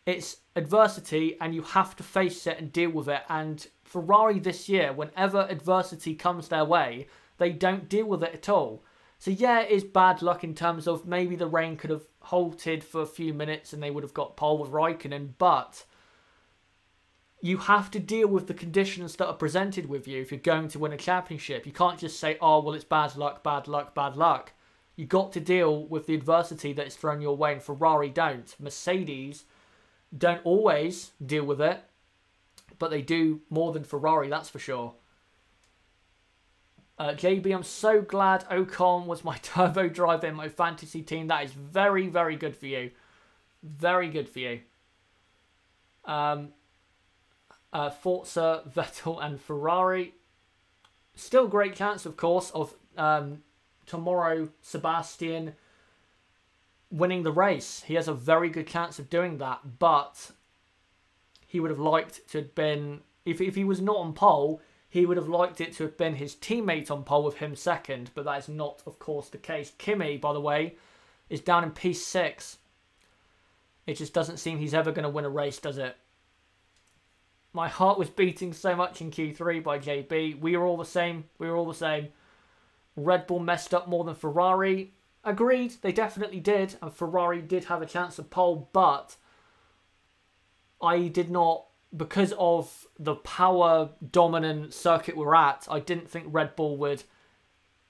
It's adversity, and you have to face it and deal with it. And Ferrari this year, whenever adversity comes their way, they don't deal with it at all. So yeah, it is bad luck in terms of maybe the rain could have halted for a few minutes and they would have got pole with Raikkonen, but you have to deal with the conditions that are presented with you if you're going to win a championship. You can't just say, oh, well, it's bad luck, bad luck, bad luck. You've got to deal with the adversity that is thrown your way, and Ferrari don't. Mercedes don't always deal with it, but they do more than Ferrari, that's for sure. JB, I'm so glad Ocon was my turbo driver in my fantasy team. That is very, very good for you. Very good for you. Forza, Vettel and Ferrari. Still great chance, of course, of tomorrow Sebastian winning the race. He has a very good chance of doing that, but he would have liked to have been, if he was not on pole, he would have liked it to have been his teammate on pole with him second, but that is not, of course, the case. Kimi, by the way, is down in P6. It just doesn't seem he's ever going to win a race, does it? My heart was beating so much in Q3 by JB. We were all the same. We were all the same. Red Bull messed up more than Ferrari. Agreed, they definitely did, and Ferrari did have a chance of pole, but I did not, because of the power-dominant circuit we're at, I didn't think Red Bull would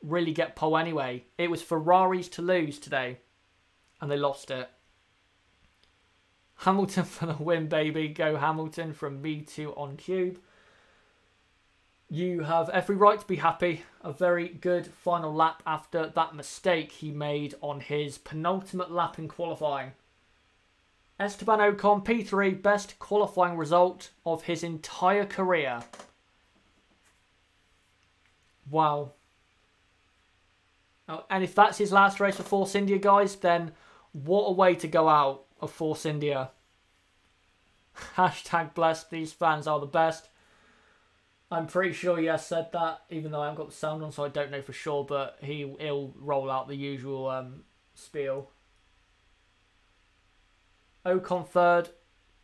really get pole anyway. It was Ferrari's to lose today, and they lost it. Hamilton for the win, baby. Go Hamilton from Me2 on Cube. You have every right to be happy. A very good final lap after that mistake he made on his penultimate lap in qualifying. Esteban Ocon, P3, best qualifying result of his entire career. Wow. Oh, and if that's his last race for Force India, guys, then what a way to go out of Force India. Hashtag blessed, these fans are the best. I'm pretty sure he has said that, even though I haven't got the sound on, so I don't know for sure, but he'll roll out the usual spiel. Ocon third,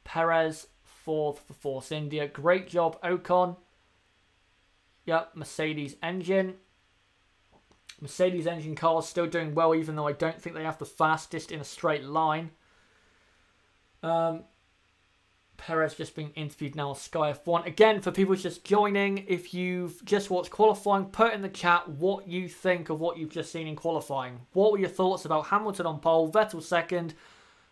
Perez fourth for Force India. Great job, Ocon. Yep, Mercedes engine. Mercedes engine cars still doing well, even though I don't think they have the fastest in a straight line. Perez just being interviewed now on Sky F1. Again, for people just joining, if you've just watched qualifying, put in the chat what you think of what you've just seen in qualifying. What were your thoughts about Hamilton on pole, Vettel second,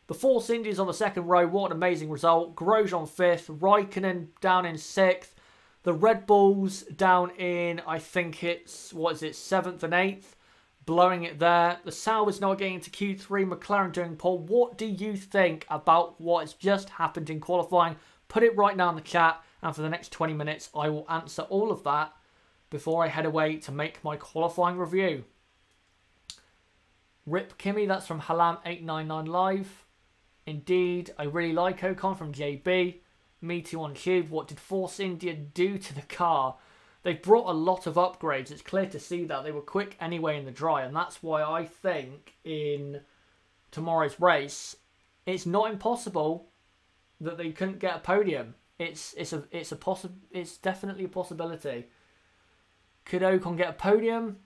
the Force Indians on the second row? What an amazing result. Grosjean fifth, Raikkonen down in sixth, the Red Bulls down in, I think it's, what is it, 7th and 8th, blowing it there. The Saubers not getting into Q3, McLaren doing pole. What do you think about what has just happened in qualifying? Put it right now in the chat, and for the next 20 minutes, I will answer all of that before I head away to make my qualifying review. Rip Kimi, that's from Halam899 Live. Indeed, I really like Ocon from JB. Me2 on Cube. What did Force India do to the car? They've brought a lot of upgrades. It's clear to see that. They were quick anyway in the dry, and that's why I think in tomorrow's race, it's not impossible that they couldn't get a podium. It's definitely a possibility. Could Ocon get a podium?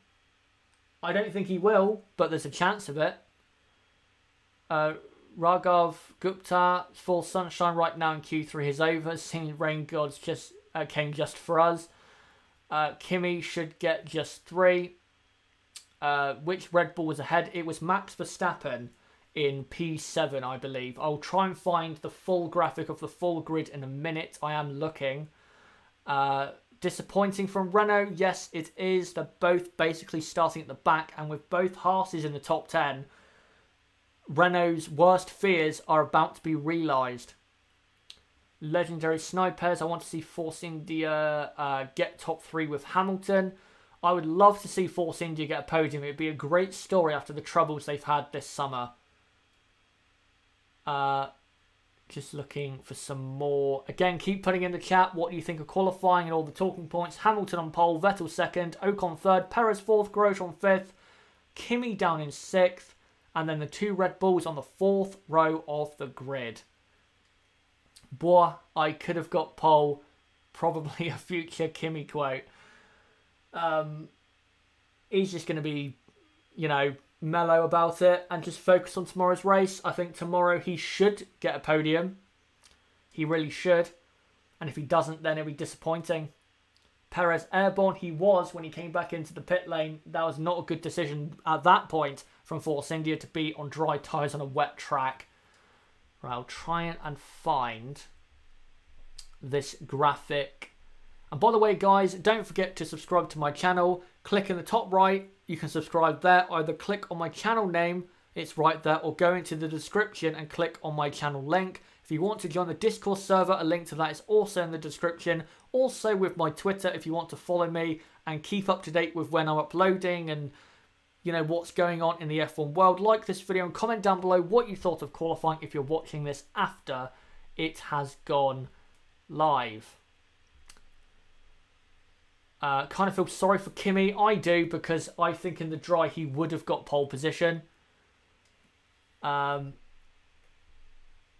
I don't think he will, but there's a chance of it. Raghav Gupta, full sunshine right now in Q3 is over. Seeing rain gods just came just for us. Kimi should get just 3. Which Red Bull was ahead? It was Max Verstappen in P7, I believe. I'll try and find the full graphic of the full grid in a minute. I am looking. Disappointing from Renault. Yes, it is. They're both basically starting at the back, and with both Haas's in the top 10, Renault's worst fears are about to be realised. Legendary Snipers. I want to see Force India get top 3 with Hamilton. I would love to see Force India get a podium. It would be a great story after the troubles they've had this summer. Just looking for some more. Again, keep putting in the chat what you think of qualifying and all the talking points. Hamilton on pole, Vettel 2nd, Ocon 3rd, Perez 4th, Grosjean 5th, Kimi down in 6th, and then the 2 Red Bulls on the 4th row of the grid. Boy, I could have got pole. Probably a future Kimi quote. He's just going to be, you know, mellow about it and just focus on tomorrow's race. I think tomorrow he should get a podium. He really should. And if he doesn't, then it'll be disappointing. Perez airborne. He was when he came back into the pit lane. That was not a good decision at that point from Force India to be on dry tyres on a wet track. Right, I'll try and find this graphic. And by the way, guys, don't forget to subscribe to my channel. Click in the top right. You can subscribe there. Either click on my channel name, it's right there, or go into the description and click on my channel link. If you want to join the Discord server, a link to that is also in the description. Also with my Twitter, if you want to follow me and keep up to date with when I'm uploading and, you know, what's going on in the F1 world. Like this video and comment down below what you thought of qualifying if you're watching this after it has gone live. Kind of feel sorry for Kimi. I do, because I think in the dry he would have got pole position. Yeah,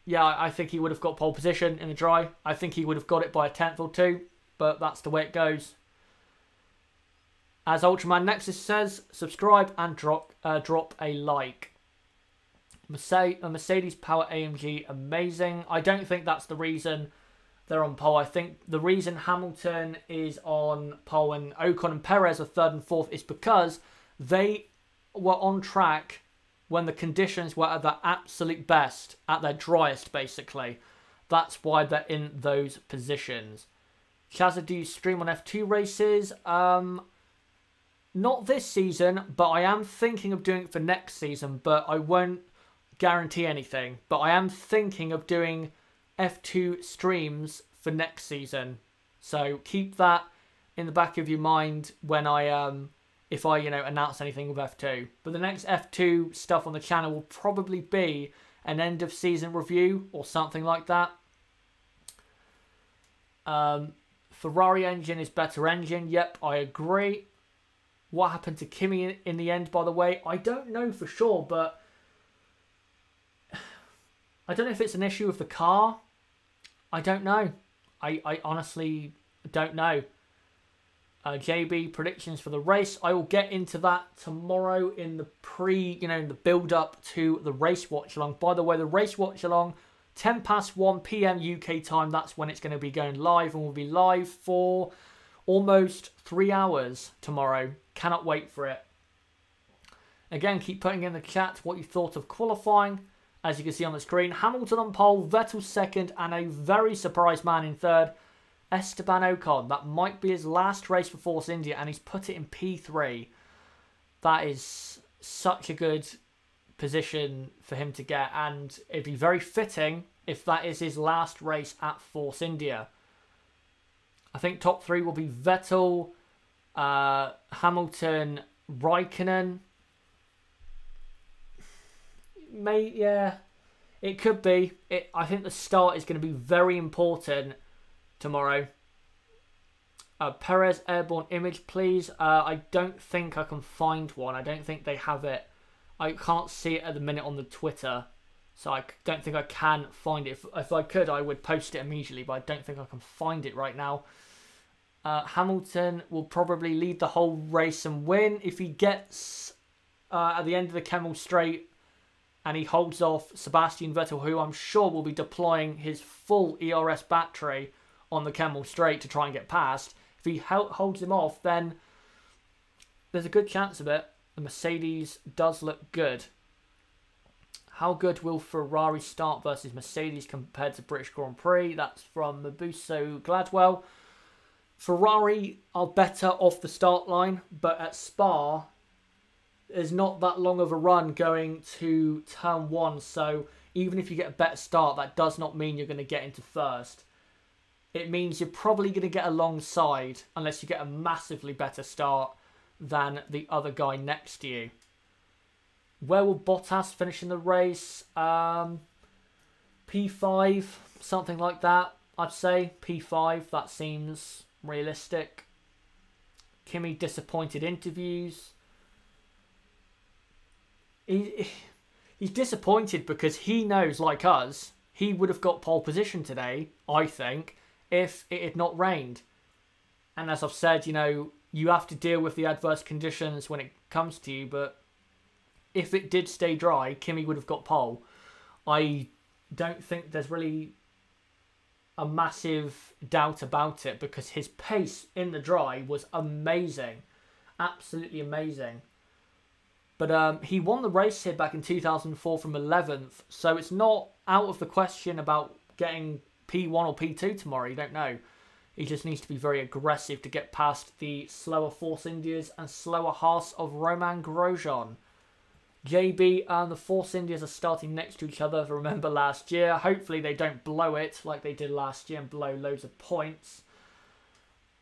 I think he would have got pole position in the dry. I think he would have got it by a 10th or 2, but that's the way it goes. As Ultraman Nexus says, subscribe and drop a like. Mercedes Power AMG, amazing. I don't think that's the reason they're on pole. I think the reason Hamilton is on pole and Ocon and Perez are 3rd and 4th is because they were on track when the conditions were at their absolute best, at their driest, basically. That's why they're in those positions. Shazza, do you stream on F2 races? Not this season, but I am thinking of doing it for next season, but I won't guarantee anything. But I am thinking of doing F2 streams for next season, so keep that in the back of your mind when I if I, you know, announce anything with F2. But the next F2 stuff on the channel will probably be an end of season review or something like that. Ferrari engine is better engine. Yep, I agree. What happened to Kimi in the end, by the way? I don't know for sure, but I don't know if it's an issue with the car. I don't know. I honestly don't know. JB, predictions for the race. I will get into that tomorrow in the in the build-up to the race watch-along. By the way, the race watch-along, 1 PM UK time, that's when it's going to be going live, and we'll be live for almost 3 hours tomorrow. Cannot wait for it. Again, keep putting in the chat what you thought of qualifying. As you can see on the screen, Hamilton on pole, Vettel 2nd, and a very surprised man in 3rd, Esteban Ocon. That might be his last race for Force India, and he's put it in P3. That is such a good position for him to get, and it'd be very fitting if that is his last race at Force India. I think top 3 will be Vettel, Hamilton, Raikkonen. Yeah, it could be. I think the start is going to be very important tomorrow. Perez airborne image, please. I don't think I can find one. I don't think they have it. I can't see it at the minute on the Twitter. So I don't think I can find it. If I could, I would post it immediately, but I don't think I can find it right now. Hamilton will probably lead the whole race and win. If he gets at the end of the Kemmel Straight and he holds off Sebastian Vettel, who I'm sure will be deploying his full ERS battery on the Kemmel Straight to try and get past. If he holds him off, then there's a good chance of it. The Mercedes does look good. How good will Ferrari start versus Mercedes compared to British Grand Prix? That's from Mabuso Gladwell. Ferrari are better off the start line, but at Spa, there's not that long of a run going to turn 1. So even if you get a better start, that does not mean you're going to get into first. It means you're probably going to get alongside unless you get a massively better start than the other guy next to you. Where will Bottas finish in the race? P5, something like that, I'd say. P5, that seems realistic. Kimi disappointed interviews. He's disappointed because he knows, like us, he would have got pole position today, I think, if it had not rained. And as I've said, you know, you have to deal with the adverse conditions when it comes to you, but if it did stay dry, Kimi would have got pole. I don't think there's really a massive doubt about it because his pace in the dry was amazing. Absolutely amazing. But he won the race here back in 2004 from 11th, so it's not out of the question about getting P1 or P2 tomorrow. You don't know. He just needs to be very aggressive to get past the slower Force Indias and slower Haas of Romain Grosjean. JB and the Force Indias are starting next to each other. Remember last year. Hopefully they don't blow it like they did last year and blow loads of points.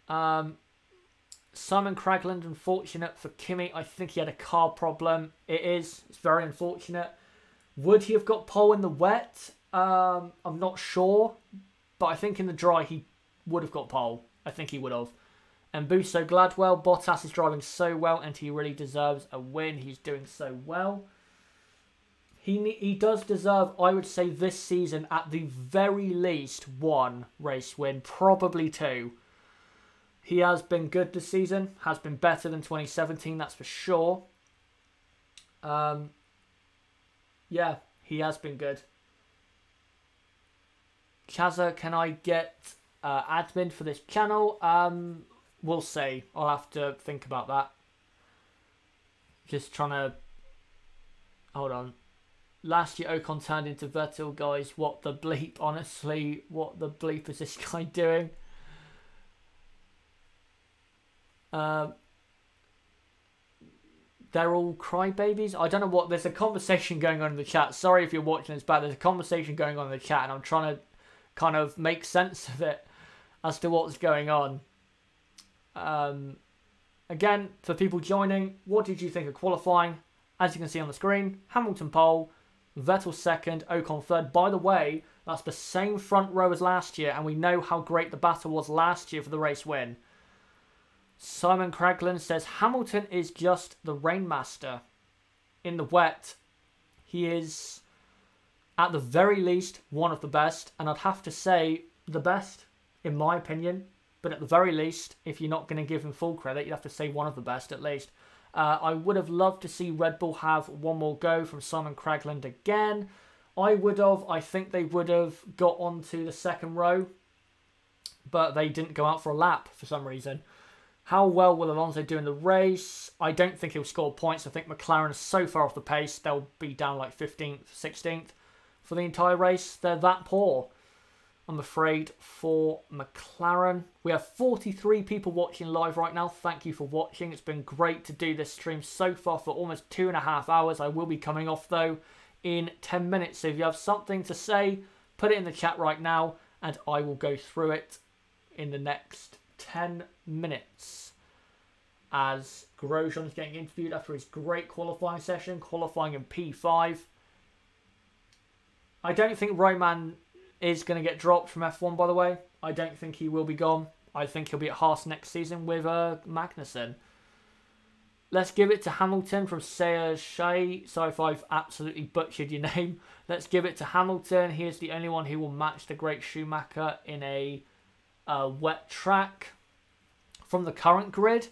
Simon Cragland, unfortunate for Kimi. I think he had a car problem. It is. It's very unfortunate. Would he have got pole in the wet? I'm not sure. But I think in the dry he would have got pole. I think he would have. And Busso Gladwell, Bottas is driving so well and he really deserves a win. He's doing so well. He does deserve, I would say, this season at the very least 1 race win, probably 2. He has been good this season, has been better than 2017, that's for sure. Yeah, he has been good. Chaza, can I get admin for this channel? We'll see. I'll have to think about that. Just trying to... Hold on. Last year Ocon turned into Vettel, guys. What the bleep, honestly. What the bleep is this guy doing? They're all crybabies. I don't know what... There's a conversation going on in the chat. Sorry if you're watching this back. There's a conversation going on in the chat and I'm trying to kind of make sense of it as to what's going on. Again, for people joining, what did you think of qualifying? As you can see on the screen, Hamilton pole, Vettel second, Ocon third. By the way, that's the same front row as last year, and we know how great the battle was last year for the race win. Simon Cragland says, Hamilton is just the rainmaster. In the wet, he is, at the very least, one of the best, and I'd have to say the best, in my opinion. But at the very least, if you're not going to give him full credit, you'd have to say one of the best at least. I would have loved to see Red Bull have one more go from Simon Cragland again. I would have. I think they would have got onto the second row. But they didn't go out for a lap for some reason. How well will Alonso do in the race? I don't think he'll score points. I think McLaren is so far off the pace. They'll be down like 15th, 16th for the entire race. They're that poor, I'm afraid, for McLaren. We have 43 people watching live right now. Thank you for watching. It's been great to do this stream so far for almost 2.5 hours. I will be coming off, though, in 10 minutes. So if you have something to say, put it in the chat right now, and I will go through it in the next 10 minutes. As Grosjean is getting interviewed after his great qualifying session, qualifying in P5. I don't think Roman is going to get dropped from F1, by the way. I don't think he will be gone. I think he'll be at Haas next season with Magnussen. let's give it to Hamilton from Sayers Shea. Sorry if I've absolutely butchered your name. Let's give it to Hamilton. He is the only one who will match the great Schumacher in a wet track. From the current grid,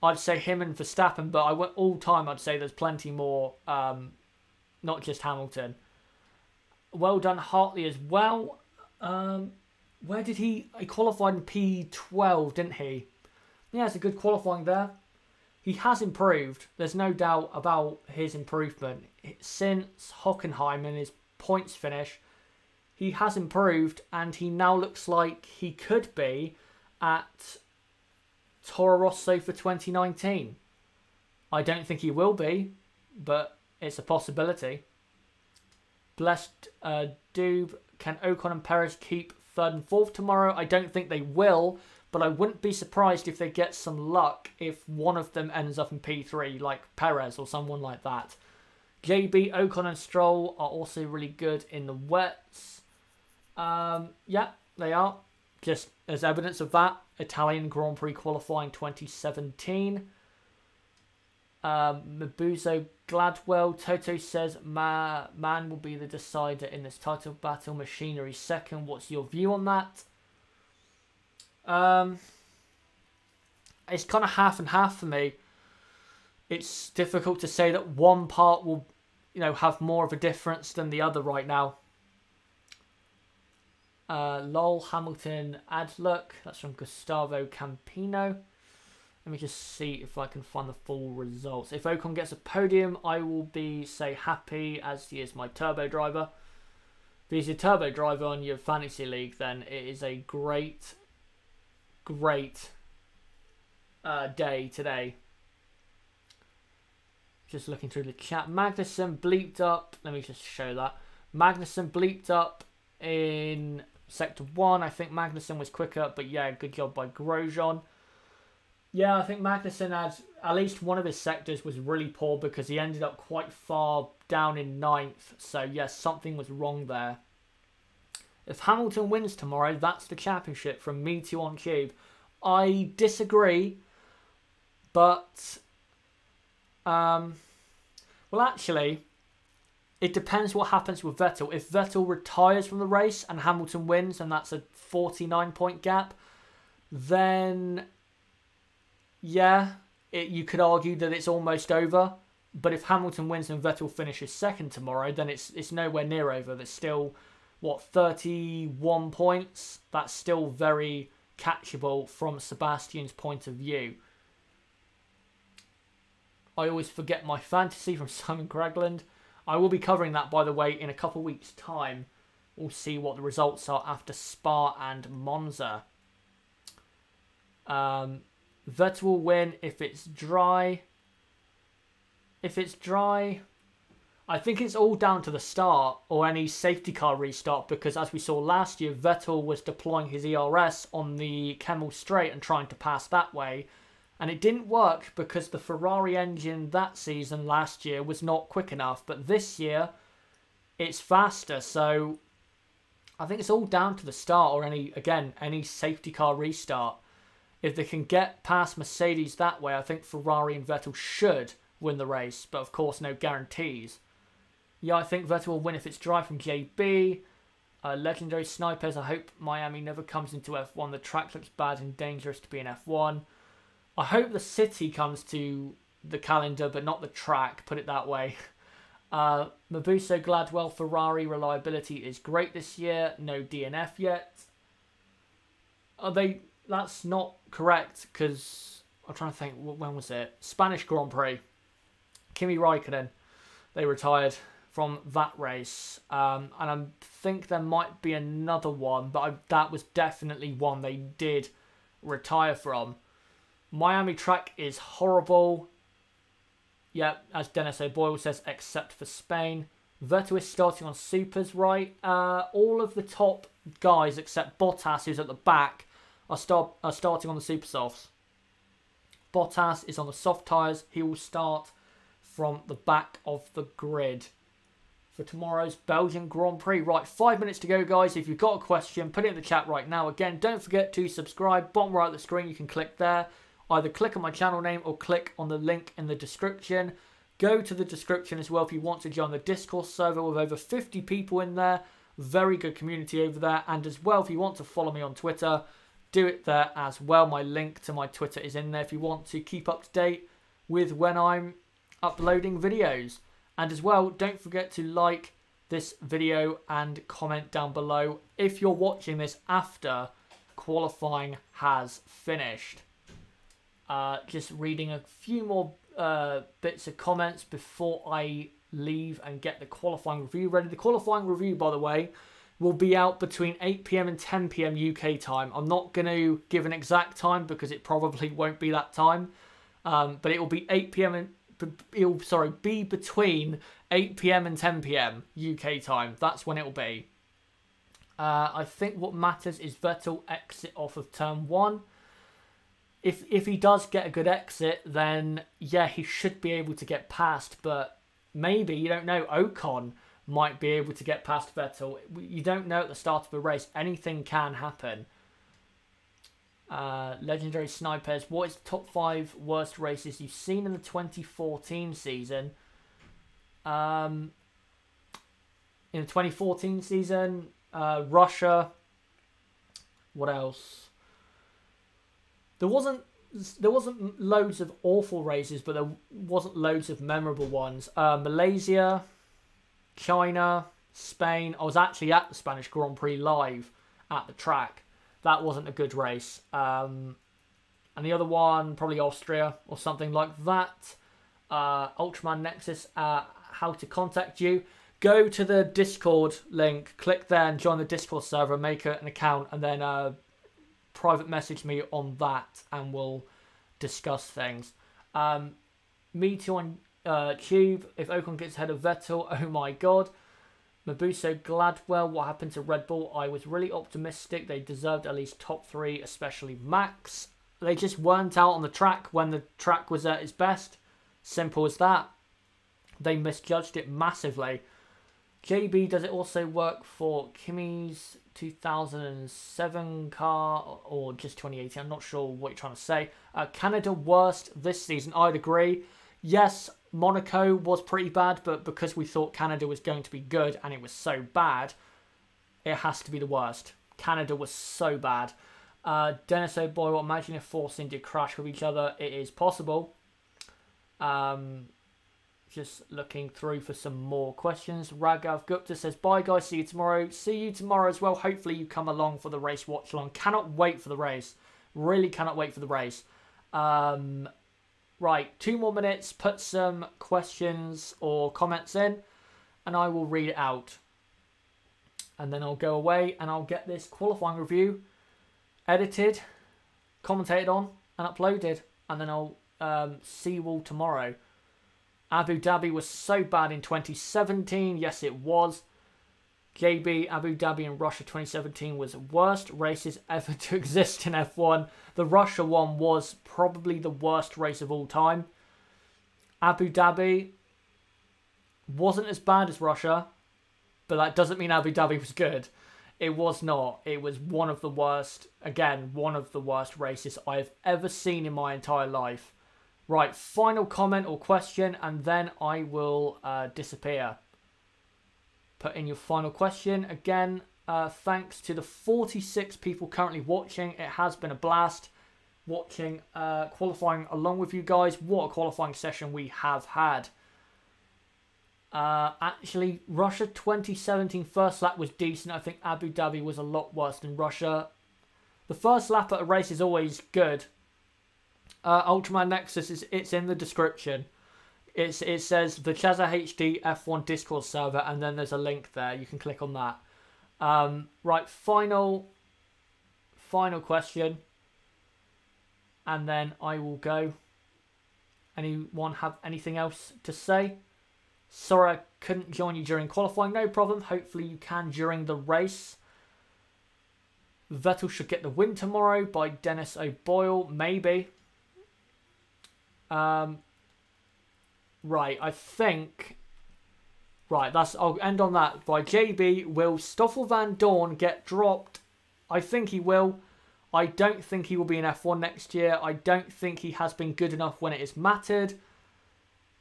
I'd say him and Verstappen, but all time I'd say there's plenty more, not just Hamilton. Well done, Hartley, as well. Where did he qualified in P12, didn't he? Yeah, it's a good qualifying there. He has improved. There's no doubt about his improvement. Since Hockenheim and his points finish, he has improved, and he now looks like he could be at Toro Rosso for 2019. I don't think he will be, but it's a possibility. Blessed Doob, can Ocon and Perez keep 3rd and 4th tomorrow? I don't think they will, but I wouldn't be surprised if they get some luck if one of them ends up in P3, like Perez or someone like that. JB, Ocon and Stroll are also really good in the wets. Yeah, they are. Just as evidence of that, Italian Grand Prix qualifying 2017. Mabuzo Gladwell, Toto says, man will be the decider in this title battle. Machinery second. What's your view on that? It's kind of half and half for me. It's difficult to say that one part will, have more of a difference than the other right now. Lol, Hamilton, Adluck. That's from Gustavo Campino. Let me just see if I can find the full results. If Ocon gets a podium, I will be, happy, as he is my turbo driver. If he's your turbo driver on your fantasy league, then it is a great day today. Just looking through the chat. Magnussen bleeped up. Let me just show that. Magnussen bleeped up in Sector 1. I think Magnussen was quicker, but yeah, good job by Grosjean. Yeah, I think Magnussen had, at least one of his sectors was really poor because he ended up quite far down in 9th. So yes, something was wrong there. If Hamilton wins tomorrow, that's the championship from me to on Cube. I disagree, but well, actually, it depends what happens with Vettel. If Vettel retires from the race and Hamilton wins, and that's a 49-point gap, then yeah, you could argue that it's almost over. But if Hamilton wins and Vettel finishes second tomorrow, then it's nowhere near over. There's still, 31 points? That's still very catchable from Sebastian's point of view. I always forget my fantasy from Simon Cragland. I will be covering that, by the way, in a couple of weeks' time. We'll see what the results are after Spa and Monza. Vettel will win if it's dry. If it's dry, I think it's all down to the start or any safety car restart, because as we saw last year, Vettel was deploying his ERS on the Kemmel Straight and trying to pass that way. And it didn't work because the Ferrari engine that season last year was not quick enough. But this year, it's faster. So I think it's all down to the start or any safety car restart. If they can get past Mercedes that way, I think Ferrari and Vettel should win the race. But of course, no guarantees. Yeah, I think Vettel will win if it's dry from JB. Legendary Snipers, I hope Miami never comes into F1. The track looks bad and dangerous to be in F1. I hope the city comes to the calendar, but not the track, put it that way. Mabuso Gladwell, Ferrari reliability is great this year. No DNF yet. That's not correct, because I'm trying to think, when was it? Spanish Grand Prix. Kimi Raikkonen, they retired from that race. And I think there might be another one, but that was definitely one they did retire from. Miami track is horrible. Yep, as Dennis O'Boyle says, except for Spain. Vettel is starting on supers, right? All of the top guys except Bottas, who's at the back, are starting on the super softs. Bottas is on the soft tyres. He will start from the back of the grid for tomorrow's Belgian Grand Prix. Right, 5 minutes to go, guys. If you've got a question, put it in the chat right now. Again, don't forget to subscribe. Bottom right of the screen, you can click there. either click on my channel name or click on the link in the description. Go to the description as well if you want to join the Discord server with over 50 people in there. Very good community over there. And as well, if you want to follow me on Twitter, do it there as well. My link to my Twitter is in there if you want to keep up to date with when I'm uploading videos. And as well, don't forget to like this video and comment down below if you're watching this after qualifying has finished. Just reading a few more bits of comments before I leave and get the qualifying review ready. The qualifying review, by the way, will be out between 8 PM and 10 PM UK time. I'm not going to give an exact time because it probably won't be that time, but it will be 8 PM and it'll be between 8 PM and 10 PM UK time. That's when it will be. I think what matters is Vettel exit off of turn 1. If he does get a good exit, then yeah, he should be able to get past. But maybe, you don't know, Ocon might be able to get past Vettel. You don't know at the start of a race. Anything can happen. Legendary Snipers, what is the top 5 worst races you've seen in the 2014 season? In the 2014 season, Russia. What else? There wasn't loads of awful races, but there wasn't loads of memorable ones. Malaysia, China, Spain. I was actually at the Spanish Grand Prix live at the track. That wasn't a good race. And the other one, probably Austria or something like that. Ultraman Nexus, how to contact you. Go to the Discord link, click there and join the Discord server, make an account, and then private message me on that and we'll discuss things. Me too on Tube. If Ocon gets ahead of Vettel, oh my god. Mabuso Gladwell, what happened to Red Bull? I was really optimistic. They deserved at least top 3, especially Max. They just weren't out on the track when the track was at its best. Simple as that. They misjudged it massively. JB, does it also work for Kimi's 2007 car or just 2018? I'm not sure what you're trying to say. Canada worst this season. I'd agree. Yes, Monaco was pretty bad, but because we thought Canada was going to be good and it was so bad, it has to be the worst. Canada was so bad. Dennis O'Boyle, imagine if Force India crash with each other. It is possible. Just looking through for some more questions. Raghav Gupta says, bye guys, see you tomorrow. See you tomorrow as well. Hopefully you come along for the race watch along. Cannot wait for the race. Really cannot wait for the race. Right, 2 more minutes. Put some questions or comments in and I will read it out. And then I'll go away and I'll get this qualifying review edited, commentated on and uploaded. And then I'll see you all tomorrow. Abu Dhabi was so bad in 2017. Yes, it was. JB, Abu Dhabi and Russia 2017 was worst races ever to exist in F1. The Russia one was probably the worst race of all time. Abu Dhabi wasn't as bad as Russia, but that doesn't mean Abu Dhabi was good. It was not. It was one of the worst, again, one of the worst races I've ever seen in my entire life. Right, final comment or question, and then I will disappear. Put in your final question. Again, thanks to the 46 people currently watching. It has been a blast watching qualifying along with you guys. What a qualifying session we have had. Actually, Russia 2017 first lap was decent. I think Abu Dhabi was a lot worse than Russia. The first lap at a race is always good. Ultraman Nexus, it's in the description. It says the Chaza HD F1 Discord server, and then there's a link there. You can click on that. Right, final question, and then I will go. Anyone have anything else to say? Sorry I couldn't join you during qualifying. No problem. Hopefully you can during the race. Vettel should get the win tomorrow by Dennis O'Boyle. Maybe. Right, I think... Right, I'll end on that. By JB, will Stoffel Van Dorn get dropped? I think he will. I don't think he will be in F1 next year. I don't think he has been good enough when it is mattered.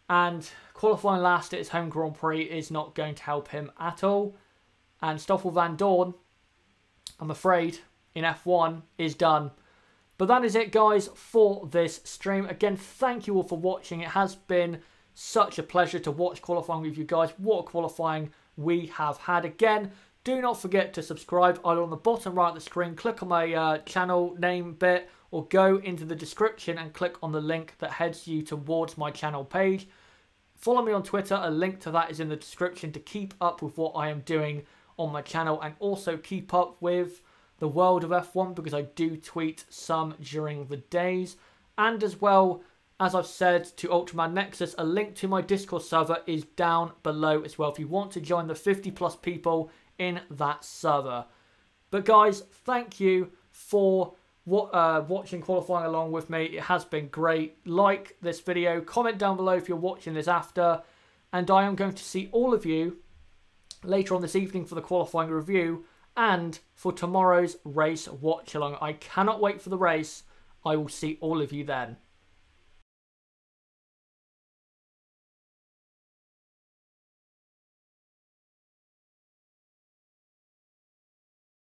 And qualifying last at his home Grand Prix is not going to help him at all. And Stoffel Van Dorn, I'm afraid, in F1 is done. But that is it, guys, for this stream. Again, thank you all for watching. It has been such a pleasure to watch qualifying with you guys. What a qualifying we have had. Again, do not forget to subscribe either on the bottom right of the screen. Click on my channel name bit, or go into the description and click on the link that heads you towards my channel page. Follow me on Twitter. A link to that is in the description to keep up with what I am doing on my channel, and also keep up with the world of F1, because I do tweet some during the days. And as well, as I've said to Ultraman Nexus, a link to my Discord server is down below as well if you want to join the 50+ people in that server. But guys, thank you for watching qualifying along with me. It has been great. Like this video, comment down below if you're watching this after, and I am going to see all of you later on this evening for the qualifying review and for tomorrow's race watch along. I cannot wait for the race. I will see all of you then.